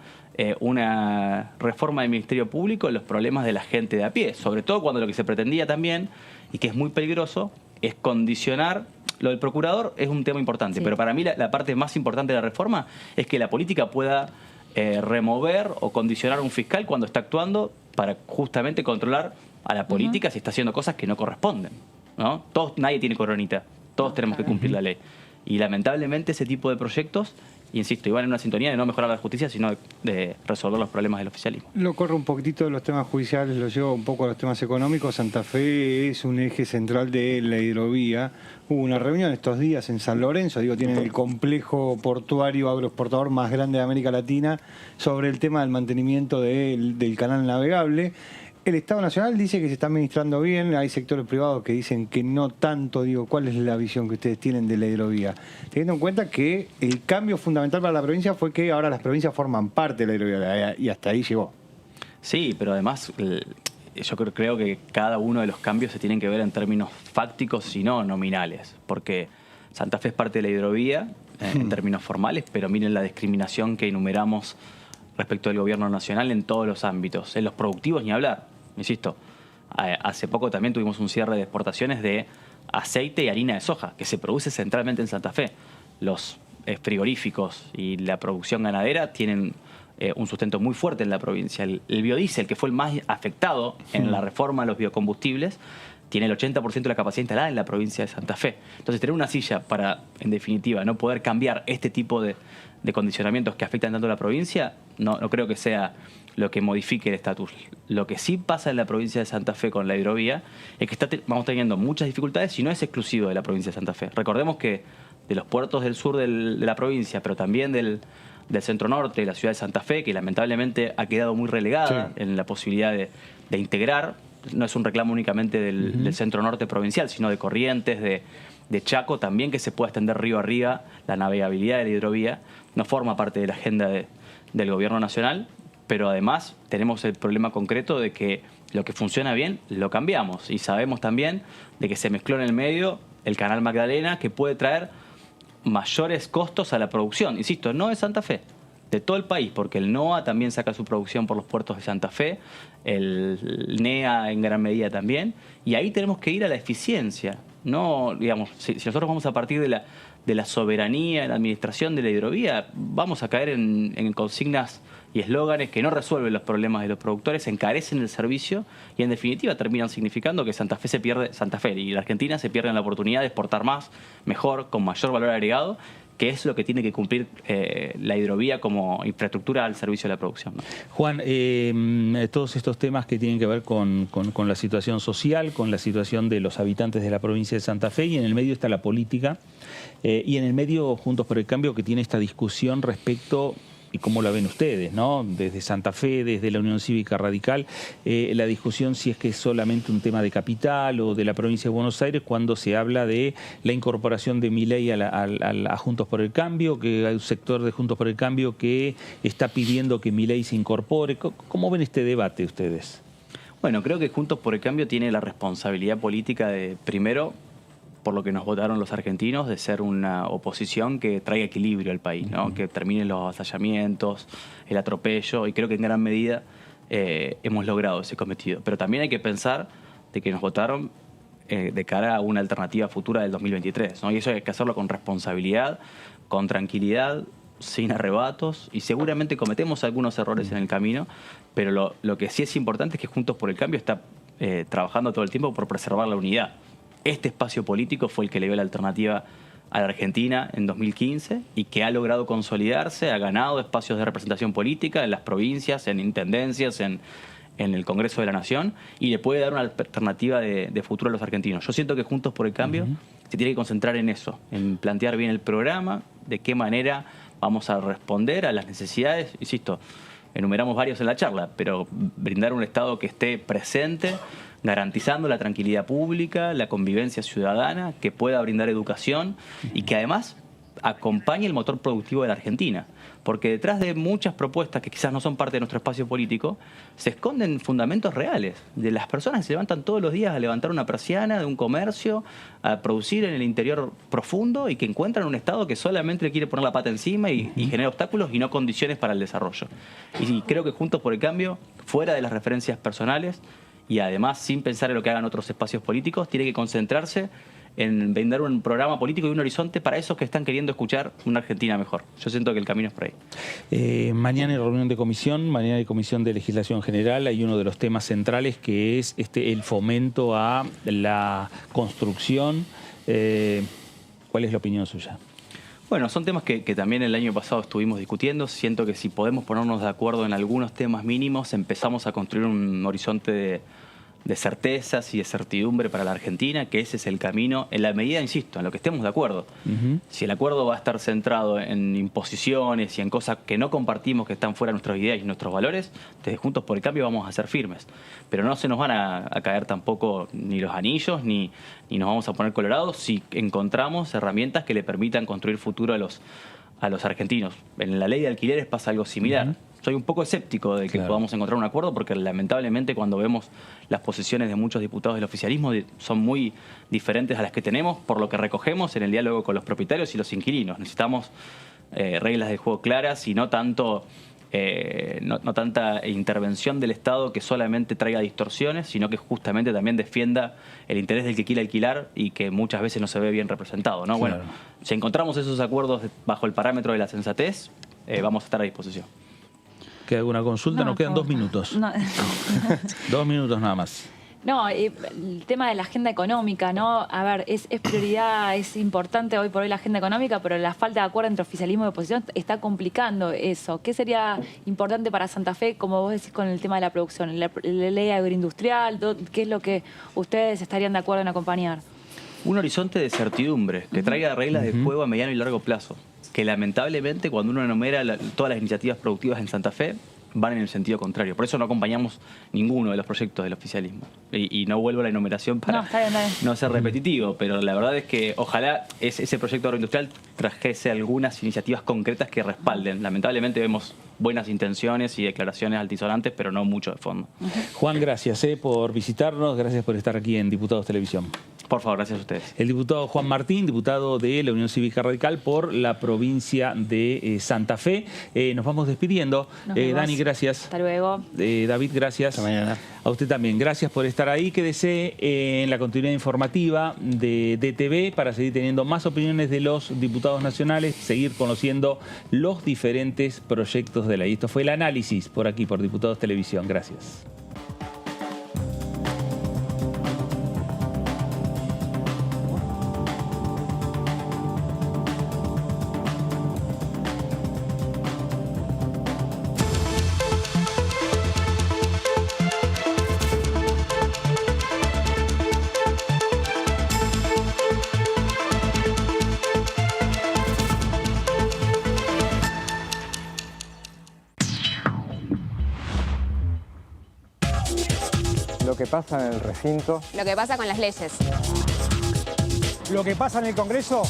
una reforma del Ministerio Público en los problemas de la gente de a pie? Sobre todo cuando lo que se pretendía también, y que es muy peligroso, es condicionar. Lo del procurador es un tema importante, pero para mí la parte más importante de la reforma es que la política pueda remover o condicionar a un fiscal cuando está actuando para justamente controlar a la política si está haciendo cosas que no corresponden, ¿no? Nadie tiene coronita, todos tenemos que cumplir la ley. Y lamentablemente ese tipo de proyectos, insisto, iban en una sintonía de no mejorar la justicia, sino de resolver los problemas del oficialismo. Lo corro un poquitito de los temas judiciales, lo llevo un poco a los temas económicos. Santa Fe es un eje central de la hidrovía. Hubo una reunión estos días en San Lorenzo, tienen el complejo portuario agroexportador más grande de América Latina, sobre el tema del mantenimiento del canal navegable. El Estado Nacional dice que se está administrando bien, hay sectores privados que dicen que no tanto. ¿Cuál es la visión que ustedes tienen de la hidrovía? Teniendo en cuenta que el cambio fundamental para la provincia fue que ahora las provincias forman parte de la hidrovía y hasta ahí llegó. Sí, pero además yo creo que cada uno de los cambios se tienen que ver en términos fácticos y no nominales, porque Santa Fe es parte de la hidrovía en términos formales, pero miren la discriminación que enumeramos respecto del gobierno nacional en todos los ámbitos. En los productivos ni hablar. Insisto, hace poco también tuvimos un cierre de exportaciones de aceite y harina de soja, que se produce centralmente en Santa Fe. Los frigoríficos y la producción ganadera tienen un sustento muy fuerte en la provincia. El biodiesel, que fue el más afectado en la reforma de los biocombustibles, tiene el 80% de la capacidad instalada en la provincia de Santa Fe. Entonces, tener una silla para, en definitiva, no poder cambiar este tipo de condicionamientos que afectan tanto a la provincia, no creo que sea lo que modifique el estatus. Lo que sí pasa en la provincia de Santa Fe con la hidrovía es que vamos teniendo muchas dificultades y no es exclusivo de la provincia de Santa Fe. Recordemos que de los puertos del sur de la provincia, pero también del del Centro Norte, la ciudad de Santa Fe, que lamentablemente ha quedado muy relegada en la posibilidad de integrar. No es un reclamo únicamente del Centro Norte provincial, sino de Corrientes, de Chaco, también que se pueda extender río arriba la navegabilidad de la hidrovía. No forma parte de la agenda del gobierno nacional, pero además tenemos el problema concreto de que lo que funciona bien lo cambiamos, y sabemos también de que se mezcló en el medio el Canal Magdalena, que puede traer mayores costos a la producción, insisto, no de Santa Fe, de todo el país, porque el NOA también saca su producción por los puertos de Santa Fe, el NEA en gran medida también, y ahí tenemos que ir a la eficiencia. No, digamos, si nosotros vamos a partir de la soberanía en la administración de la hidrovía, vamos a caer en consignas y eslóganes que no resuelven los problemas de los productores, encarecen el servicio y en definitiva terminan significando que Santa Fe y la Argentina se pierden la oportunidad de exportar más, mejor, con mayor valor agregado, que es lo que tiene que cumplir la hidrovía como infraestructura al servicio de la producción, ¿no? Juan, todos estos temas que tienen que ver con la situación social, con la situación de los habitantes de la provincia de Santa Fe, y en el medio está la política, y en el medio Juntos por el Cambio, que tiene esta discusión respecto, y cómo la ven ustedes, ¿no? Desde Santa Fe, desde la Unión Cívica Radical, la discusión si es que es solamente un tema de capital o de la provincia de Buenos Aires, cuando se habla de la incorporación de Milei a Juntos por el Cambio, que hay un sector de Juntos por el Cambio que está pidiendo que Milei se incorpore. ¿Cómo ven este debate ustedes? Bueno, creo que Juntos por el Cambio tiene la responsabilidad política de, primero, por lo que nos votaron los argentinos, de ser una oposición que traiga equilibrio al país, ¿no? Que termine los avasallamientos, el atropello, y creo que en gran medida hemos logrado ese cometido. Pero también hay que pensar de que nos votaron de cara a una alternativa futura del 2023, ¿no? Y eso hay que hacerlo con responsabilidad, con tranquilidad, sin arrebatos, y seguramente cometemos algunos errores en el camino, pero lo que sí es importante es que Juntos por el Cambio está trabajando todo el tiempo por preservar la unidad. Este espacio político fue el que le dio la alternativa a la Argentina en 2015 y que ha logrado consolidarse, ha ganado espacios de representación política en las provincias, en intendencias, en el Congreso de la Nación, y le puede dar una alternativa de futuro a los argentinos. Yo siento que Juntos por el Cambio se tiene que concentrar en eso, en plantear bien el programa, de qué manera vamos a responder a las necesidades, insisto, enumeramos varios en la charla, pero brindar un Estado que esté presente, garantizando la tranquilidad pública, la convivencia ciudadana, que pueda brindar educación y que además acompañe el motor productivo de la Argentina. Porque detrás de muchas propuestas que quizás no son parte de nuestro espacio político, se esconden fundamentos reales de las personas que se levantan todos los días a levantar una persiana de un comercio, a producir en el interior profundo, y que encuentran un Estado que solamente le quiere poner la pata encima y genera obstáculos y no condiciones para el desarrollo. Y creo que Juntos por el Cambio, fuera de las referencias personales, y además sin pensar en lo que hagan otros espacios políticos, tiene que concentrarse en brindar un programa político y un horizonte para esos que están queriendo escuchar una Argentina mejor. Yo siento que el camino es por ahí. Mañana hay reunión de comisión, mañana hay comisión de legislación general, hay uno de los temas centrales que es el fomento a la construcción. ¿Cuál es la opinión suya? Bueno, son temas que también el año pasado estuvimos discutiendo. Siento que si podemos ponernos de acuerdo en algunos temas mínimos, empezamos a construir un horizonte de certezas y de certidumbre para la Argentina, que ese es el camino, en la medida, insisto, en lo que estemos de acuerdo. Si el acuerdo va a estar centrado en imposiciones y en cosas que no compartimos, que están fuera de nuestras ideas y nuestros valores, desde Juntos por el Cambio vamos a ser firmes. Pero no se nos van a caer tampoco ni los anillos, ni nos vamos a poner colorados si encontramos herramientas que le permitan construir futuro a los argentinos. En la ley de alquileres pasa algo similar. Soy un poco escéptico de que podamos encontrar un acuerdo, porque lamentablemente cuando vemos las posiciones de muchos diputados del oficialismo son muy diferentes a las que tenemos por lo que recogemos en el diálogo con los propietarios y los inquilinos. Necesitamos reglas de juego claras y no tanta intervención del Estado que solamente traiga distorsiones, sino que justamente también defienda el interés del que quiere alquilar y que muchas veces no se ve bien representado, ¿no? Bueno, si encontramos esos acuerdos bajo el parámetro de la sensatez, vamos a estar a disposición. ¿Queda alguna consulta? Nos quedan 2 minutos. No. 2 minutos nada más. No, el tema de la agenda económica, ¿no? A ver, es prioridad, es importante hoy por hoy la agenda económica, pero la falta de acuerdo entre oficialismo y oposición está complicando eso. ¿Qué sería importante para Santa Fe, como vos decís, con el tema de la producción? La ley agroindustrial, ¿qué es lo que ustedes estarían de acuerdo en acompañar? Un horizonte de certidumbre, que traiga reglas de juego a mediano y largo plazo. que lamentablemente cuando uno enumera todas las iniciativas productivas en Santa Fe, van en el sentido contrario. Por eso no acompañamos ninguno de los proyectos del oficialismo. Y no vuelvo a la enumeración para no ser repetitivo, pero la verdad es que ojalá ese proyecto agroindustrial trajese algunas iniciativas concretas que respalden. Lamentablemente vemos buenas intenciones y declaraciones altisonantes, pero no mucho de fondo. Juan, gracias por visitarnos, gracias por estar aquí en Diputados Televisión. Por favor, gracias a ustedes. El diputado Juan Martín, diputado de la Unión Cívica Radical por la provincia de Santa Fe. Nos vamos despidiendo. Dani, gracias. Hasta luego. David, gracias. Hasta mañana. A usted también. Gracias por estar ahí. Quédese en la continuidad informativa de DTV para seguir teniendo más opiniones de los diputados nacionales, seguir conociendo los diferentes proyectos de ley. Esto fue el análisis por aquí, por Diputados Televisión. Gracias. Lo que pasa en el recinto. Lo que pasa con las leyes. Lo que pasa en el Congreso.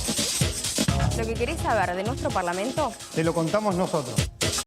Lo que querés saber de nuestro Parlamento. Te lo contamos nosotros.